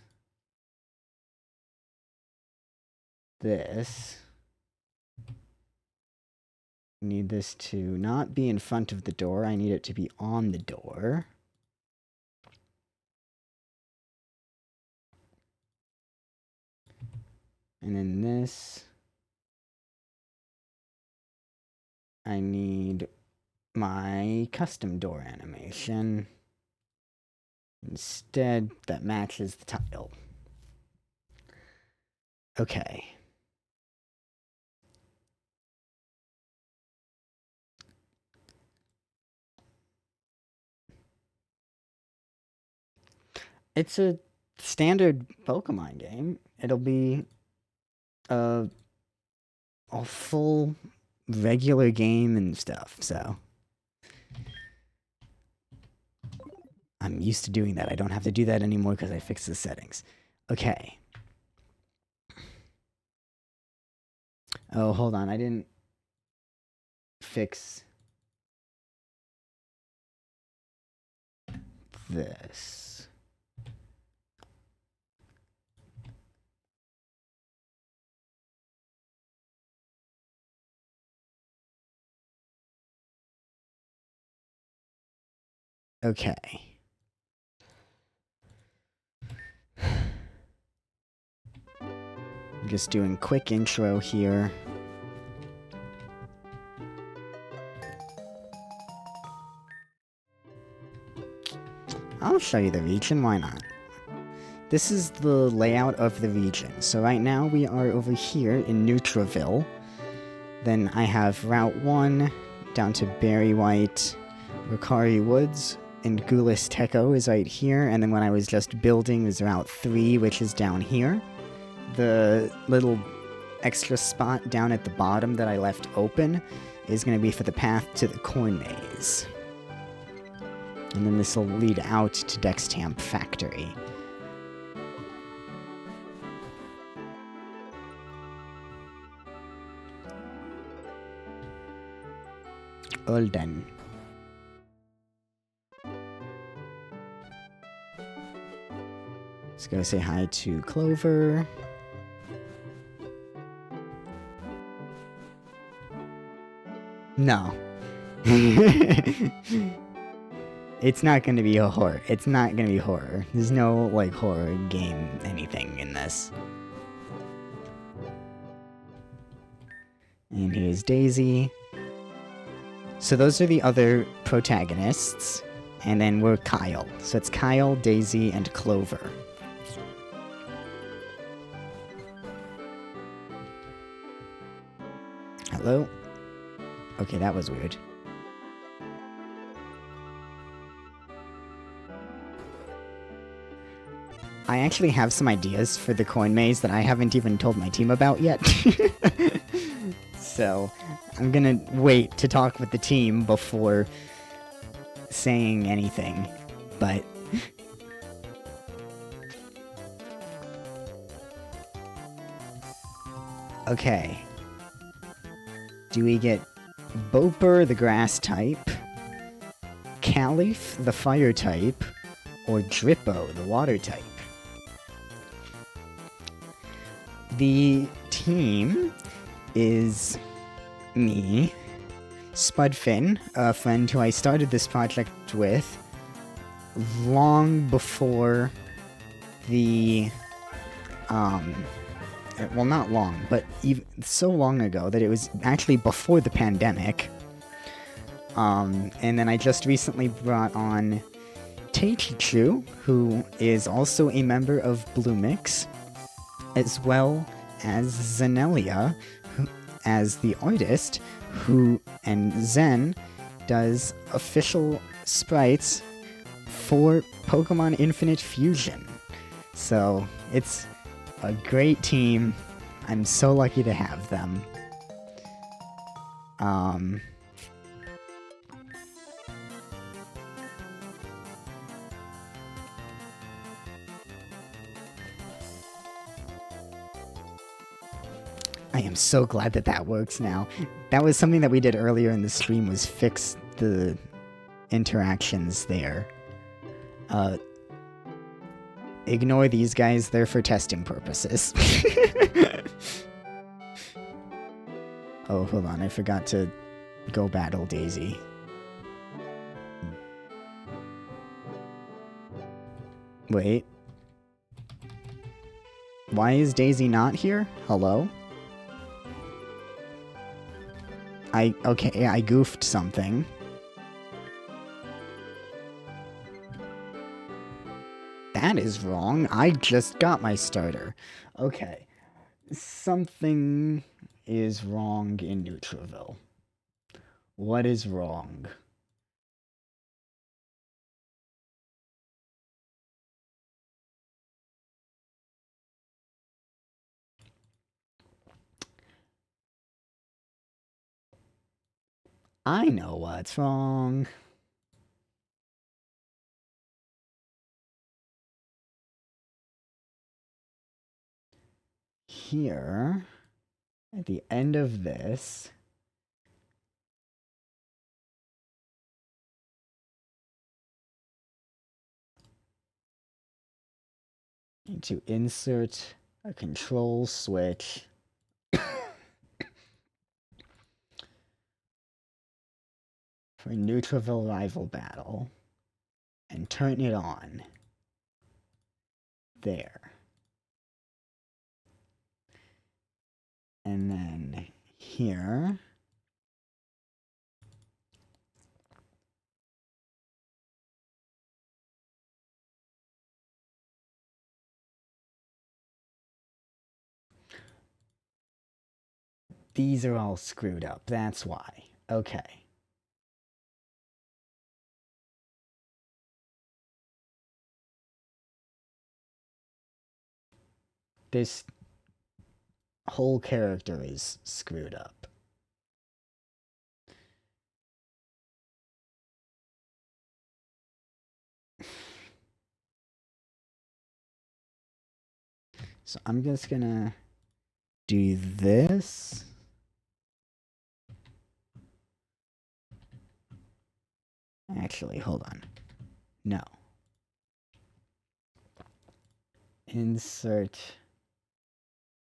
this. Need this to not be in front of the door. I need it to be on the door. And then this I need my custom door animation. Instead, that matches the tile. Okay. It's a standard Pokemon game. It'll be a full regular game and stuff, so I'm used to doing that. I don't have to do that anymore because I fixed the settings. Okay. Oh, hold on. I didn't fix this. Okay. I'm just doing quick intro here. I'll show you the region, why not? This is the layout of the region. So right now we are over here in Neutraville. Then I have Route 1 down to Berry White, Ricari Woods, and Gulis Teco is right here. And then when I was just building was Route 3, which is down here. The little extra spot down at the bottom that I left open is going to be for the path to the corn maze. And then this will lead out to Dextamp Factory. All done. Let's go say hi to Clover. No. It's not gonna be a horror. It's not gonna be horror. There's no, like, horror game anything in this. And here's Daisy. So those are the other protagonists. And then we're Kyle. So it's Kyle, Daisy, and Clover. Hello? Okay, that was weird. I actually have some ideas for the coin maze that I haven't even told my team about yet. So, I'm gonna wait to talk with the team before saying anything, but... Okay. Do we get Boper, the grass type, Caliph, the fire type, or Drippo, the water type? The team is me, Spudfin, a friend who I started this project with long before the, well, not long, but even so long ago that it was actually before the pandemic. And then I just recently brought on Teichichu, who is also a member of Bloomix, as well as Zenelia, as the artist, and Zen does official sprites for Pokemon Infinite Fusion. So, it's a great team. I'm so lucky to have them. I am so glad that that works now. That was something that we did earlier in the stream, was fix the interactions there. Ignore these guys, they're for testing purposes. Oh, hold on, I forgot to go battle Daisy. Wait. Why is Daisy not here? Hello? Okay, I goofed something. That is wrong. I just got my starter. Okay. Something is wrong in Neutraville. What is wrong? I know what's wrong. Here, at the end of this, need to insert a control switch for Neutraville Rival Battle and turn it on. There. And then here, these are all screwed up. That's why. Okay. This whole character is screwed up. So I'm just gonna do this. Actually, hold on. No. Insert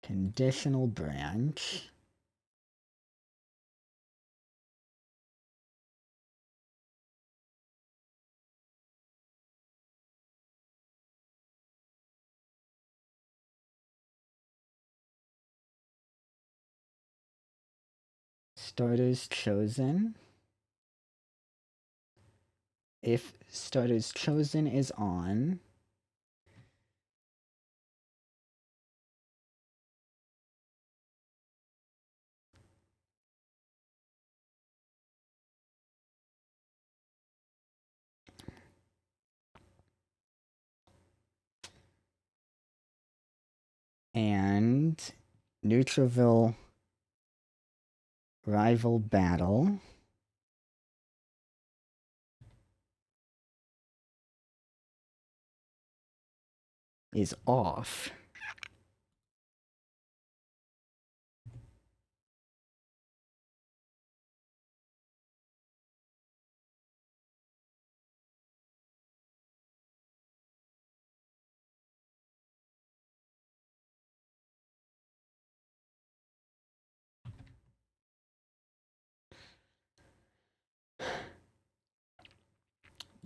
conditional branch. Starters chosen. If starters chosen is on, and Neutraville Rival Battle is off.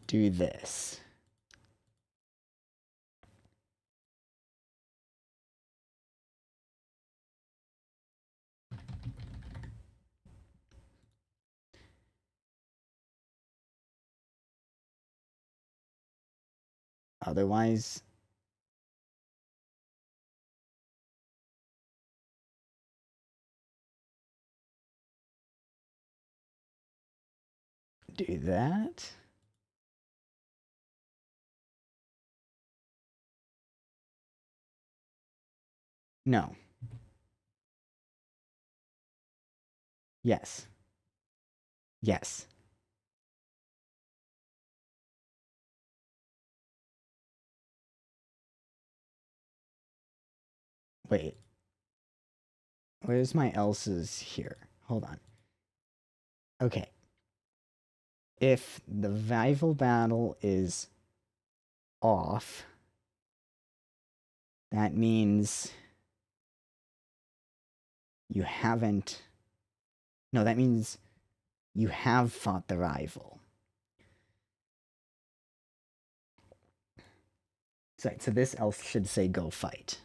Do this. Otherwise, do that. No. Yes. Yes. Wait. Where's my else's here? Hold on. Okay. If the rival battle is off, that means you haven't. No, that means you have fought the rival. So this else should say go fight.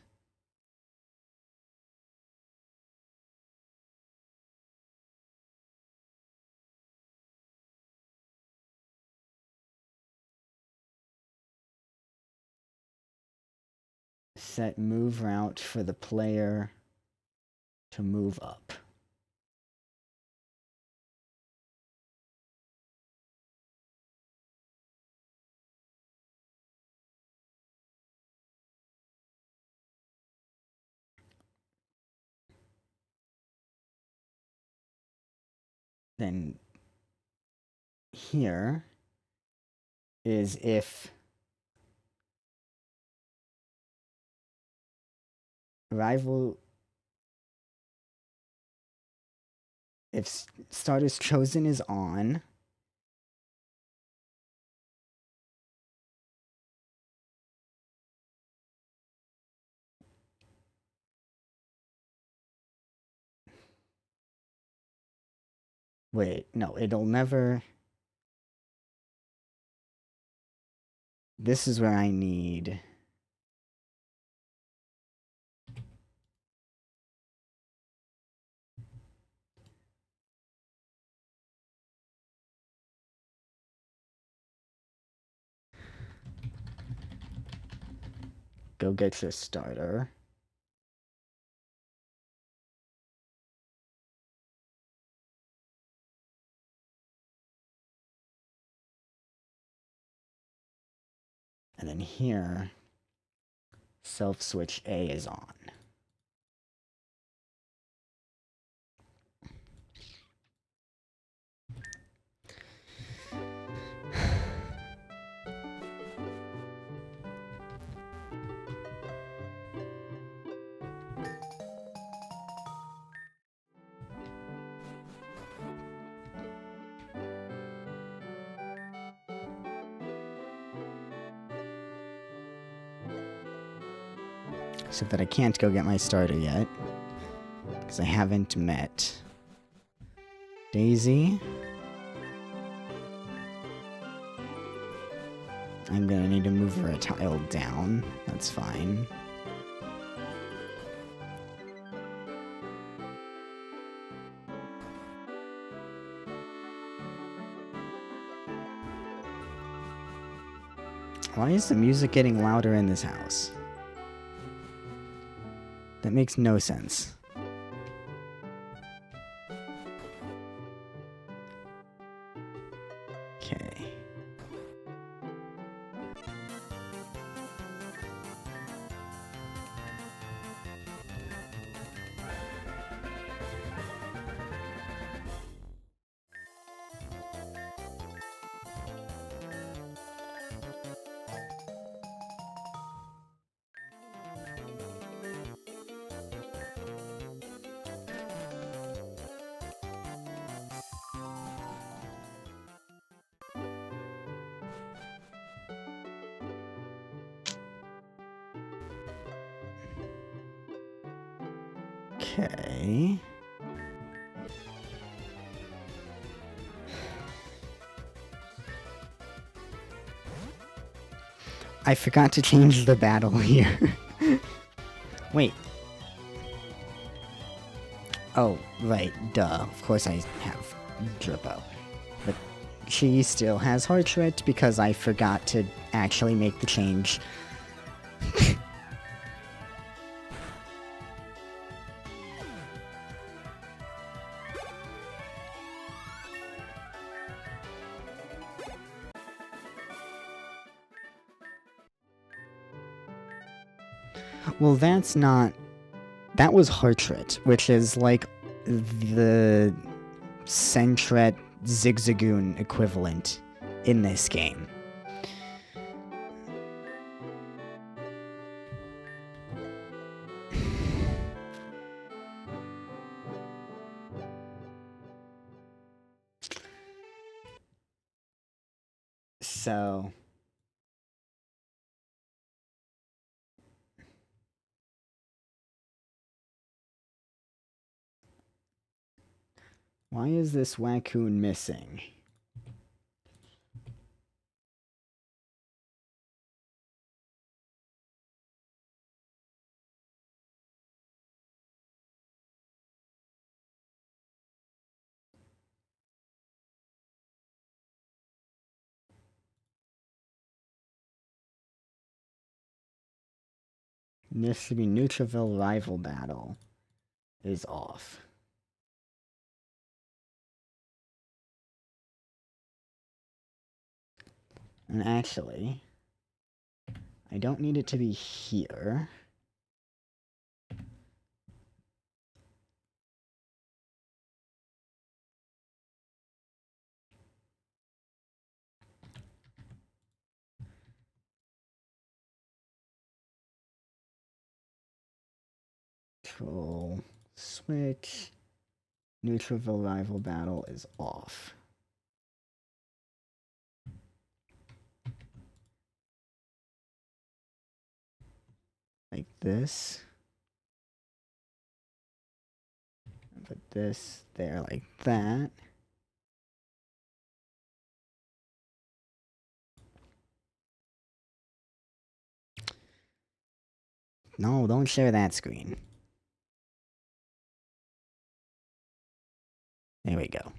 set move route for the player to move up. Then here is if rival if starters chosen is on, wait, no, it'll never. This is where I need. Go get your starter. And then here, self switch A is on. Except that I can't go get my starter yet, because I haven't met Daisy. I'm gonna need to move her a tile down. That's fine. Why is the music getting louder in this house? That makes no sense. Okay. Okay. I forgot to change the battle here. Wait. Oh, right, duh. Of course I have Drippo. But she still has Heartrit because I forgot to actually make the change. Well, that's not... That was Heartrit, which is like the Sentret Zigzagoon equivalent in this game. So... Why is this Wacoon missing? This should be Neutrophil rival battle is off. And actually, I don't need it to be here. Control, switch, Neutrophil rival battle is off. Like this. Put this there like that. No, don't share that screen. There we go.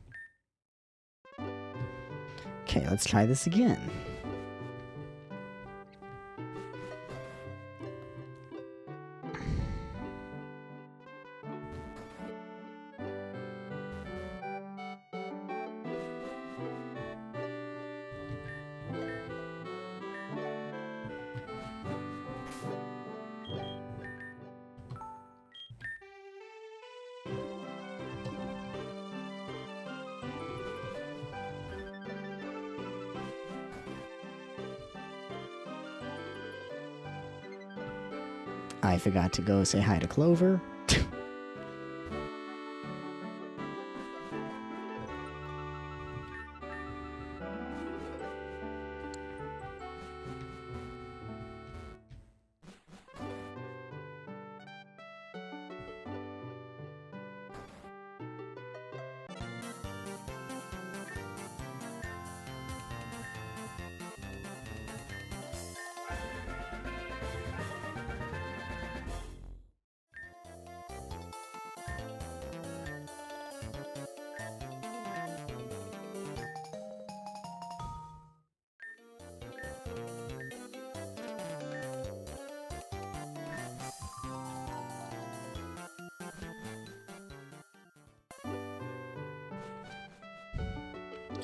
Okay, let's try this again. I forgot to go say hi to Clover.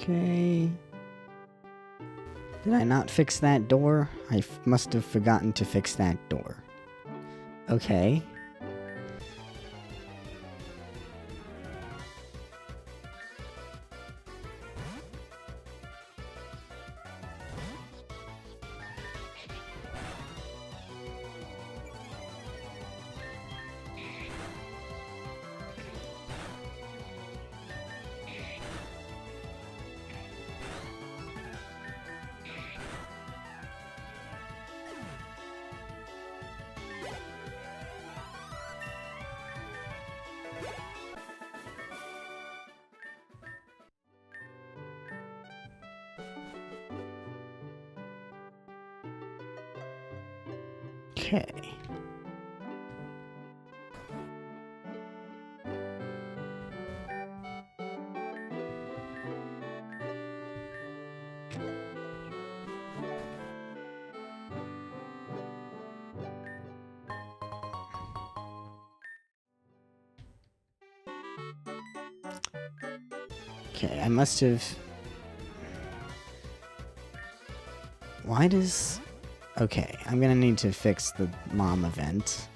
Okay. Did I not fix that door? I must have forgotten to fix that door. Okay. Okay. Okay, I must have... Why does... Okay, I'm gonna need to fix the mom event.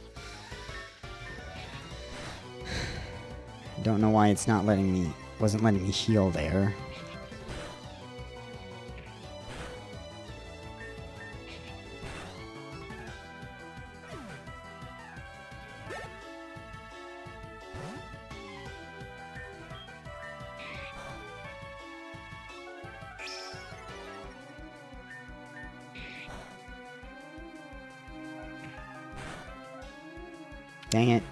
Don't know why it's not letting me... Wasn't letting me heal there. Dang it.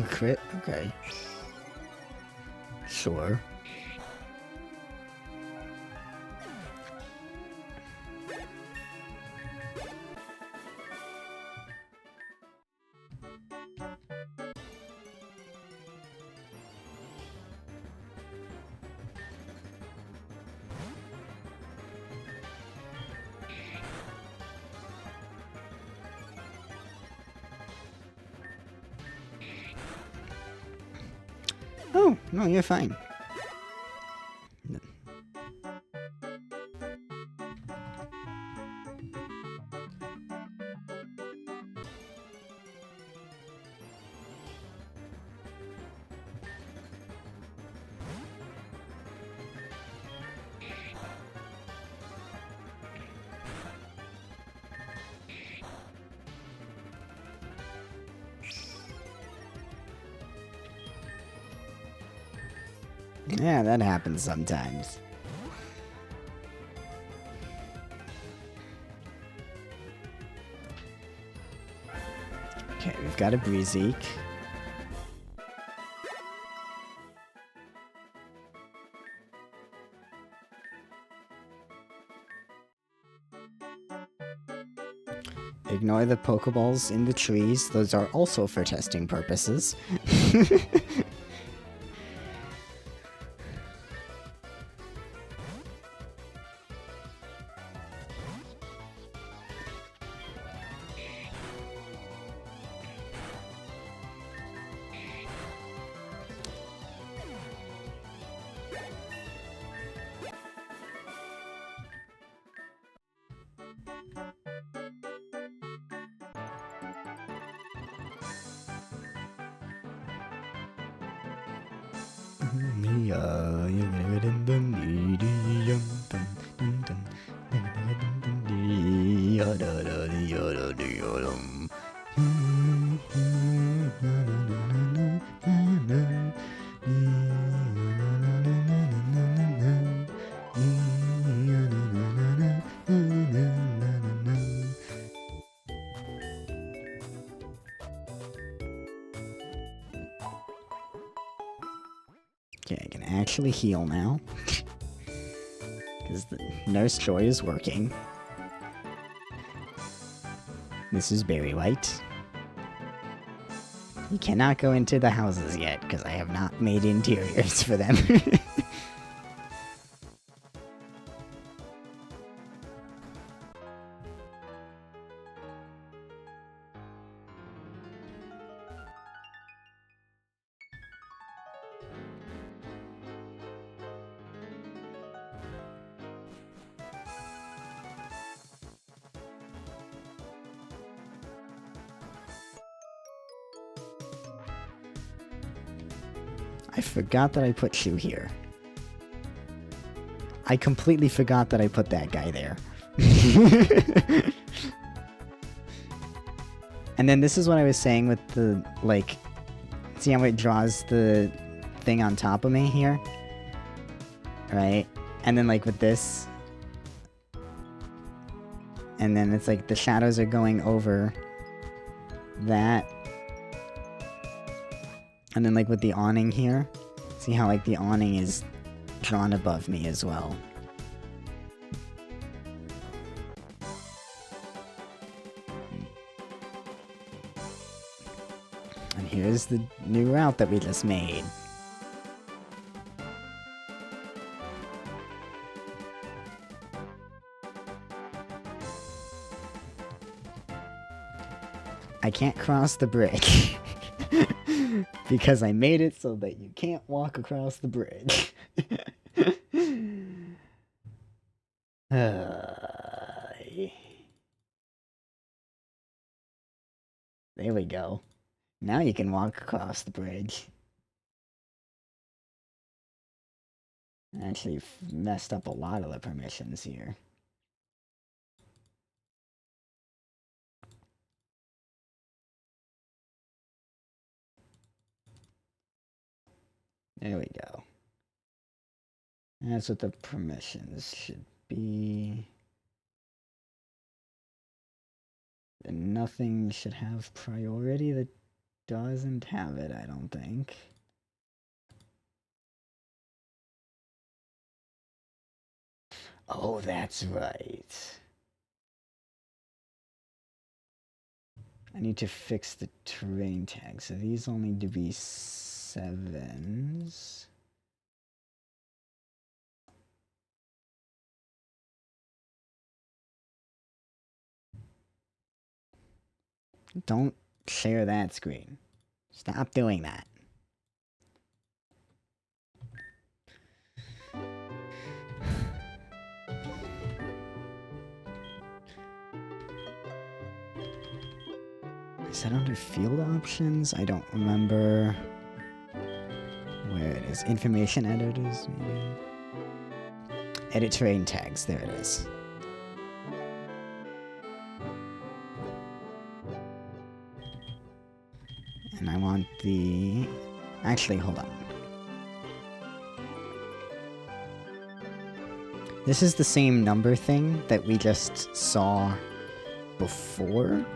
Crit? Okay. Sure. Oh, no, you're fine. Yeah, that happens sometimes. Okay, we've got a Breezeek. Ignore the Pokeballs in the trees. Those are also for testing purposes. Okay, I can actually heal now. Because the Nurse Joy is working. This is Berry White. You cannot go into the houses yet, because I have not made interiors for them. I forgot that I put Shu here. I completely forgot that I put that guy there. And then this is what I was saying with the, like, see how it draws the thing on top of me here? Right? And then, like, with this. And then it's like the shadows are going over that. And then, like, with the awning here, see how, like, the awning is drawn above me as well. And here's the new route that we just made. I can't cross the bridge. Because I made it so that you can't walk across the bridge. There we go. Now you can walk across the bridge. I actually messed up a lot of the permissions here. There we go. That's what the permissions should be. And nothing should have priority that doesn't have it, I don't think. Oh, that's right. I need to fix the terrain tag, so these all need to be 7s. Don't share that screen. Stop doing that. Is that under field options? I don't remember where it is. Information editors, maybe? Edit terrain tags, there it is. And I want the... Actually, hold on. This is the same number thing that we just saw before.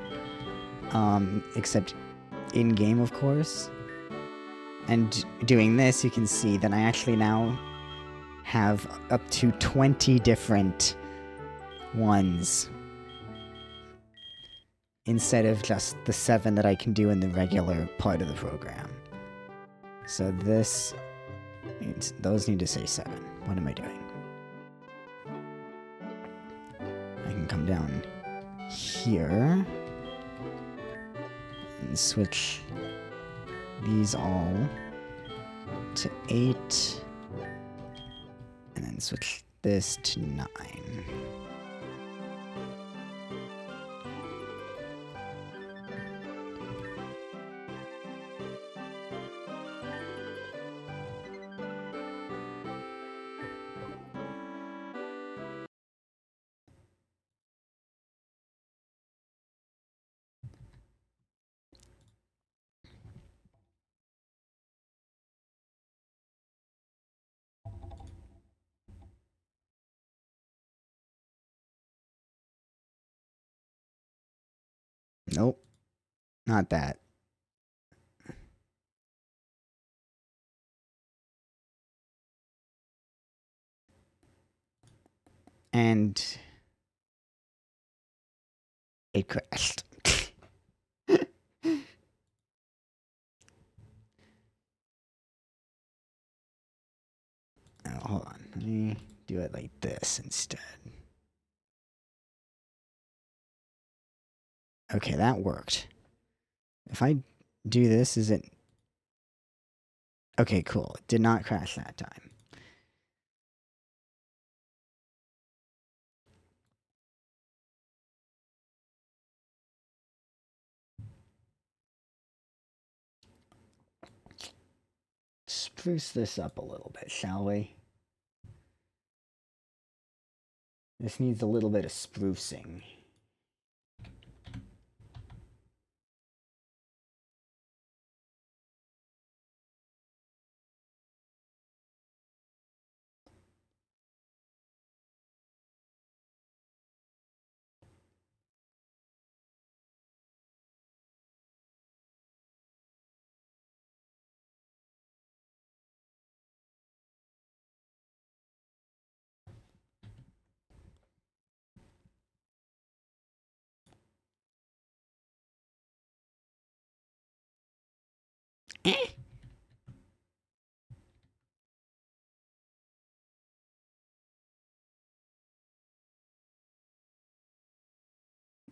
Except in-game, of course. And doing this, you can see that I actually now have up to 20 different ones. Instead of just the 7 that I can do in the regular part of the program. So this means those need to say 7. What am I doing? I can come down here and switch these all to 8 and then switch this to 9. Nope, not that. And it crashed. Oh, hold on. Let me do it like this instead. Okay, that worked. If I do this, is it... Okay, cool. It did not crash that time. Spruce this up a little bit, shall we? This needs a little bit of sprucing.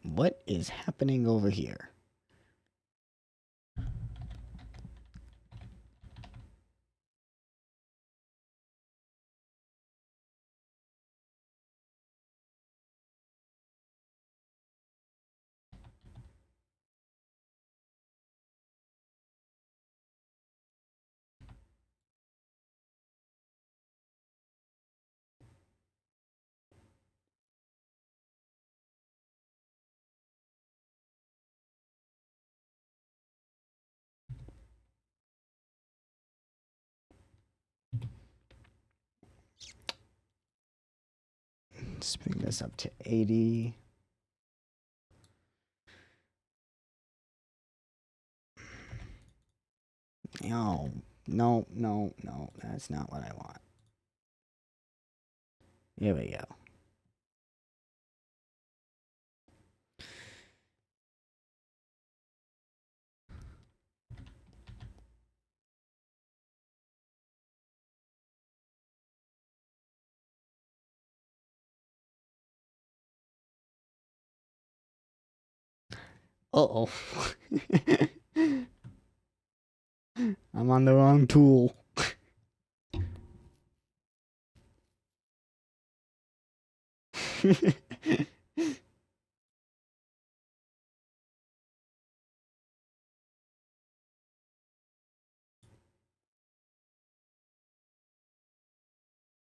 What is happening over here? Let's bring this up to 80. No, no, no, no. That's not what I want. Here we go. Uh-oh. I'm on the wrong tool.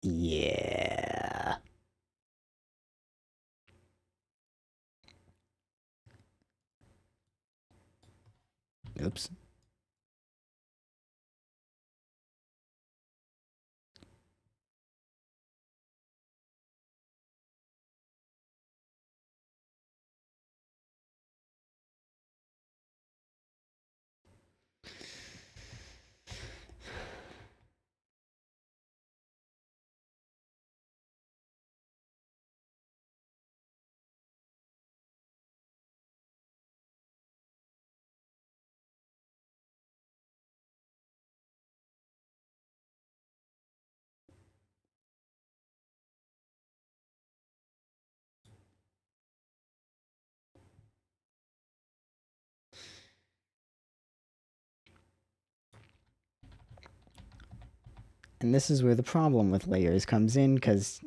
Yeah. Oops. And this is where the problem with layers comes in, because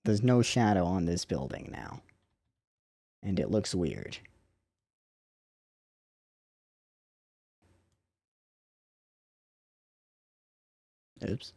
there's no shadow on this building now. And it looks weird. Oops.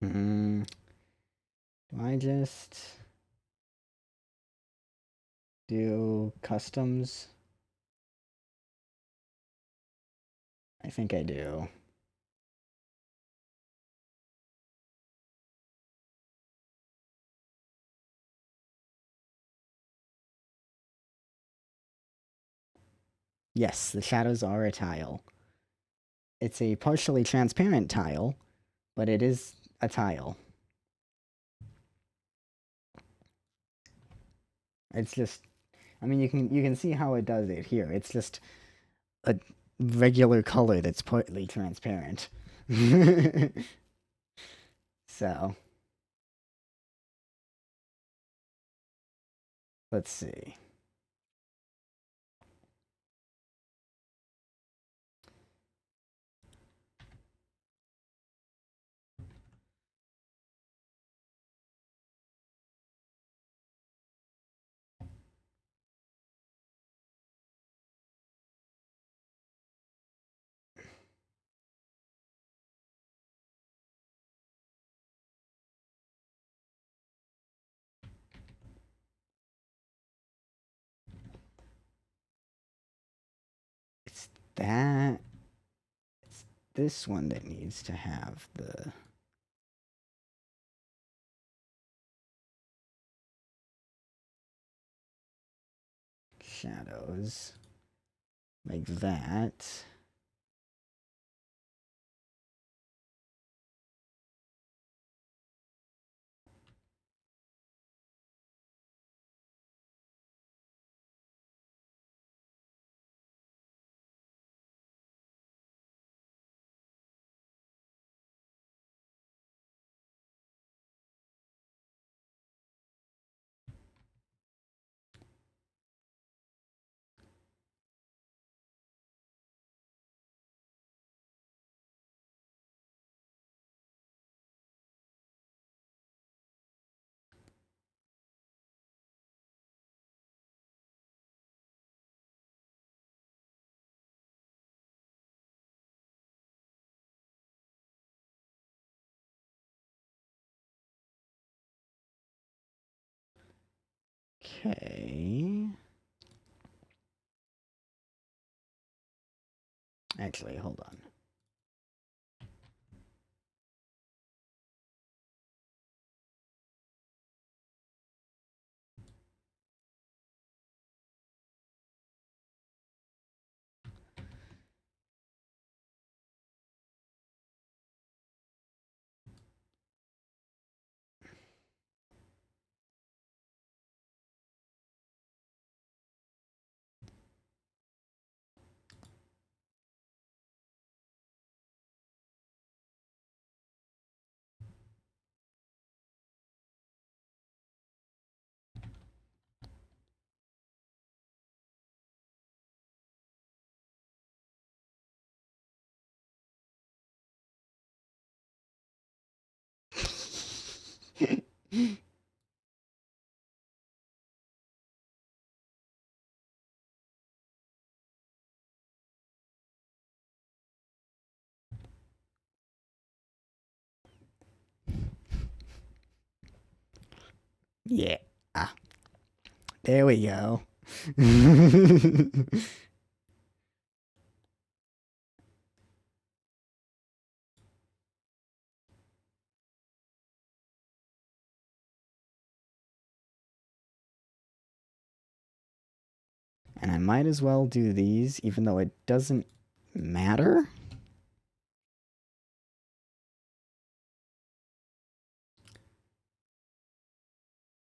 Do I just do customs? I think I do. Yes, the shadows are a tile. It's a partially transparent tile, but it is a tile. It's just, I mean, you can see how it does it here. It's just a regular color that's partly transparent. So, let's see. It's that. It's this one that needs to have the shadows like that. Okay. Actually, hold on. Yeah. There we go. And I might as well do these, even though it doesn't matter.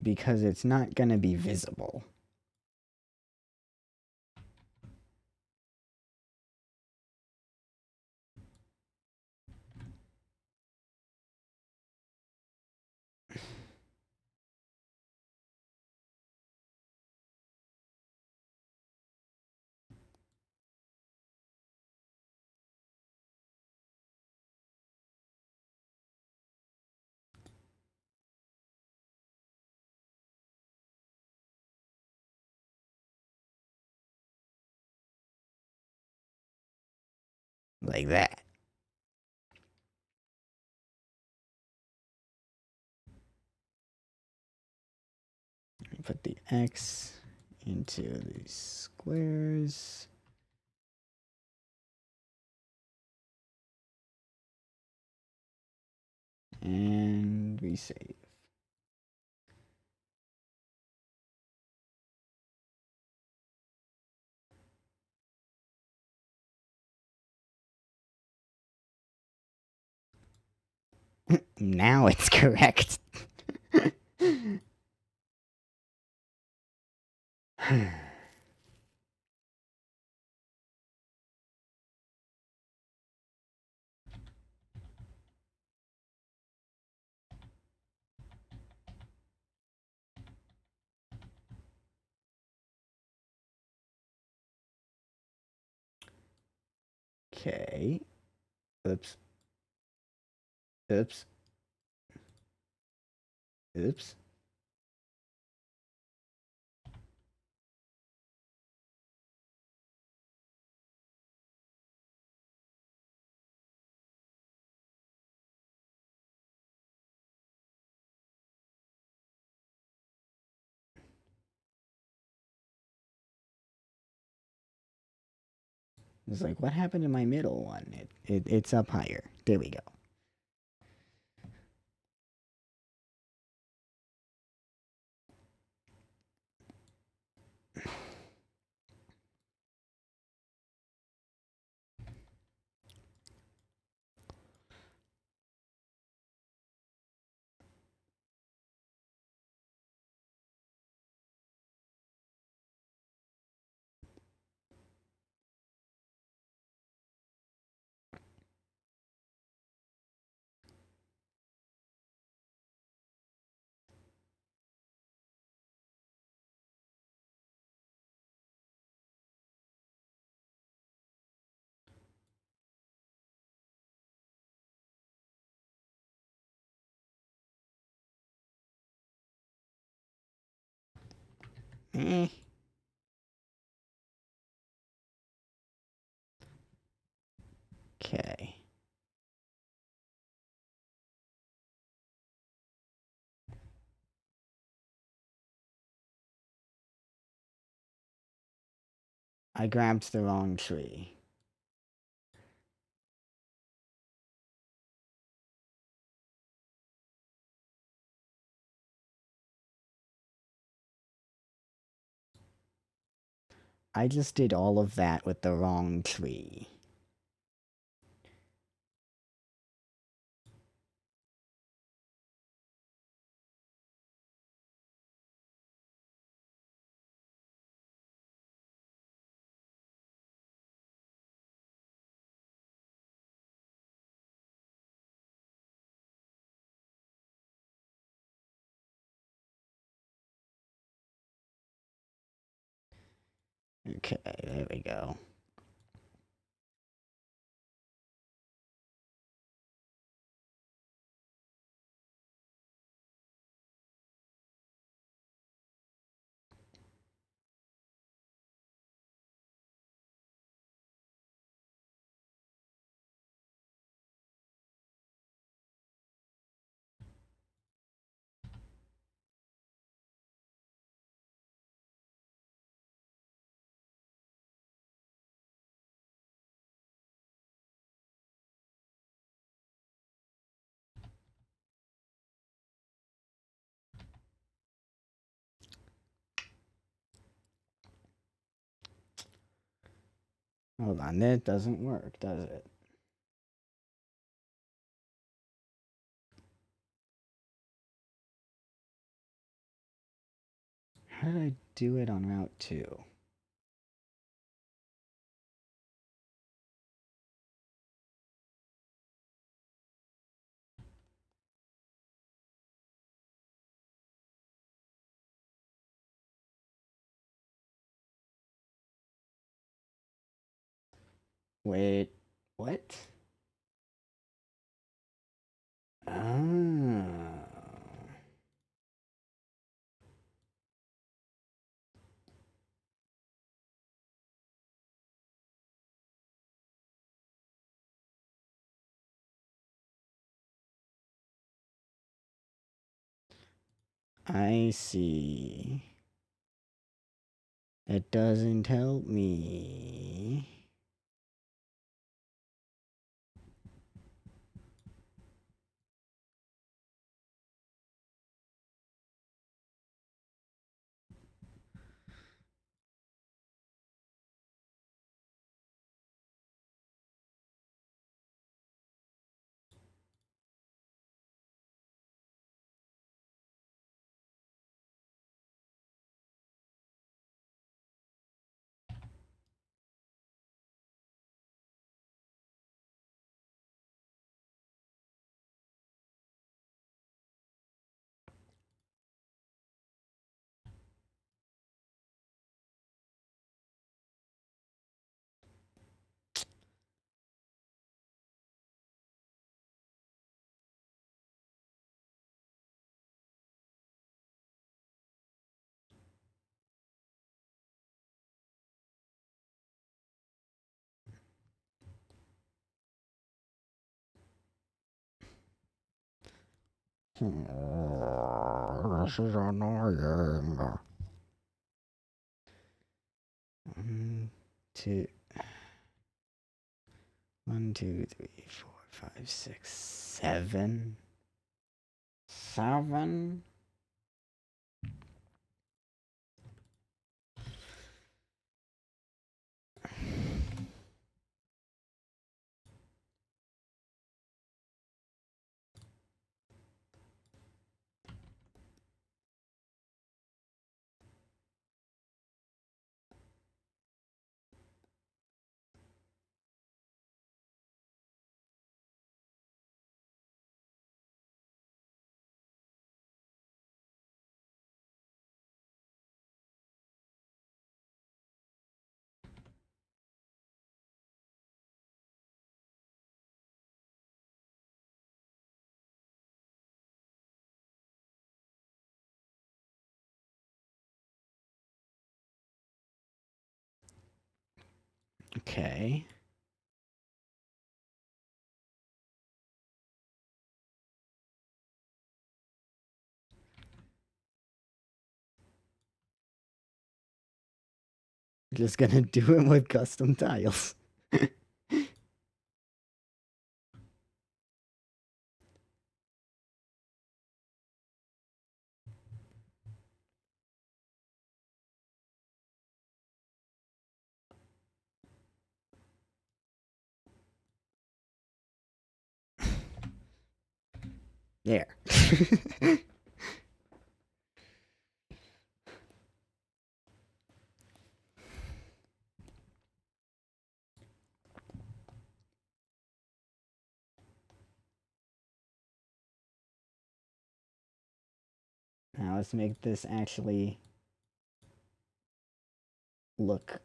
Because it's not going to be visible. Like that. Put the X into these squares. And we save. Now it's correct. Okay. Oops. Oops. Oops. It's like, what happened to my middle one? It's up higher. There we go. Eh. Okay. I grabbed the wrong tree. I just did all of that with the wrong tree. Okay, there we go. Hold on, that doesn't work, does it? How did I do it on Route 2? Wait, what? Oh. I see. It doesn't help me. Oh, this is annoying. Two, 1, 2, 3, 4, 5, 6, 7. 7? Okay. Just gonna do it with custom tiles. There. Now let's make this actually look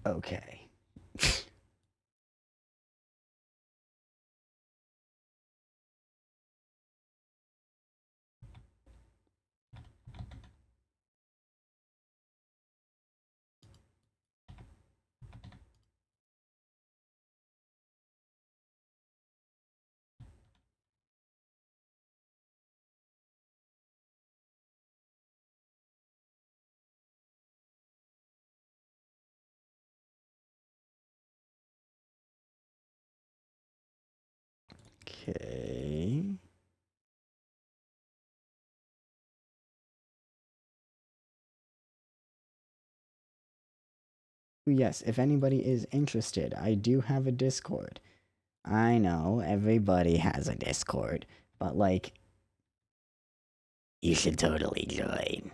okay. Okay. Yes, if anybody is interested, I do have a Discord. I know, everybody has a Discord, but like, you should totally join.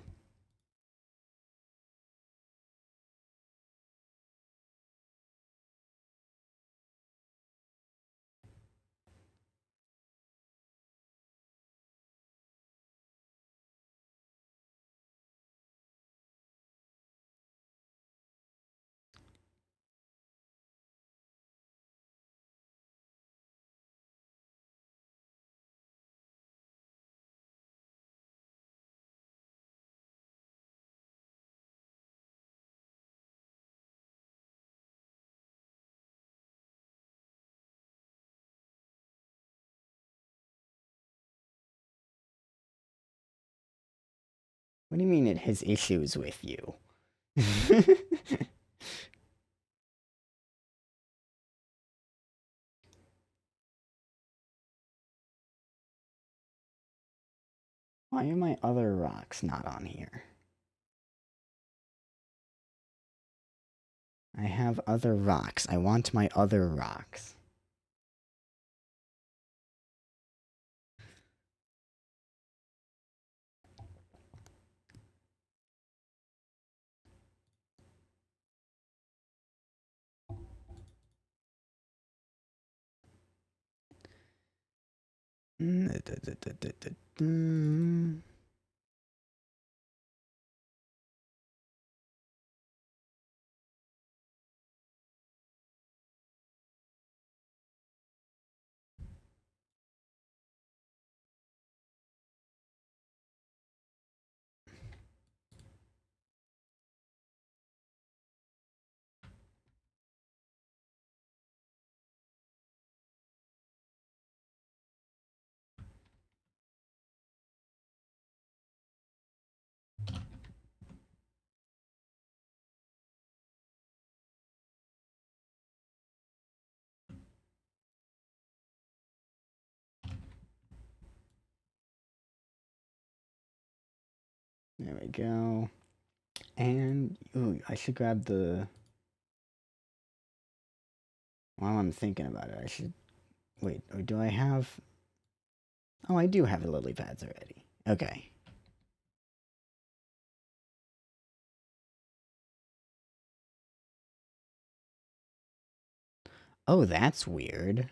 What do you mean it has issues with you? Why are my other rocks not on here? I have other rocks. I want my other rocks. There we go. And, ooh, I should grab the... While I'm thinking about it, I should... Wait, or do I have... Oh, I do have the lily pads already. Okay. Oh, that's weird.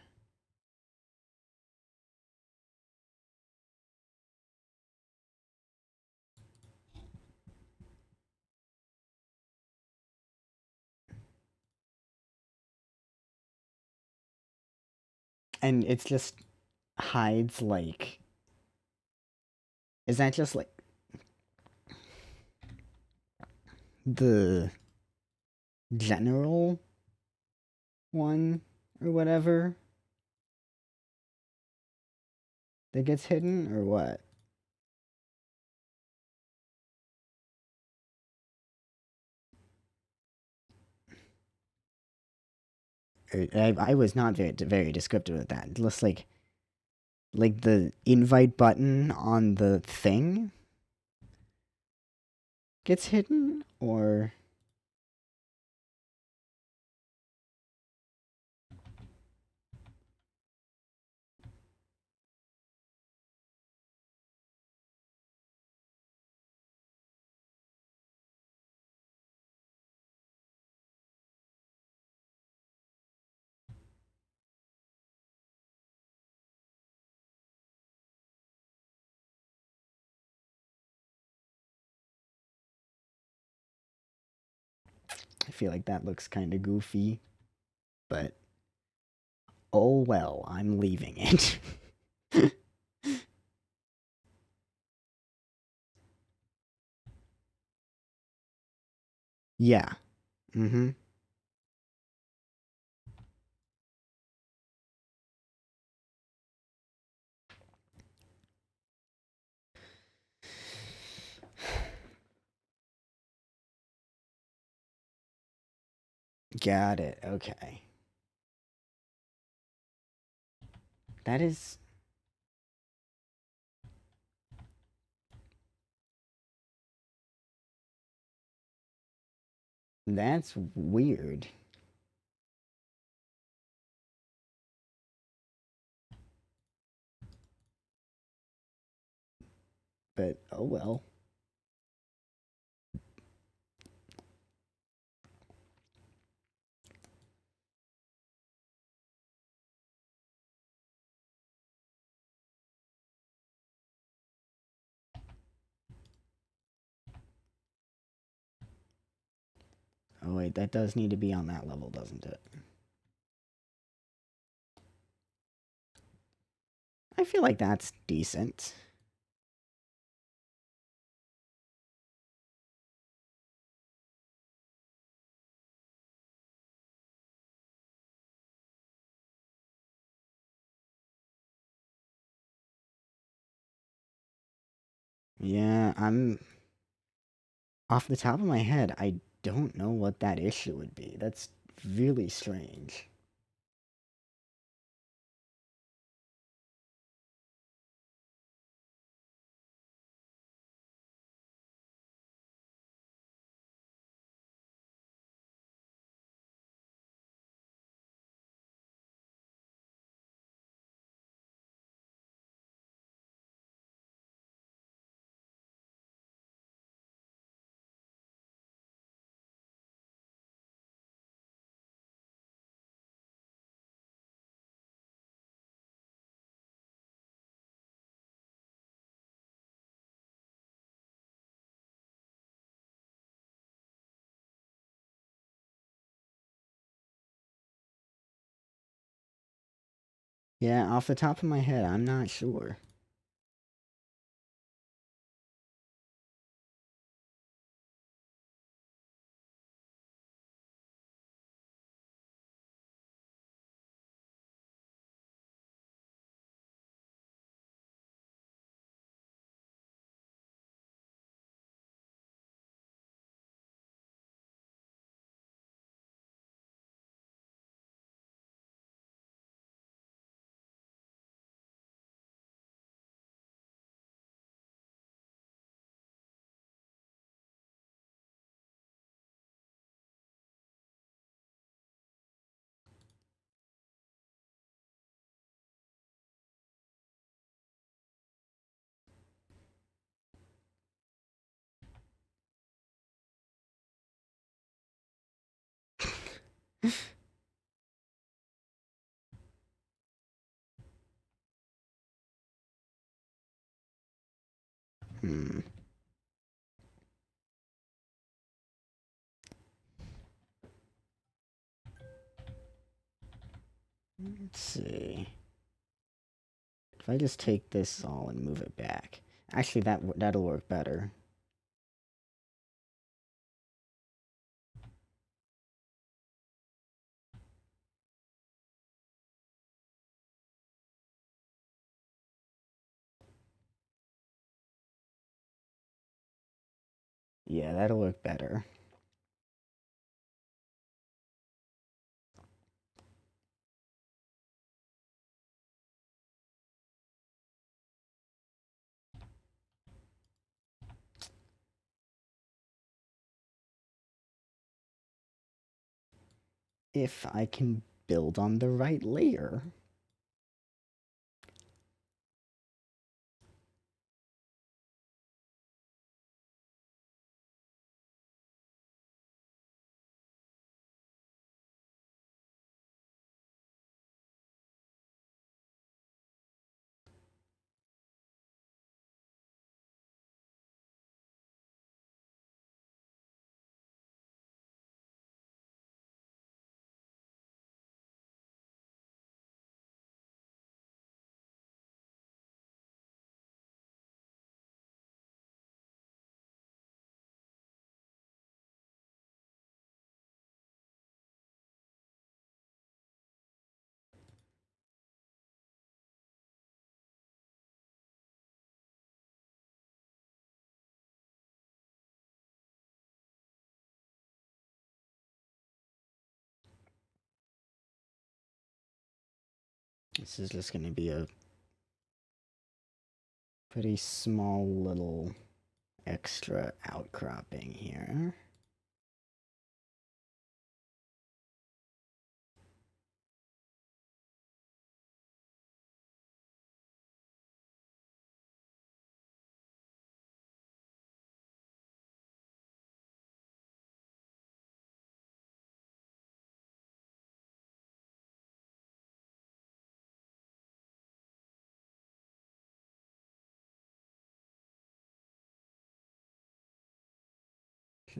And it's just hides, like... Is that just, like... the general one or whatever that gets hidden, or what? I was not very descriptive with that. It looks like the invite button on the thing gets hidden, or I feel like that looks kind of goofy, but oh well, I'm leaving it. Yeah. Mm-hmm. Got it. Okay. That is that's weird. But oh well. Oh wait, that does need to be on that level, doesn't it? I feel like that's decent. Yeah, I'm off the top of my head, I don't know what that issue would be. That's really strange. Yeah, off the top of my head, I'm not sure. Hmm. Let's see. If I just take this all and move it back. Actually, that'll work better. Yeah, that'll work better. if I can build on the right layer. This is just going to be a pretty small little extra outcropping here.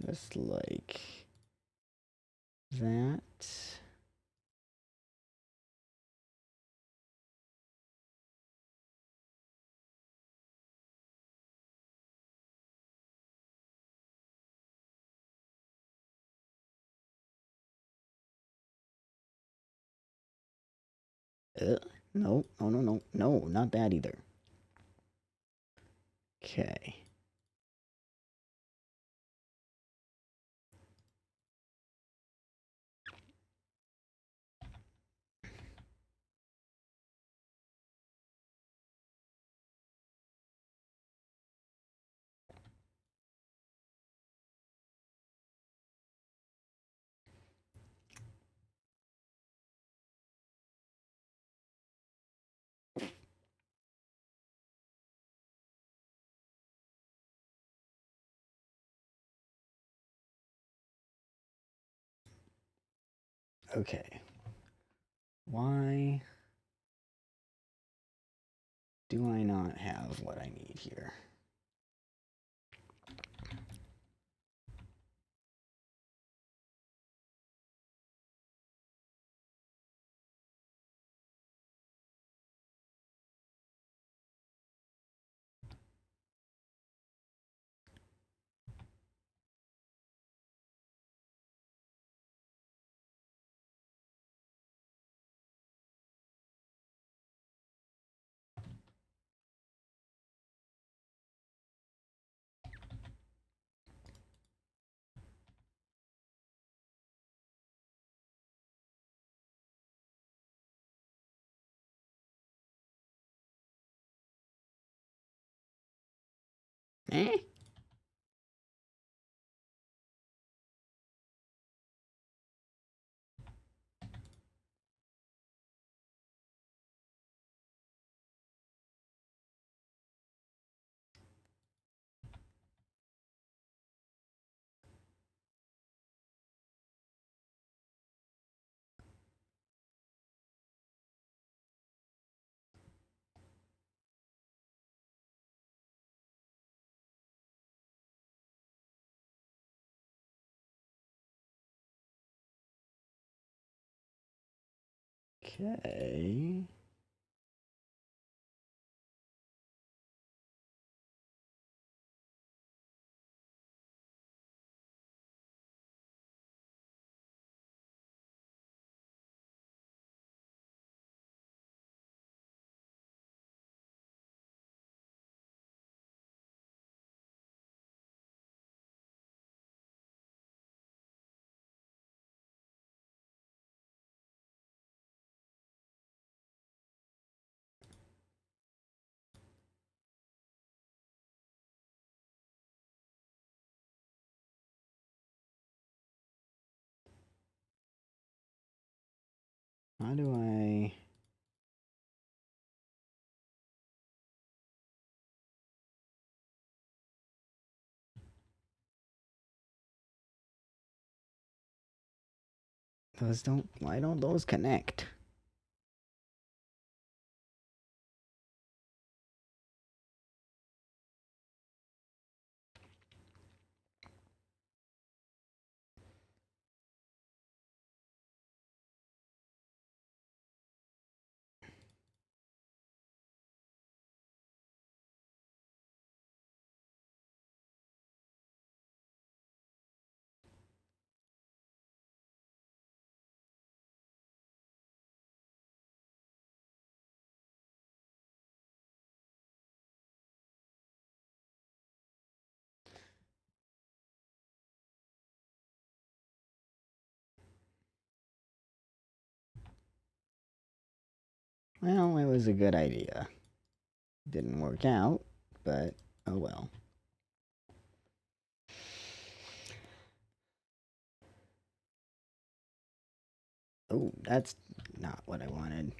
Just like that. No, no, no, no, no, not that either. Okay. Okay. Why do I not have what I need here? Eh? Okay. do I... Those don't... Why don't those connect? Well, it was a good idea. Didn't work out, but oh well. Oh, that's not what I wanted.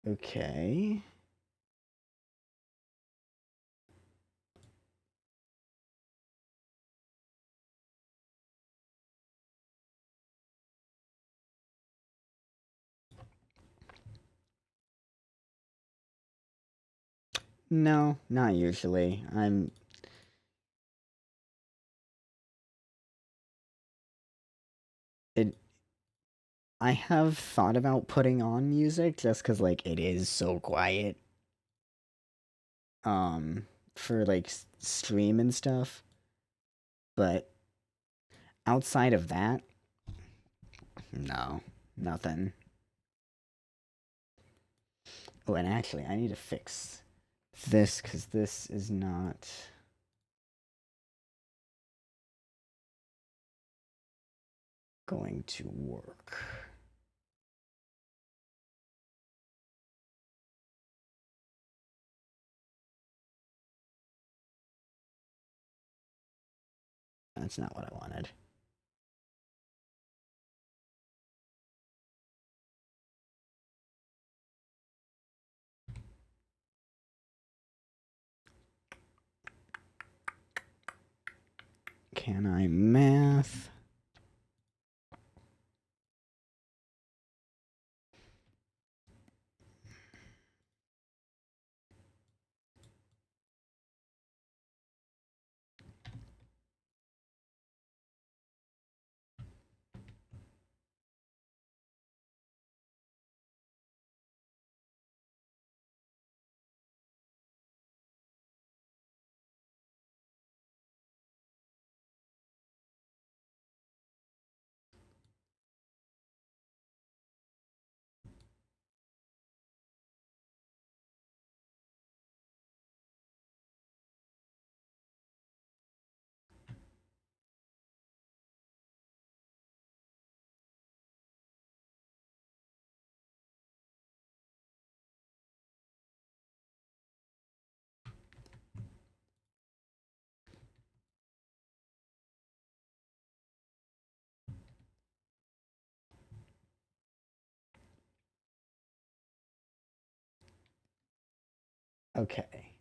Okay. No, not usually. It I have thought about putting on music just cuz like it is so quiet um for like stream and stuff, but outside of that, no, nothing. Oh, and actually I need to fix this cuz this is not going to work. That's not what I wanted. Can I math? Okay.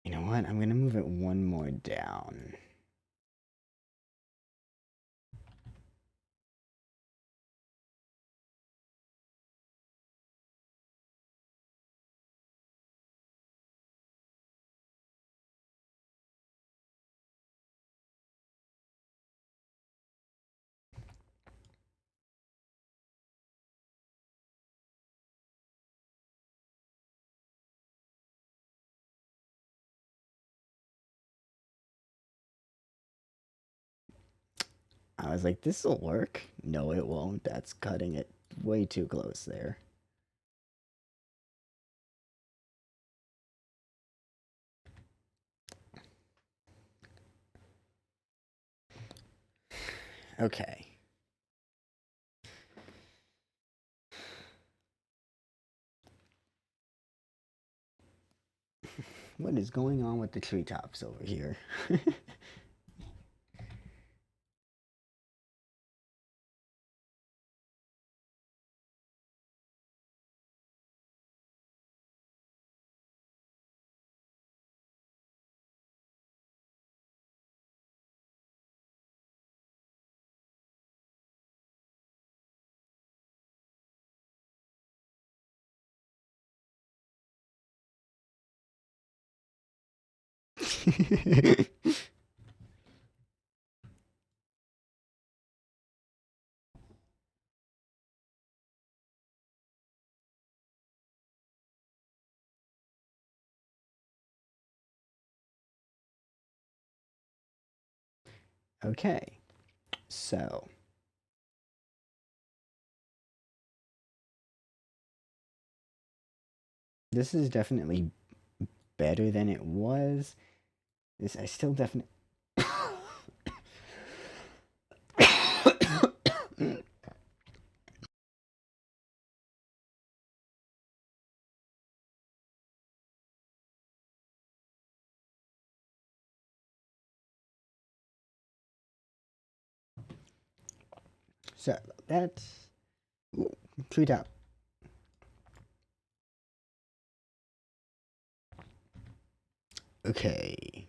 You know what? I'm gonna move it one more down. I was like, this'll work. No, it won't. That's cutting it way too close there. Okay. What is going on with the treetops over here? Okay, so this is definitely better than it was. This I still definitely. So that's treetop. Okay.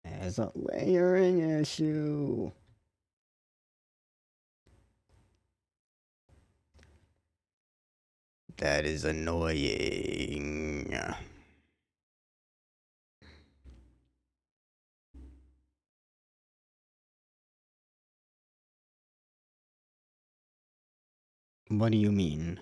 There's a layering issue. That is annoying. What do you mean?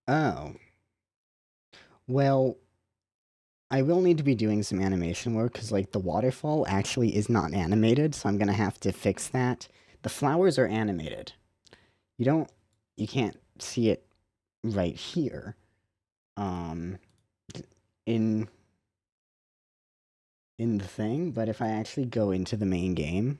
Oh. Well, I will need to be doing some animation work because, like, the waterfall actually is not animated, so I'm gonna have to fix that. The flowers are animated. You don't, you can't see it right here. Um, in in the thing, but if I actually go into the main game,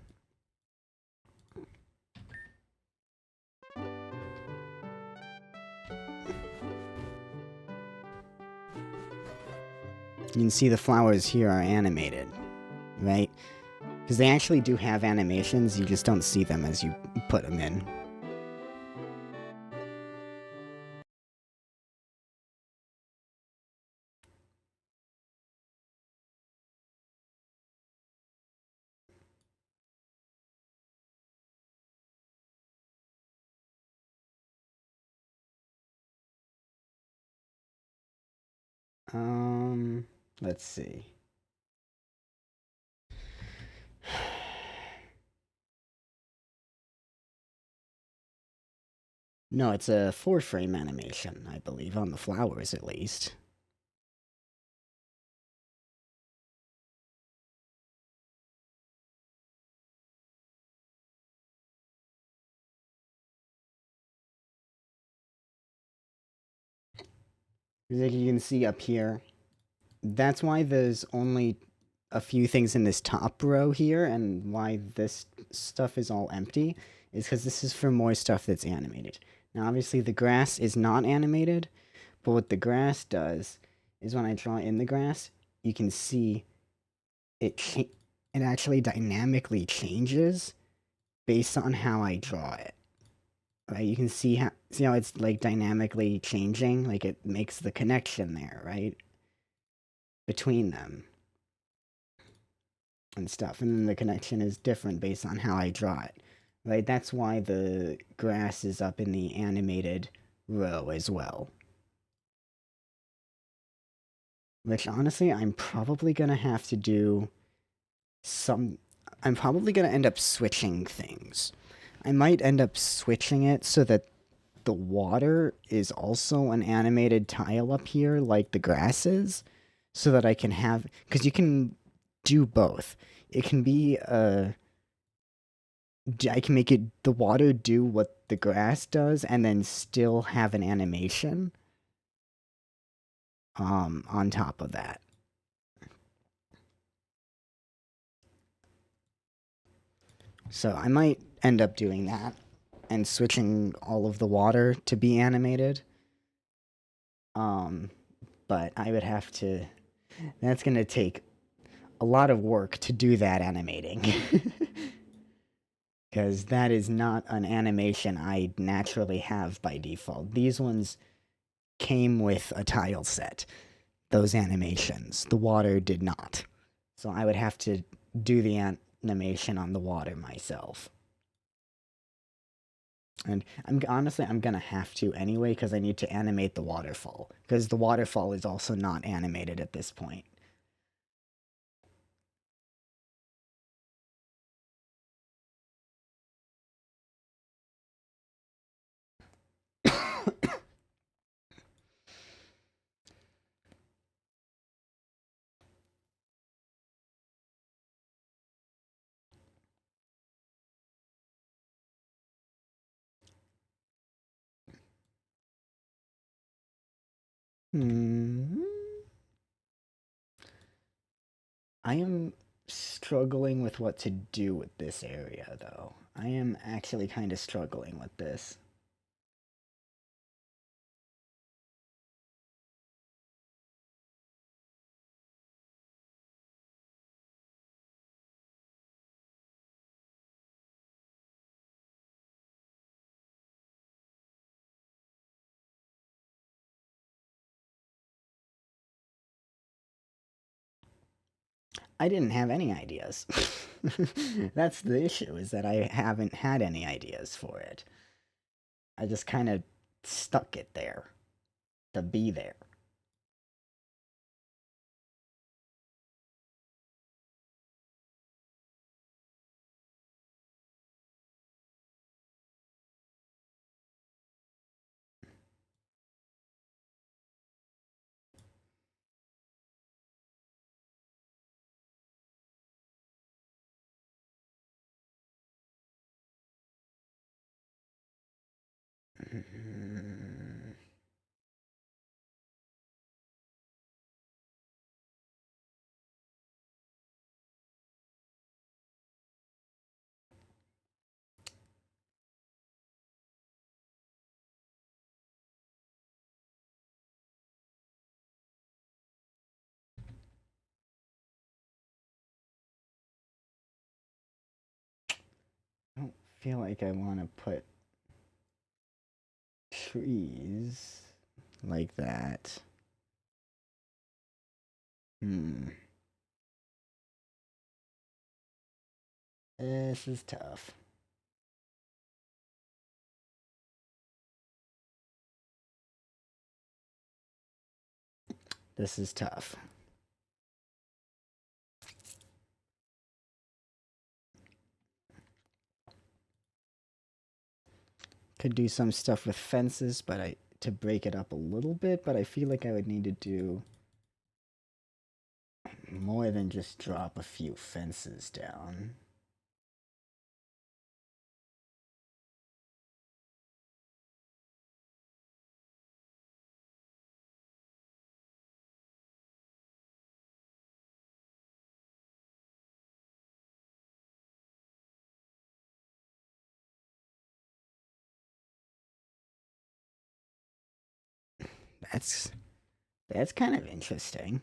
you can see the flowers here are animated, right? Because they actually do have animations, you just don't see them as you put them in. Let's see. No, it's a 4-frame animation, I believe, on the flowers at least. Like you can see up here, that's why there's only a few things in this top row here, and why this stuff is all empty is because this is for more stuff that's animated. Now, obviously, the grass is not animated, but what the grass does is when I draw in the grass, you can see it actually dynamically changes based on how I draw it. Right? You can see how it's like dynamically changing, like it makes the connection there, right? Between them and stuff. And then the connection is different based on how I draw it. Right? That's why the grass is up in the animated row as well. Which honestly, I'm probably gonna have to do some. I'm probably gonna end up switching things. I might end up switching it so that the water is also an animated tile up here, like the grass is, so that I can have. Because you can do both. It can be I can make it the water do what the grass does, and then still have an animation. On top of that. So I might end up doing that and switching all of the water to be animated. Um, but I would have to. That's gonna take a lot of work to do that animating. Because that is not an animation I naturally have by default. These ones came with a tile set, those animations. The water did not. So I would have to do the animation on the water myself. And I'm gonna have to anyway because I need to animate the waterfall. Because the waterfall is also not animated at this point. Hmm. I am struggling with what to do with this area, though. I am actually kind of struggling with this. I didn't have any ideas. That's the issue, is that I haven't had any ideas for it. I just kind of stuck it there to be there. I don't feel like I want to put trees like that. Hmm. This is tough. This is tough. Could do some stuff with fences, but to break it up a little bit, but I feel like I would need to do more than just drop a few fences down. That's kind of interesting.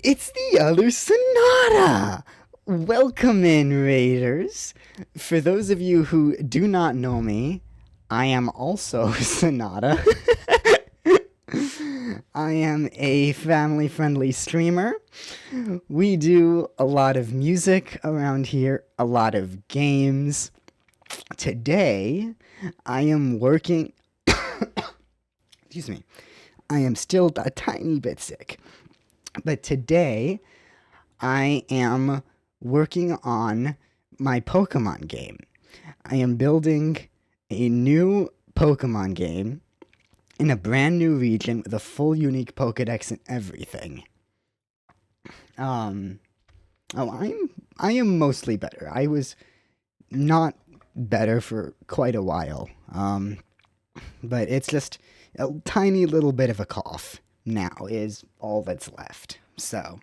It's the other Sonata! Welcome in, Raiders. For those of you who do not know me, I am also Sonata. I am a family-friendly streamer. We do a lot of music around here, a lot of games. Today, I am working... Excuse me. I am still a tiny bit sick. But today, I am working on my Pokemon game. I am building a new Pokemon game in a brand new region with a full unique Pokedex and everything. I am mostly better. I was not better for quite a while. But it's just a tiny little bit of a cough now is all that's left. So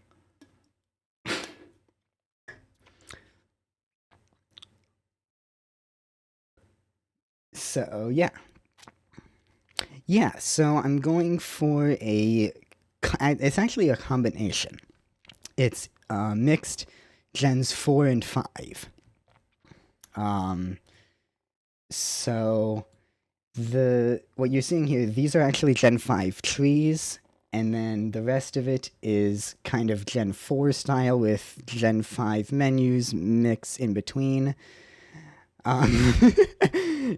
yeah. Yeah, so I'm going for it's actually a combination. It's mixed gens 4 and 5. So what you're seeing here, these are actually Gen 5 trees, and then the rest of it is kind of Gen 4 style with Gen 5 menus mix in between.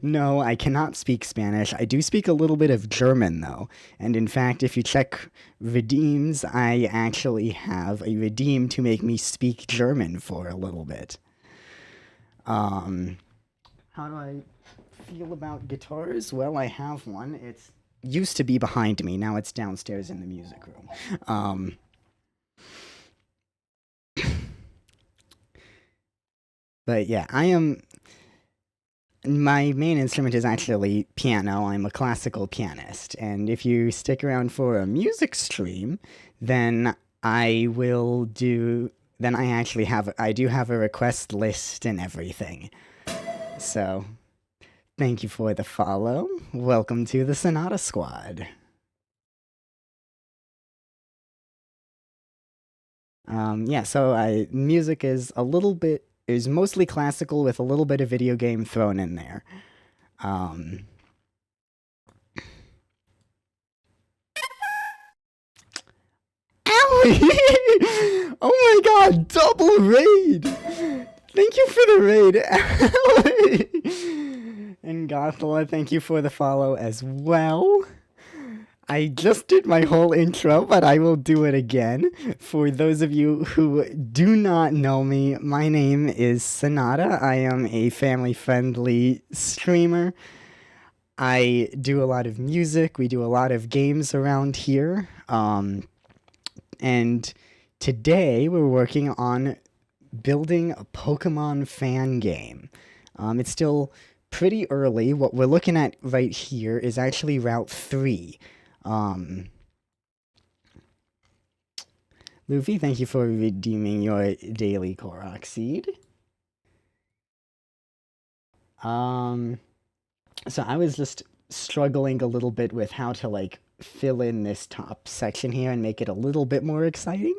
No, I cannot speak Spanish. I do speak a little bit of German, though. And in fact, if you check redeems, I actually have a redeem to make me speak German for a little bit. How do I feel about guitars? Well, I have one. It's used to be behind me. Now it's downstairs in the music room. But yeah, my main instrument is actually piano. I'm a classical pianist. And if you stick around for a music stream, then I do have a request list and everything. So, thank you for the follow. Welcome to the Sonata Squad. Yeah, so music is mostly classical with a little bit of video game thrown in there. Owie! Oh my god, double raid! Thank you for the raid, Owie! And Gothla, thank you for the follow as well. I just did my whole intro, but I will do it again. For those of you who do not know me, my name is Sonata. I am a family-friendly streamer. I do a lot of music. We do a lot of games around here. And today we're working on building a Pokemon fan game. It's still pretty early. What we're looking at right here is actually Route 3. Luffy, thank you for redeeming your daily Korok seed. So I was just struggling a little bit with how to like fill in this top section here and make it a little bit more exciting.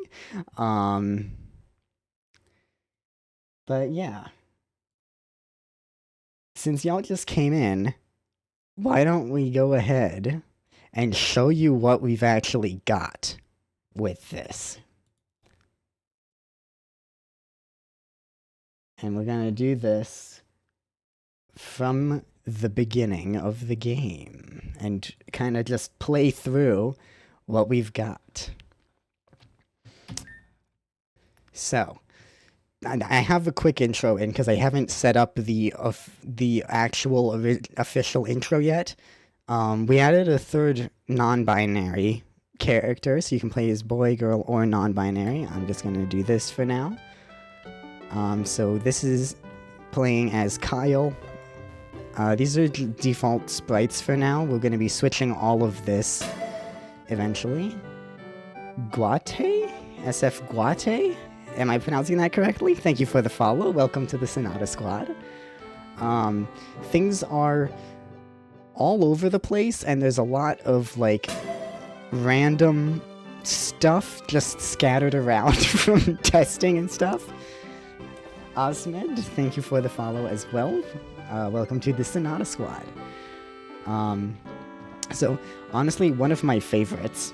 But yeah. Since y'all just came in, why don't we go ahead and show you what we've actually got with this. And we're going to do this from the beginning of the game and kind of just play through what we've got. So, I have a quick intro in because I haven't set up the actual official intro yet. We added a third non-binary character, so you can play as boy, girl, or non-binary. I'm just going to do this for now. So this is playing as Kyle. These are default sprites for now. We're going to be switching all of this eventually. Guate? SF Guate? Am I pronouncing that correctly? Thank you for the follow. Welcome to the Sonata Squad. Things are all over the place, and there's a lot of, like, random stuff just scattered around from testing and stuff. Osmed, thank you for the follow as well. Welcome to the Sonata Squad. So, honestly, one of my favorite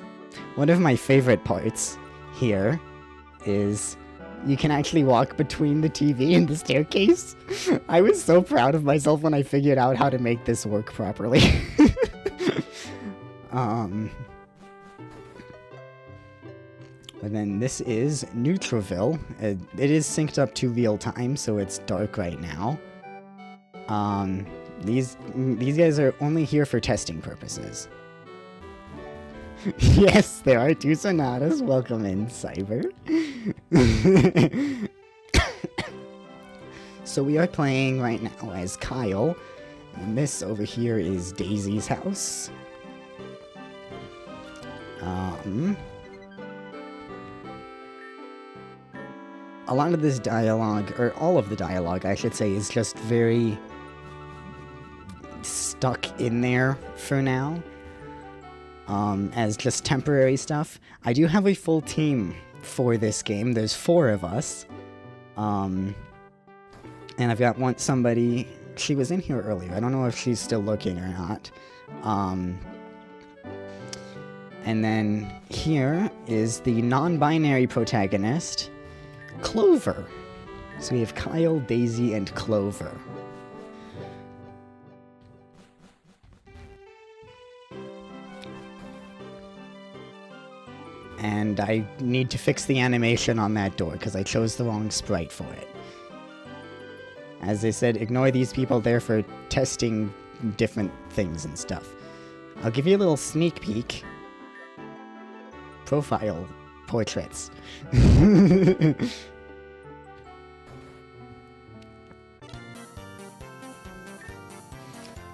parts here is you can actually walk between the TV and the staircase. I was so proud of myself when I figured out how to make this work properly. And then this is Neutroville. It is synced up to real time, so it's dark right now. These guys are only here for testing purposes. Yes, there are 2 Sonatas. Welcome in, Cyber. So we are playing right now as Kyle, and this over here is Daisy's house. A lot of this dialogue, or all of the dialogue, I should say, is just very stuck in there for now, as just temporary stuff. I do have a full team for this game. There's 4 of us, and I've got somebody. She was in here earlier. I don't know if she's still looking or not. And then here is the non-binary protagonist, Clover. So we have Kyle, Daisy, and Clover. And I need to fix the animation on that door because I chose the wrong sprite for it. As I said, ignore these people, they're for testing different things and stuff. I'll give you a little sneak peek. Profile portraits.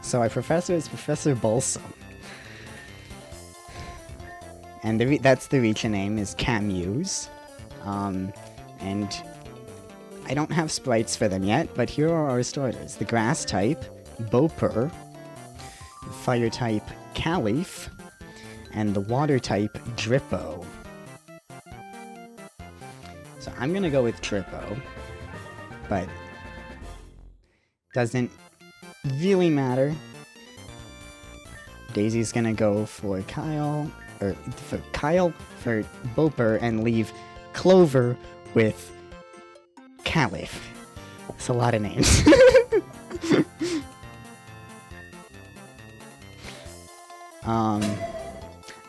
So our professor is Professor Balsam. And that's the Reacher name, is Camuse. And I don't have sprites for them yet, but here are our starters. The grass type, Bopper. Fire type, Caliph. And the water type, Drippo. So I'm gonna go with Drippo, but doesn't really matter. Daisy's gonna go for Kyle, for Bopper, and leave Clover with Caliph. It's a lot of names.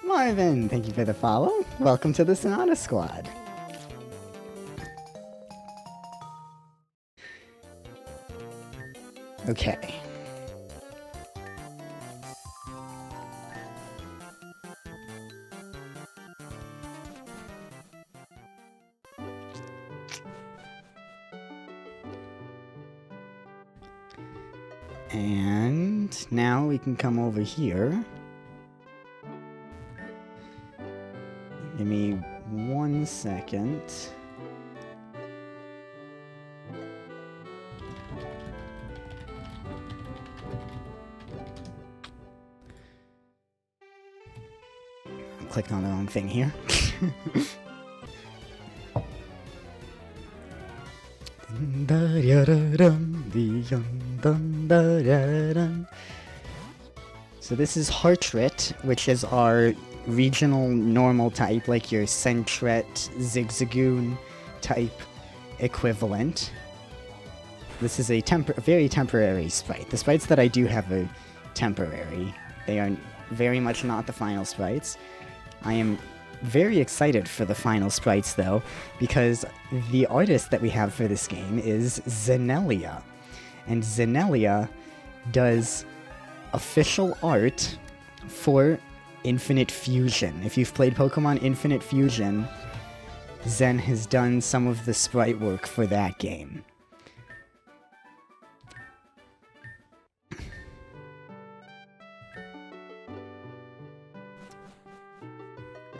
Marvin, thank you for the follow. Welcome to the Sonata Squad. Okay. And now we can come over here. Give me 1 second. I clicked on the wrong thing here. So this is Heartrit, which is our regional normal type, like your Sentret, Zigzagoon type equivalent. This is a very temporary sprite. The sprites that I do have are temporary. They are very much not the final sprites. I am very excited for the final sprites, though, because the artist that we have for this game is Zenelia. And Zenelia does official art for Infinite Fusion. If you've played Pokemon Infinite Fusion, Zen has done some of the sprite work for that game.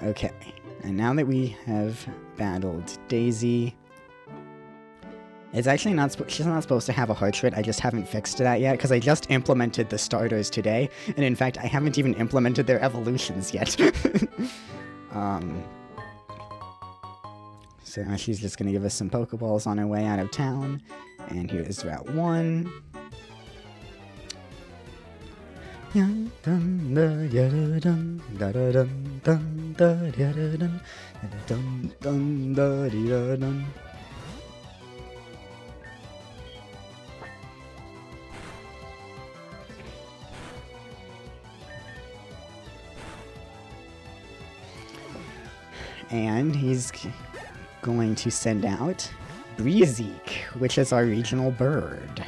Okay, and now that we have battled Daisy, It's actually not, she's not supposed to have a heart rate, I just haven't fixed that yet, because I just implemented the starters today, and in fact, I haven't even implemented their evolutions yet. So now she's just gonna give us some Pokeballs on her way out of town, and here's Route 1. And he's going to send out Breezeek, which is our regional bird.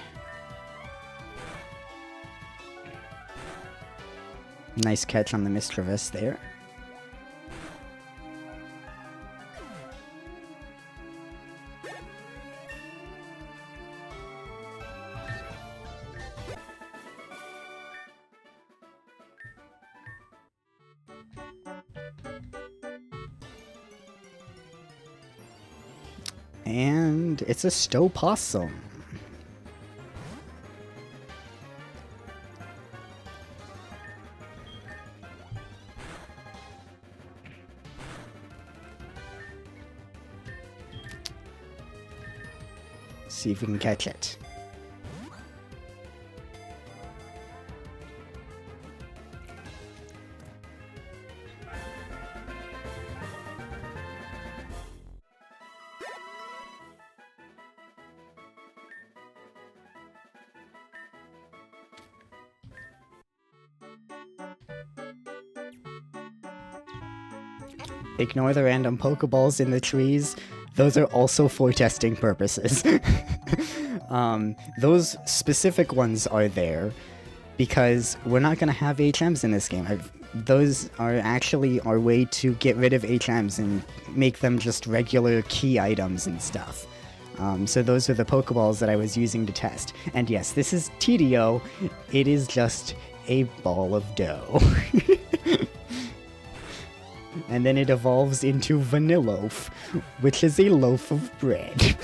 Nice catch on the Mischievous there. And it's a Stopossum. See if we can catch it. Ignore the random Pokeballs in the trees. Those are also for testing purposes. Those specific ones are there because we're not going to have HMs in this game. Those are actually our way to get rid of HMs and make them just regular key items and stuff. So those are the Pokeballs that I was using to test. And yes, this is TDO. It is just a ball of dough. And then it evolves into Vanilloaf, which is a loaf of bread.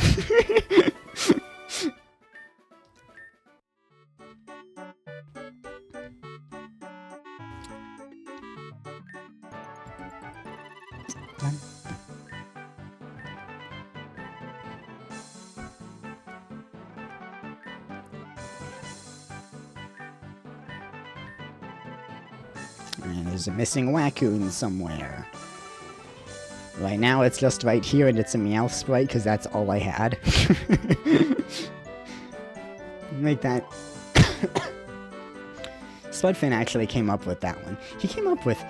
And there's a missing Raccoon somewhere. Right now it's just right here and it's a Meowth sprite because that's all I had. Like that. Spudfin actually came up with that one. He came up with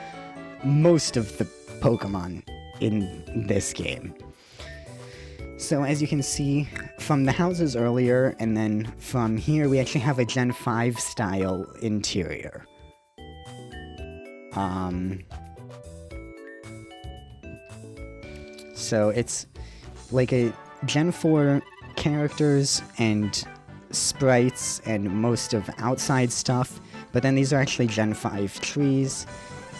most of the Pokemon in this game. So as you can see from the houses earlier and then from here we actually have a Gen 5 style interior. So it's like a Gen 4 characters and sprites and most of outside stuff, but then these are actually Gen 5 trees,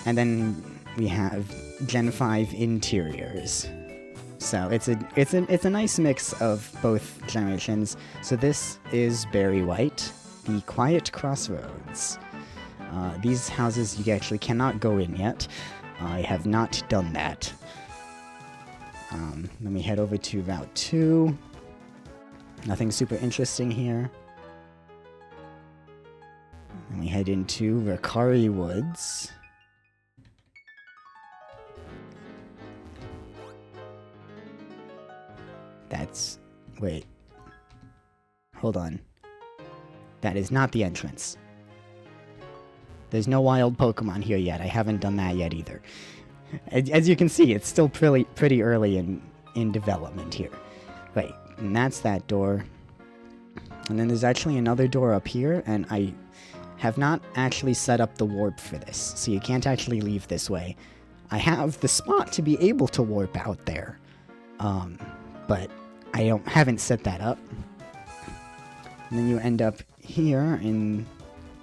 and then we have Gen 5 interiors. So it's a nice mix of both generations. So this is Berry White, the Quiet Crossroads. These houses you actually cannot go in yet. I have not done that. Then we head over to Route 2. Nothing super interesting here. Then we head into Ricari Woods. Wait. Hold on. That is not the entrance. There's no wild Pokemon here yet. I haven't done that yet either. As you can see, it's still pretty early in development here. Wait, and that's that door. And then there's actually another door up here, and I have not actually set up the warp for this, so you can't actually leave this way. I have the spot to be able to warp out there, but I haven't set that up. And then you end up here in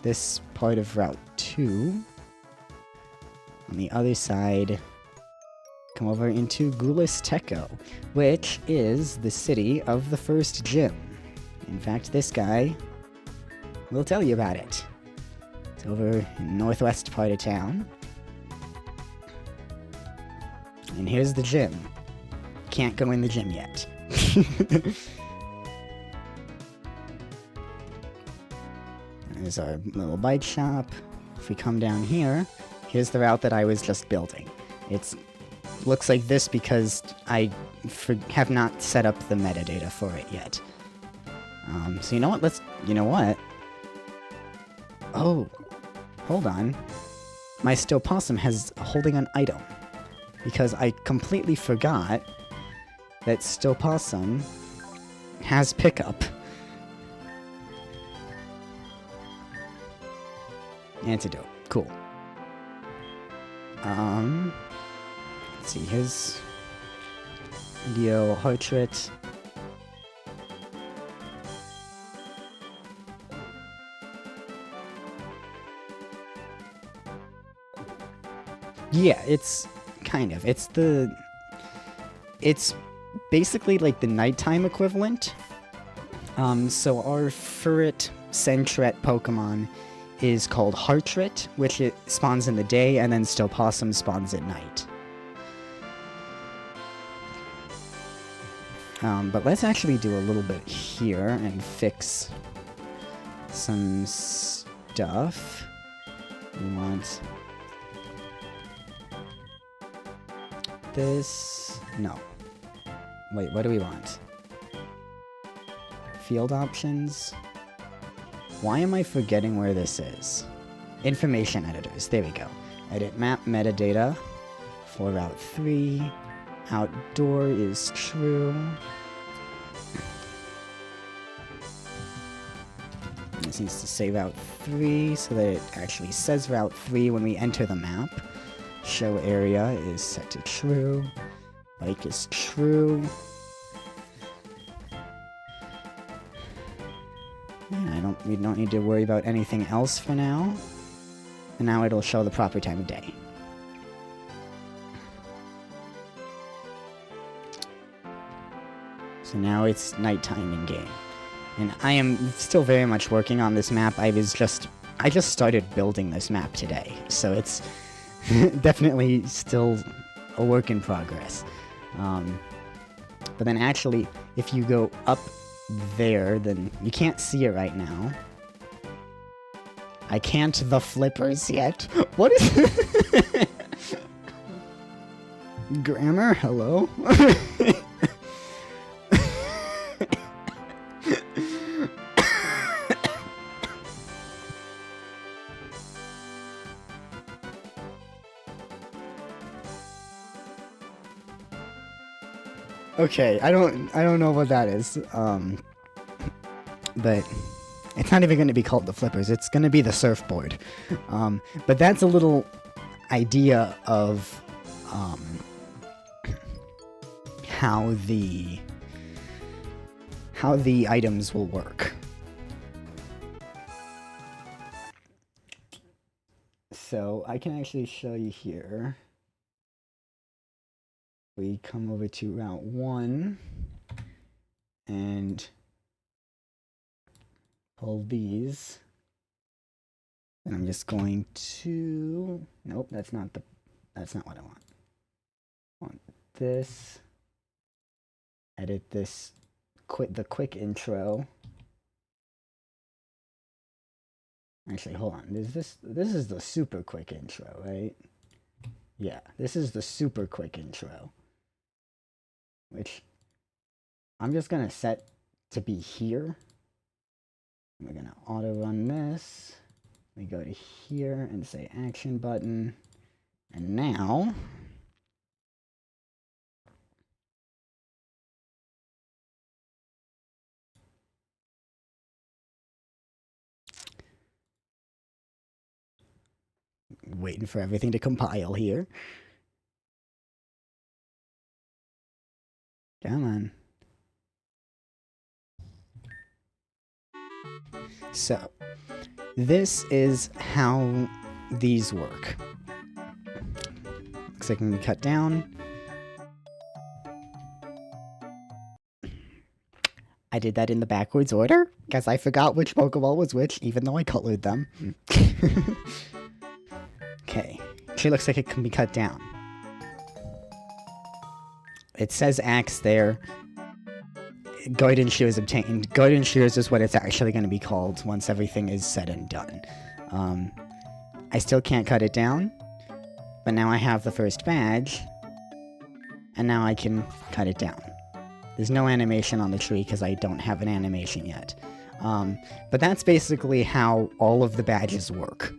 this part of Route 2. On the other side, come over into Gulisteco, which is the city of the first gym. In fact, this guy will tell you about it. It's over in the northwest part of town. And here's the gym. Can't go in the gym yet. There's our little bike shop. If we come down here, here's the route that I was just building. It looks like this because I have not set up the metadata for it yet. So you know what? You know what? Oh, hold on. My Stopossum has holding an item. Because I completely forgot that Stopossum has pickup. Antidote. Cool. Let's see, his video heart rate. Yeah, it's kind of. It's basically like the nighttime equivalent. So our Furret Sentret Pokemon is called Heartrit, which it spawns in the day, and then Stopossum spawns at night. But let's actually do a little bit here and fix some stuff. We want this. No. Wait, what do we want? Field options. Why am I forgetting where this is? Information editors. There we go. Edit map metadata for Route 3. Outdoor is true. This needs to say Route 3 so that it actually says Route 3 when we enter the map. Show area is set to true. Bike is true. Yeah, we don't need to worry about anything else for now. And now it'll show the proper time of day. So now it's nighttime in game. And I am still very much working on this map. I just started building this map today. So it's definitely still a work in progress. But then actually, if you go up there, then you can't see it right now. I can't the flippers yet. What is grammar? Hello? Okay, I don't know what that is. But it's not even going to be called the flippers. It's going to be the surfboard. But that's a little idea of how the items will work. So I can actually show you here. We come over to Route 1 and pull these. And I'm just going to, nope, that's not what I want. I want this. Edit this, the quick intro. Actually, hold on. This is the super quick intro, right? Yeah, this is the super quick intro. Which I'm just gonna set to be here. We're gonna auto run this. We go to here and say action button. And now waiting for everything to compile here. Come on. So, this is how these work. Looks like we can cut down. I did that in the backwards order because I forgot which Pokeball was which, even though I colored them. Okay, tree looks like it can be cut down. It says axe there. Golden Shears obtained. Golden Shears is what it's actually going to be called once everything is said and done. I still can't cut it down, but now I have the first badge, and now I can cut it down. There's no animation on the tree because I don't have an animation yet. But that's basically how all of the badges work.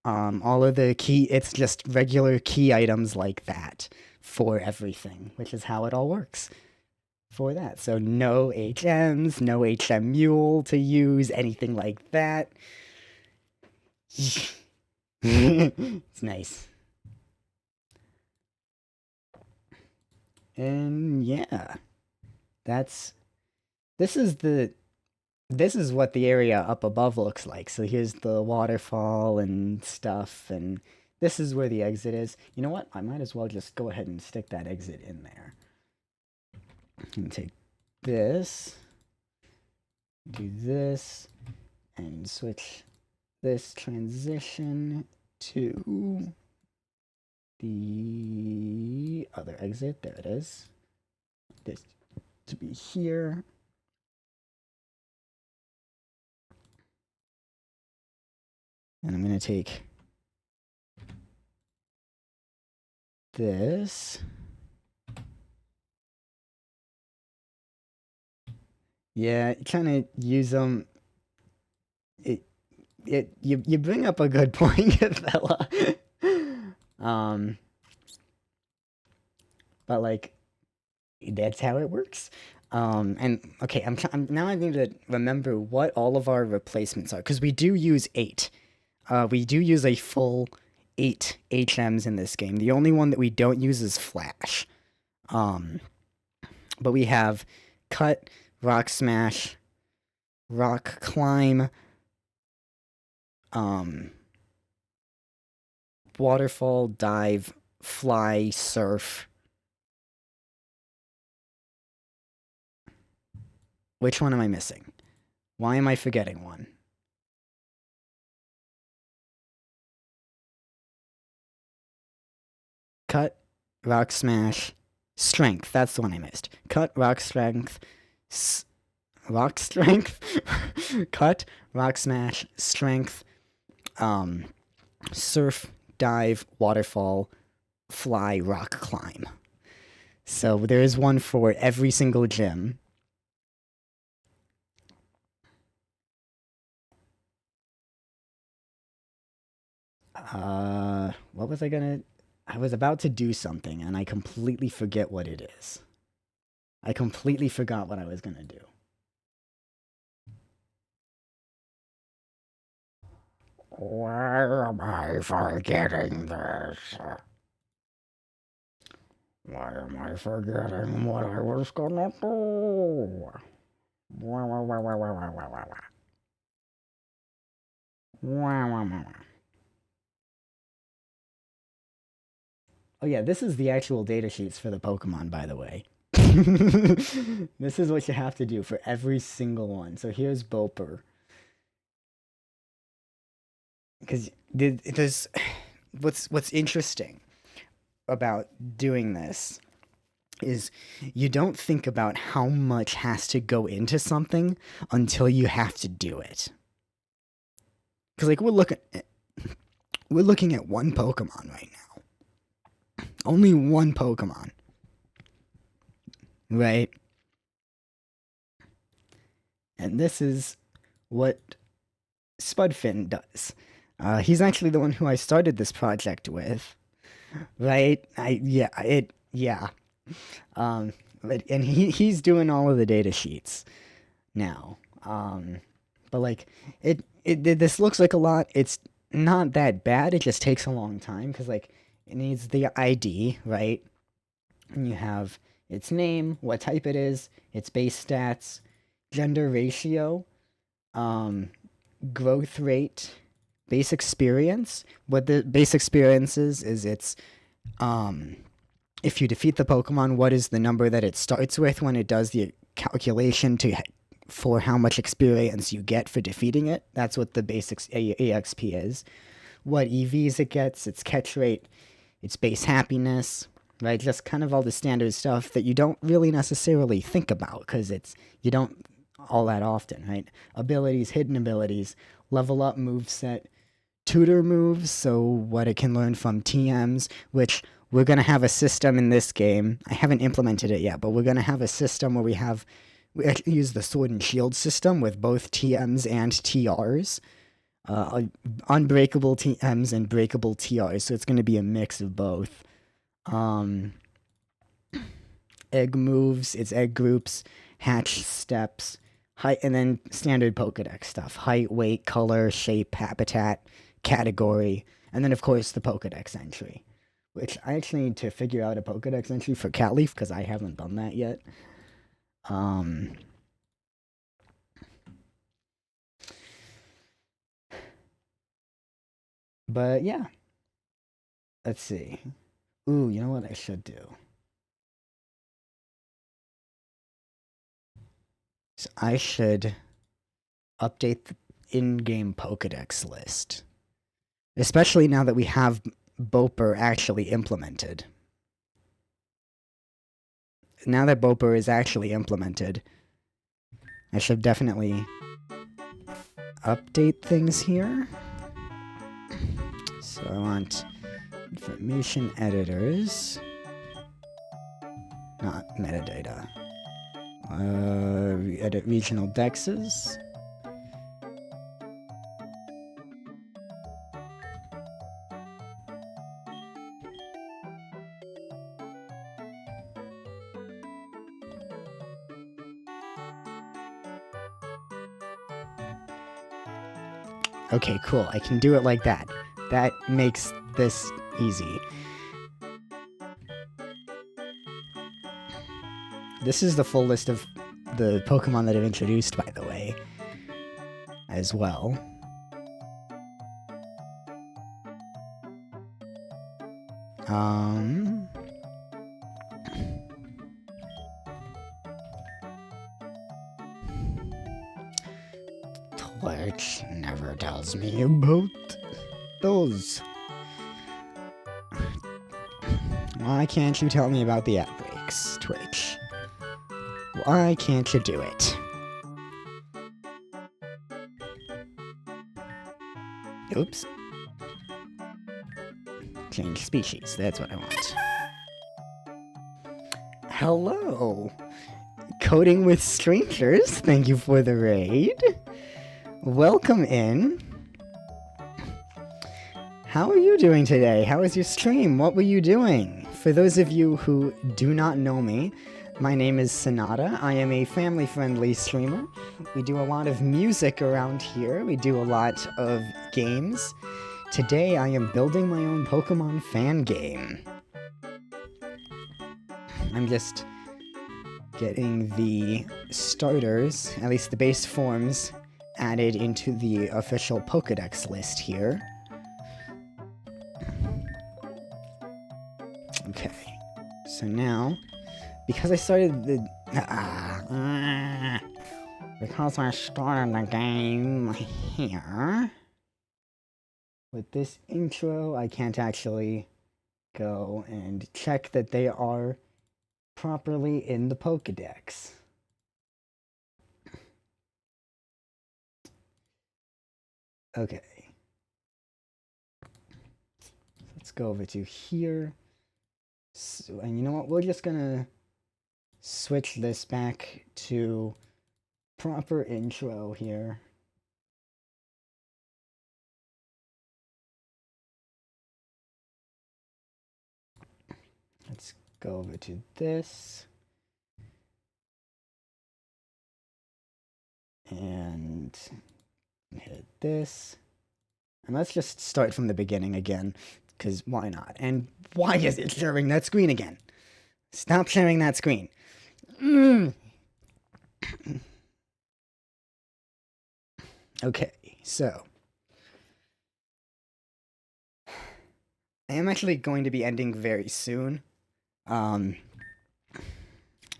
All of the key, it's just regular key items like that for everything, which is how it all works for that. So no HMs, no HM Mule to use, anything like that. It's nice. And yeah, this is what the area up above looks like. So here's the waterfall and stuff, and this is where the exit is. You know what? I might as well just go ahead and stick that exit in there. And take this, do this, and switch this transition to the other exit. There it is. This to be here. And I'm going to take this. Yeah, kind of use them. You bring up a good point, fella. But like, that's how it works. And okay, now I need to remember what all of our replacements are, because we do use 8. We do use a full 8 HMs in this game. The only one that we don't use is Flash. But we have Cut, Rock Smash, Rock Climb, Waterfall, Dive, Fly, Surf. Which one am I missing? Why am I forgetting one? Cut, Rock Smash, Strength. That's the one I missed. Cut, Rock Strength, Rock Strength, Cut, Rock Smash, Strength, Surf, Dive, Waterfall, Fly, Rock Climb. So there is one for every single gym. What was I was about to do something, and I completely forget what it is. I completely forgot what I was gonna do. Why am I forgetting this? Why am I forgetting what I was gonna do? Oh yeah, this is the actual data sheets for the Pokemon, by the way. This is what you have to do for every single one. So here's Boper. Because there's what's interesting about doing this is you don't think about how much has to go into something until you have to do it. Because like we're looking at one Pokemon right now. Only one Pokemon. Right? And this is what Spudfin does. He's actually the one who I started this project with. Right? And he's doing all of the data sheets now. But like this looks like a lot. It's not that bad. It just takes a long time because like it needs the ID, right? And you have its name, what type it is, its base stats, gender ratio, growth rate, base experience. What the base experience is it's if you defeat the Pokemon, what is the number that it starts with when it does the calculation for how much experience you get for defeating it. That's what the basic EXP is. What EVs it gets, its catch rate, its base happiness, right? Just kind of all the standard stuff that you don't really necessarily think about because you don't all that often, right? Abilities, hidden abilities, level up move set, tutor moves, so what it can learn from TMs, which we're going to have a system in this game. I haven't implemented it yet, but we're going to have a system where we actually use the sword and shield system with both TMs and TRs. Unbreakable TMs and breakable TRs, so it's going to be a mix of both. Egg moves, it's egg groups, hatch steps, height, and then standard Pokedex stuff. Height, weight, color, shape, habitat, category, and then of course the Pokedex entry. Which I actually need to figure out a Pokedex entry for Catleaf because I haven't done that yet. But yeah. Let's see. Ooh, you know what I should do? So I should update the in-game Pokedex list. Especially now that we have Boper actually implemented. Now that Boper is actually implemented, I should definitely update things here. So I want information editors, not metadata. Edit regional dexes. Okay, cool. I can do it like that. That makes this easy. This is the full list of the Pokemon that I've introduced, by the way, as well. Twitch never tells me about those. Why can't you tell me about the outbreaks, Twitch? Why can't you do it? Oops. Change species, that's what I want. Hello! Coding with strangers, thank you for the raid. Welcome in. How are you doing today? How was your stream? What were you doing? For those of you who do not know me, my name is Sonata. I am a family-friendly streamer. We do a lot of music around here. We do a lot of games. Today I am building my own Pokemon fan game. I'm just getting the starters, at least the base forms, added into the official Pokedex list here. Okay, so now, because I started the game here with this intro, I can't actually go and check that they are properly in the Pokedex. Okay. Let's go over to here. So, and you know what? We're just gonna switch this back to proper intro here. Let's go over to this. And hit this. And let's just start from the beginning again, because why not? And why is it sharing that screen again? Stop sharing that screen. Okay, so I am actually going to be ending very soon.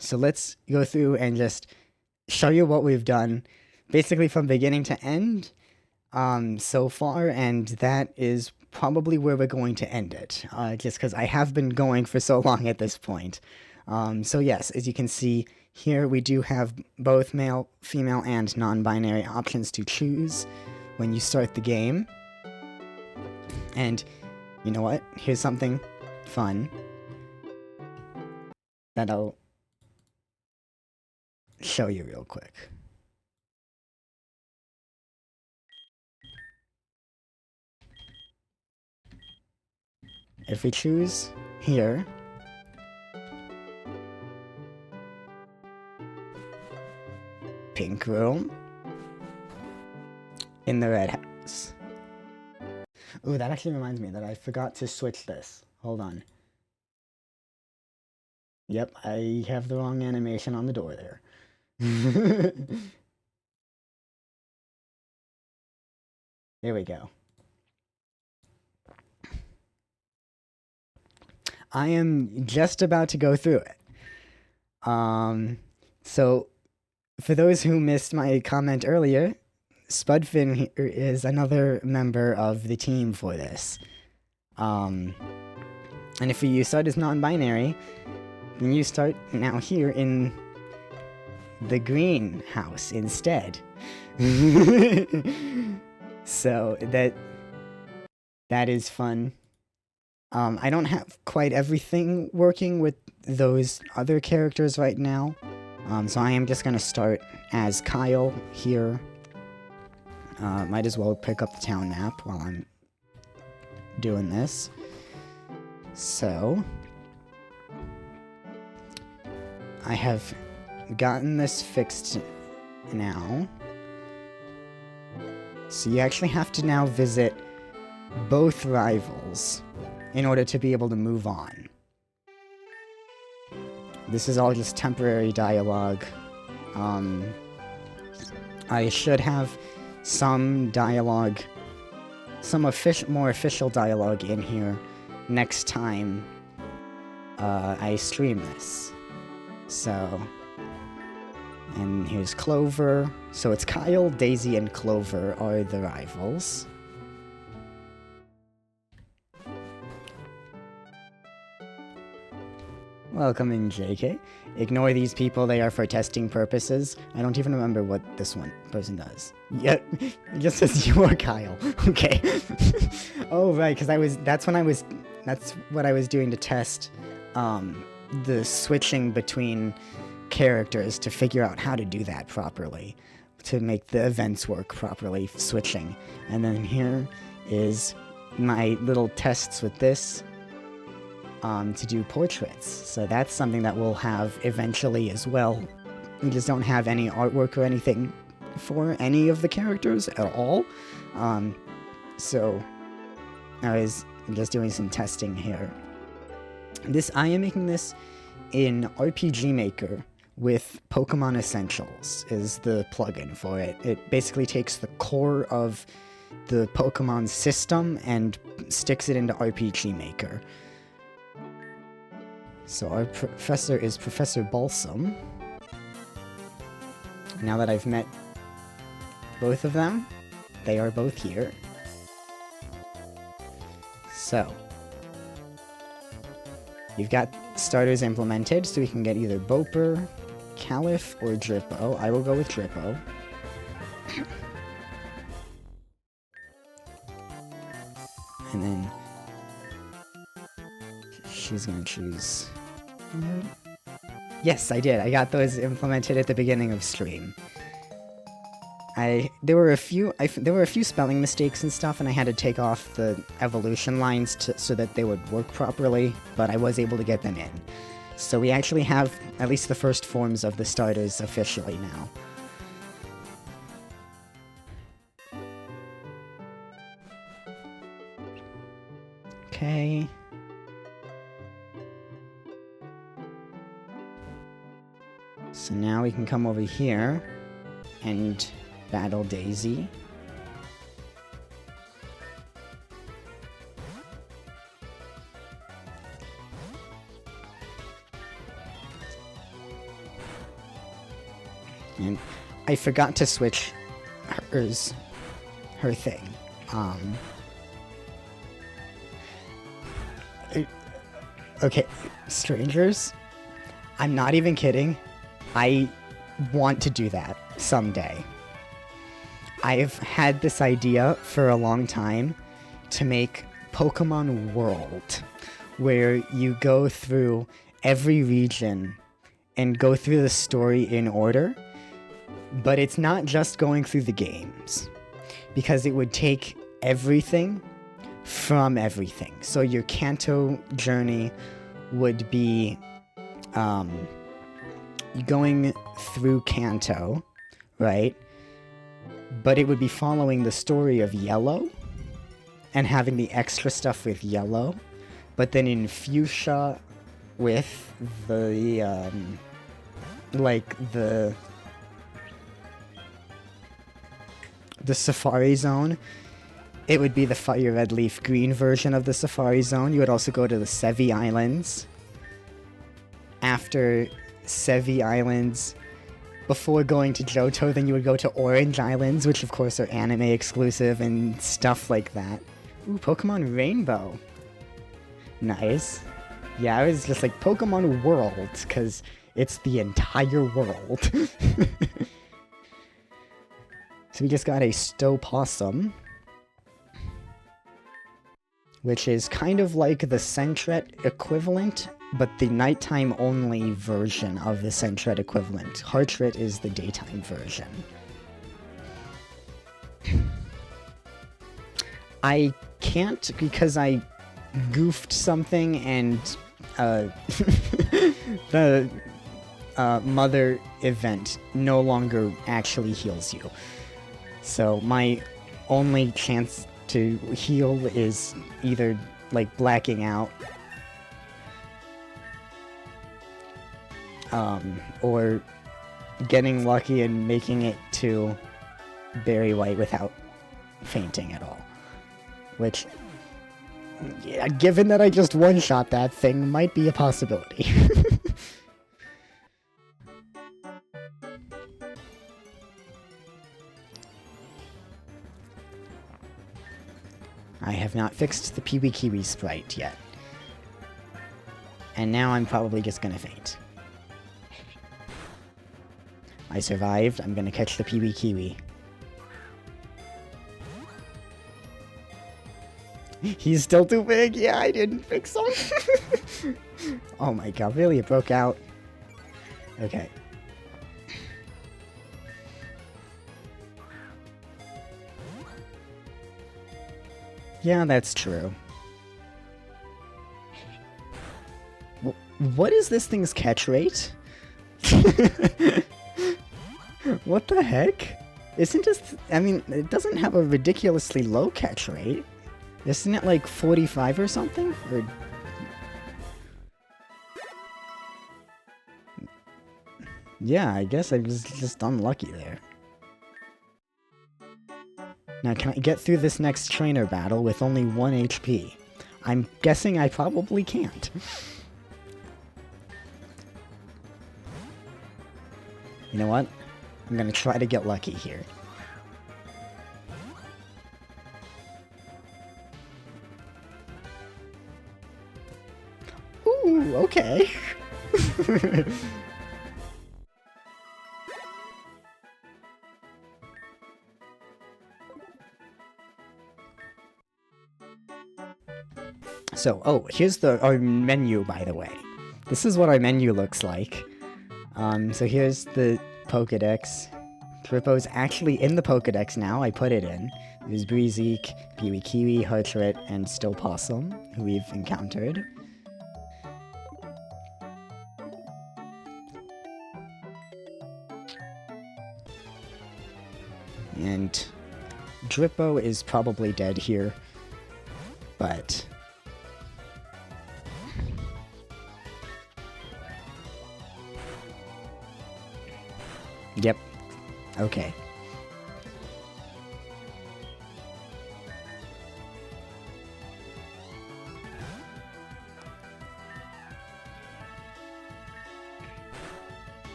So let's go through and just show you what we've done, basically from beginning to end, so far, and that is probably where we're going to end it, just because I have been going for so long at this point. So yes, as you can see here, we do have both male, female, and non-binary options to choose when you start the game. And you know what? Here's something fun that I'll show you real quick. If we choose here, pink room, in the red house. Ooh, that actually reminds me that I forgot to switch this. Hold on. Yep, I have the wrong animation on the door there. There we go. I am just about to go through it. So for those who missed my comment earlier, Spudfin here is another member of the team for this. And if you start as non-binary, then you start now here in the green house instead. So that is fun. I don't have quite everything working with those other characters right now. So I am just gonna start as Kyle here. Might as well pick up the town map while I'm doing this. So I have gotten this fixed now. So you actually have to now visit both rivals in order to be able to move on. This is all just temporary dialogue. I should have some dialogue, some more official dialogue in here next time I stream this. So, and here's Clover. So it's Kyle, Daisy, and Clover are the rivals. Welcome in, JK. Ignore these people, they are for testing purposes. I don't even remember what this one person does. Yep, it just says you are Kyle. Okay. Oh, right, because that's what I was doing to test the switching between characters to figure out how to do that properly, to make the events work properly, switching. And then here is my little tests with this. To do portraits. So that's something that we'll have eventually as well. We just don't have any artwork or anything for any of the characters at all. So I was just doing some testing here. I am making this in RPG Maker with Pokemon Essentials is the plugin for it. It basically takes the core of the Pokemon system and sticks it into RPG Maker. So our professor is Professor Balsam. Now that I've met both of them, they are both here. So, you've got starters implemented, so we can get either Boper, Caliph, or Drippo. I will go with Drippo. And then she's gonna choose... Yes, I did. I got those implemented at the beginning of stream. There were a few spelling mistakes and stuff, and I had to take off the evolution lines so that they would work properly, but I was able to get them in. So we actually have at least the first forms of the starters officially now. Okay. So now we can come over here and battle Daisy. And I forgot to switch her thing. Okay, strangers, I'm not even kidding. I want to do that someday. I've had this idea for a long time to make Pokemon World, where you go through every region and go through the story in order, but it's not just going through the games, because it would take everything from everything. So your Kanto journey would be going through Kanto, right? But it would be following the story of Yellow and having the extra stuff with Yellow, but then in Fuchsia with the the Safari Zone, it would be the Fire Red Leaf Green version of the Safari Zone. You would also go to the Sevi Islands. After Sevi Islands, before going to Johto, then you would go to Orange Islands, which of course are anime exclusive and stuff like that. Ooh, Pokemon Rainbow. Nice. Yeah, I was just like Pokemon World, because it's the entire world. So we just got a Stopossum, which is kind of like the Sentret equivalent, but the nighttime only version of the Sentret equivalent. Heartrit is the daytime version. I can't because I goofed something and the mother event no longer actually heals you. So my only chance to heal is either like blacking out or getting lucky and making it to Berry White without fainting at all. Which, yeah, given that I just one-shot that thing, might be a possibility. I have not fixed the Peewee Kiwi sprite yet. And now I'm probably just gonna faint. I survived. I'm gonna catch the Peewee Kiwi. He's still too big. Yeah, I didn't fix him. Oh my god, really? It broke out? Okay. Yeah, that's true. What is this thing's catch rate? What the heck? Isn't just... I mean, it doesn't have a ridiculously low catch rate. Isn't it like 45 or something? Or... Yeah, I guess I was just unlucky there. Now, can I get through this next trainer battle with only 1 HP? I'm guessing I probably can't. You know what? I'm gonna try to get lucky here. Ooh, okay. So, oh, here's our menu, by the way. This is what our menu looks like. So here's the Pokedex. Drippo's actually in the Pokedex now, I put it in. There's Breezeek, Peewee Kiwi, Heartrit, and Stopossum, who we've encountered. And Drippo is probably dead here, but... Yep. Okay.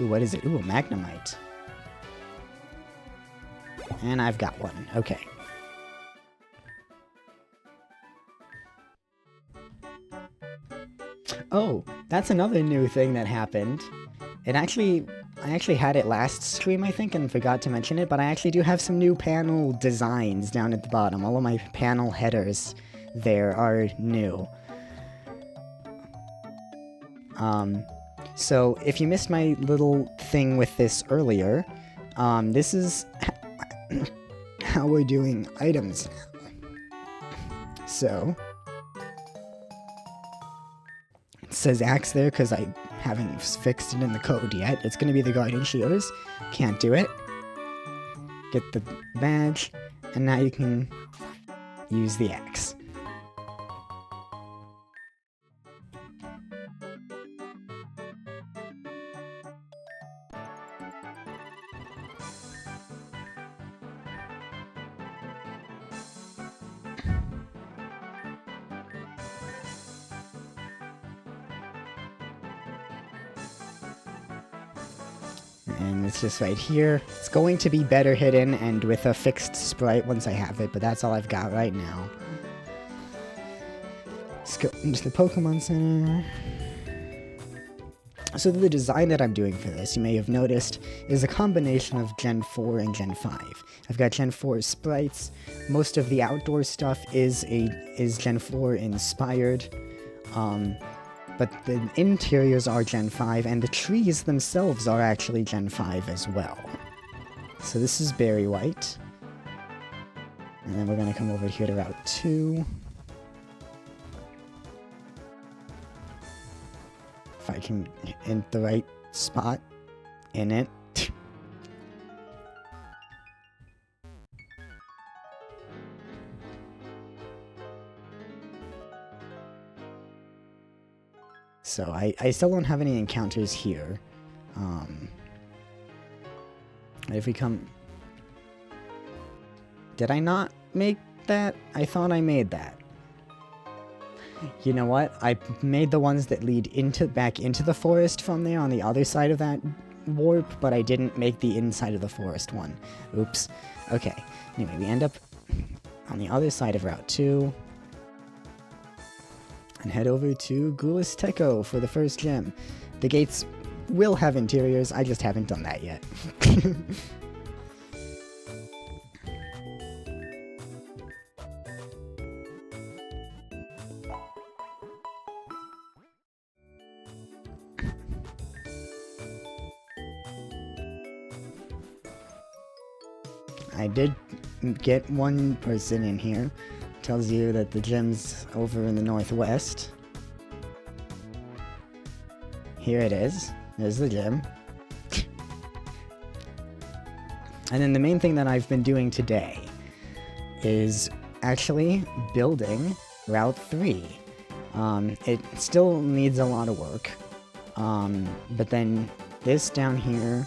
Ooh, what is it? Ooh, a Magnemite. And I've got one. Okay. Oh, that's another new thing that happened. I actually had it last stream, I think, and forgot to mention it, but I actually do have some new panel designs down at the bottom. All of my panel headers there are new. So if you missed my little thing with this earlier, this is how we're doing items now. So it says axe there because I haven't fixed it in the code yet. It's going to be the Guardian Shears. Can't do it. Get the badge, and now you can use the axe. And it's just right here. It's going to be better hidden and with a fixed sprite once I have it, but that's all I've got right now. Let's go into the Pokemon Center. So the design that I'm doing for this, you may have noticed, is a combination of Gen 4 and Gen 5. I've got Gen 4 sprites. Most of the outdoor stuff is Gen 4 inspired. But the interiors are Gen 5, and the trees themselves are actually Gen 5 as well. So this is Berry White. And then we're going to come over here to Route 2. If I can hit the right spot in it. So I still don't have any encounters here. If we come... Did I not make that? I thought I made that. You know what? I made the ones that lead back into the forest from there on the other side of that warp, but I didn't make the inside of the forest one. Oops. Okay. Anyway, we end up on the other side of Route 2. And head over to Gulas Teco for the first gem. The gates will have interiors, I just haven't done that yet. I did get one person in here. Tells you that the gem's over in the northwest. Here it is. There's the gem. And then the main thing that I've been doing today is actually building Route 3. It still needs a lot of work. But then this down here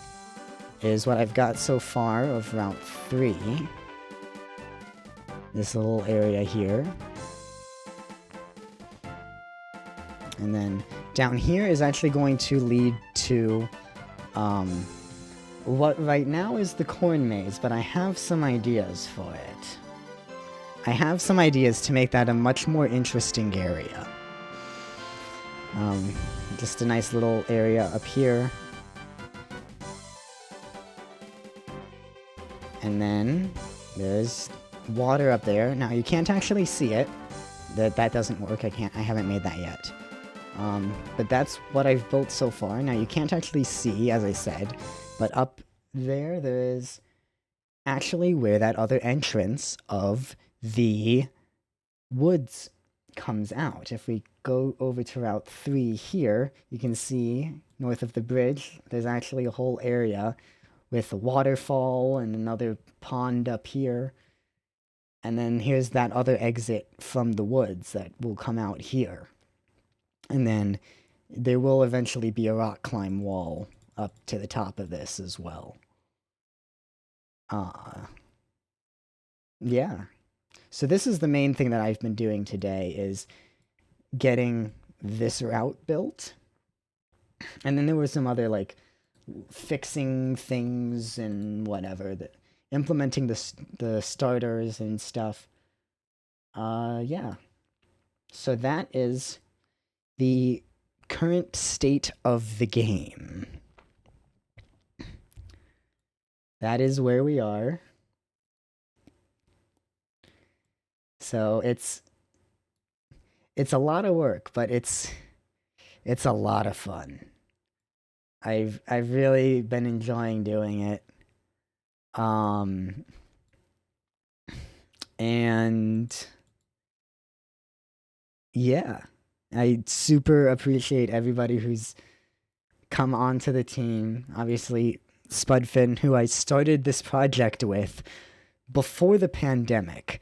is what I've got so far of Route 3. This little area here. And then down here is actually going to lead to what right now is the corn maze, but I have some ideas for it. I have some ideas to make that a much more interesting area. Just a nice little area up here. And then there's water up there. Now you can't actually see it. That doesn't work. I haven't made that yet. But that's what I've built so far. Now you can't actually see, as I said, but up there is actually where that other entrance of the woods comes out. If we go over to Route 3 here, you can see north of the bridge, there's actually a whole area with a waterfall and another pond up here. And then here's that other exit from the woods that will come out here. And then there will eventually be a rock climb wall up to the top of this as well. Yeah. So this is the main thing that I've been doing today, is getting this route built. And then there were some other, like, fixing things and whatever, implementing the starters and stuff. Yeah. So that is the current state of the game. That is where we are. So it's a lot of work, but it's a lot of fun. I've really been enjoying doing it. Um and yeah, I super appreciate everybody who's come onto the team. Obviously, Spudfin, who I started this project with before the pandemic.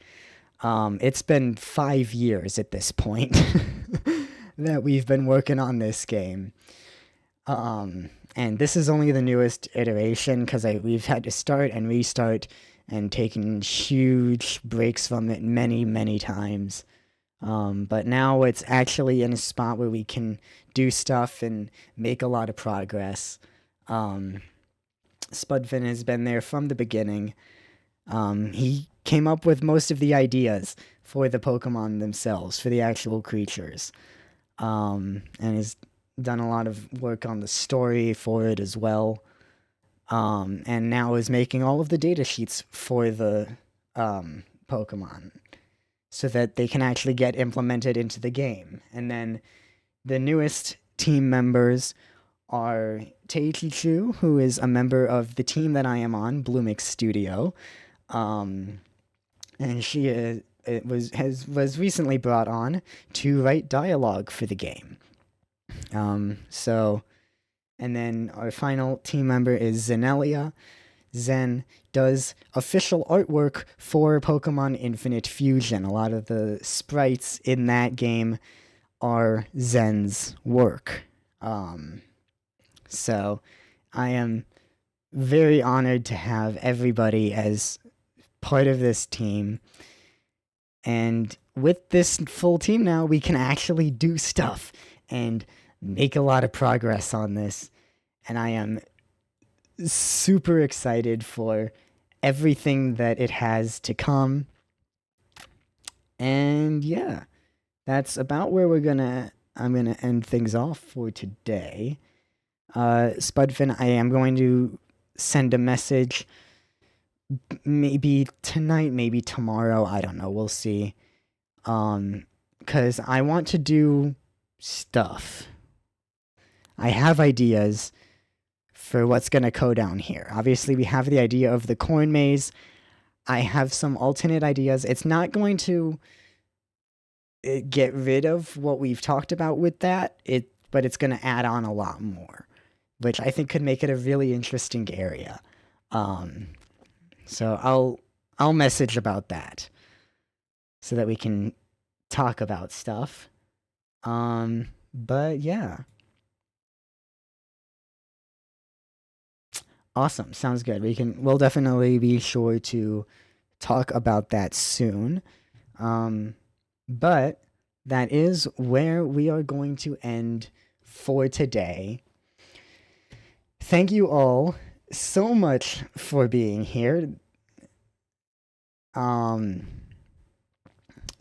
It's been 5 years at this point that we've been working on this game. And this is only the newest iteration because we've had to start and restart and taken huge breaks from it many, many times. But now it's actually in a spot where we can do stuff and make a lot of progress. Spudfin has been there from the beginning. He came up with most of the ideas for the Pokemon themselves, for the actual creatures, and has done a lot of work on the story for it as well. And now is making all of the data sheets for the Pokemon so that they can actually get implemented into the game. And then the newest team members are Teichichu, who is a member of the team that I am on, Bloomix Studio. And she was recently brought on to write dialogue for the game. And then our final team member is Zenelia. Zen does official artwork for Pokemon Infinite Fusion. A lot of the sprites in that game are Zen's work. So I am very honored to have everybody as part of this team. And with this full team now, we can actually do stuff and make a lot of progress on this. And I am super excited for everything that it has to come. And yeah, that's about where I'm gonna end things off for today. Spudfin, I am going to send a message maybe tonight, maybe tomorrow, I don't know, we'll see. Cause I want to do stuff. I have ideas for what's gonna go down here. Obviously, we have the idea of the corn maze. I have some alternate ideas. It's not going to get rid of what we've talked about with that, but it's gonna add on a lot more, which I think could make it a really interesting area. So I'll message about that so that we can talk about stuff. But yeah. Awesome. Sounds good. We'll definitely be sure to talk about that soon. But that is where we are going to end for today. Thank you all so much for being here.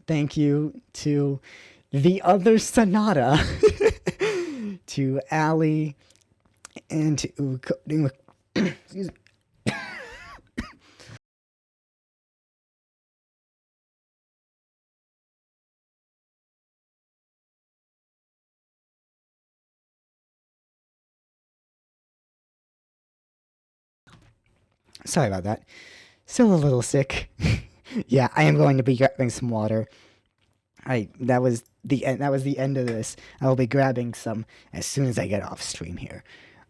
Thank you to the other Sonata, to Allie, and to excuse me. Sorry about that. Still a little sick. Yeah, I am going to be grabbing some water. That was the end. That was the end of this. I will be grabbing some as soon as I get off stream here.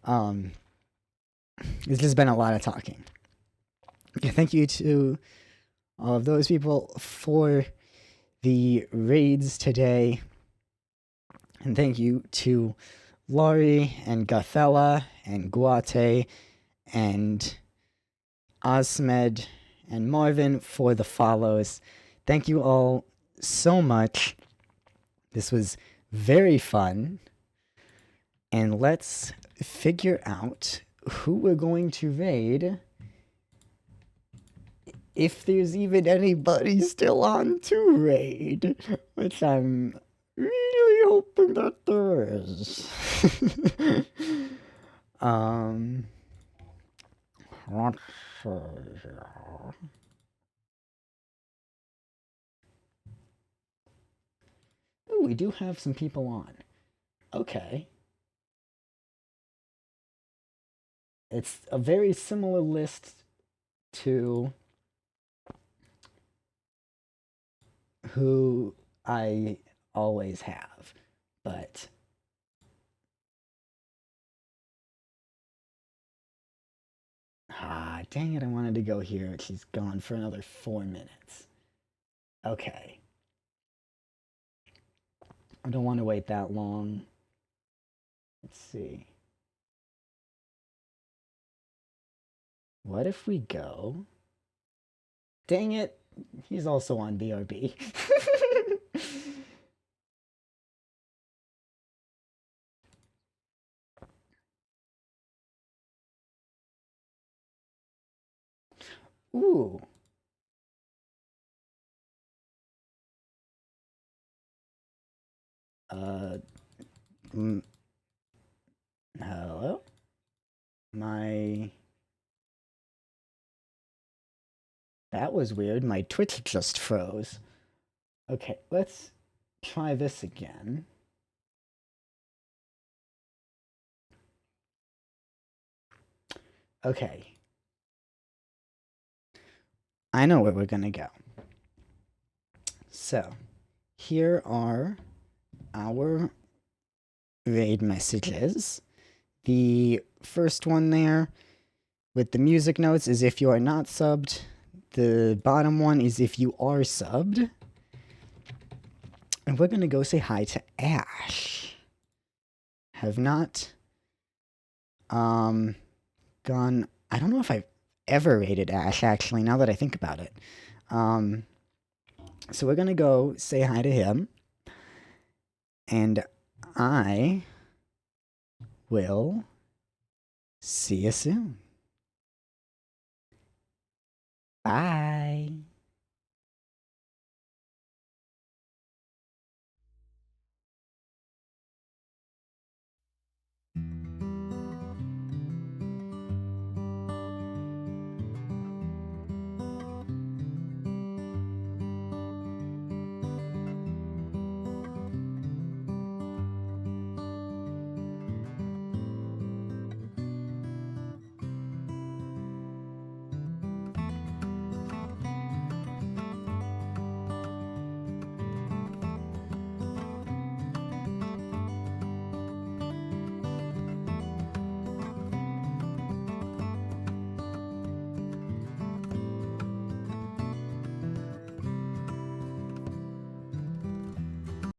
It's just been a lot of talking. Yeah, thank you to all of those people for the raids today, and thank you to Laurie and Gothella and Guate and Osmed and Marvin for the follows. Thank you all so much. This was very fun. And let's figure out who we're going to raid. If there's even anybody still on to raid, which I'm really hoping that there is. Let's see here. Ooh, we do have some people on. Okay. It's a very similar list to who I always have, but dang it, I wanted to go here. She's gone for another 4 minutes. Okay. I don't want to wait that long. Let's see. What if we go? Dang it, he's also on BRB. Ooh. Hello? That was weird. My Twitch just froze. Okay, let's try this again. Okay. I know where we're gonna go. So, here are our raid messages. The first one there with the music notes is if you are not subbed. The bottom one is if you are subbed. And we're gonna go say hi to Ash. Have not gone. I don't know if I've ever rated Ash, actually, now that I think about it. So we're gonna go say hi to him. And I will see you soon. Bye.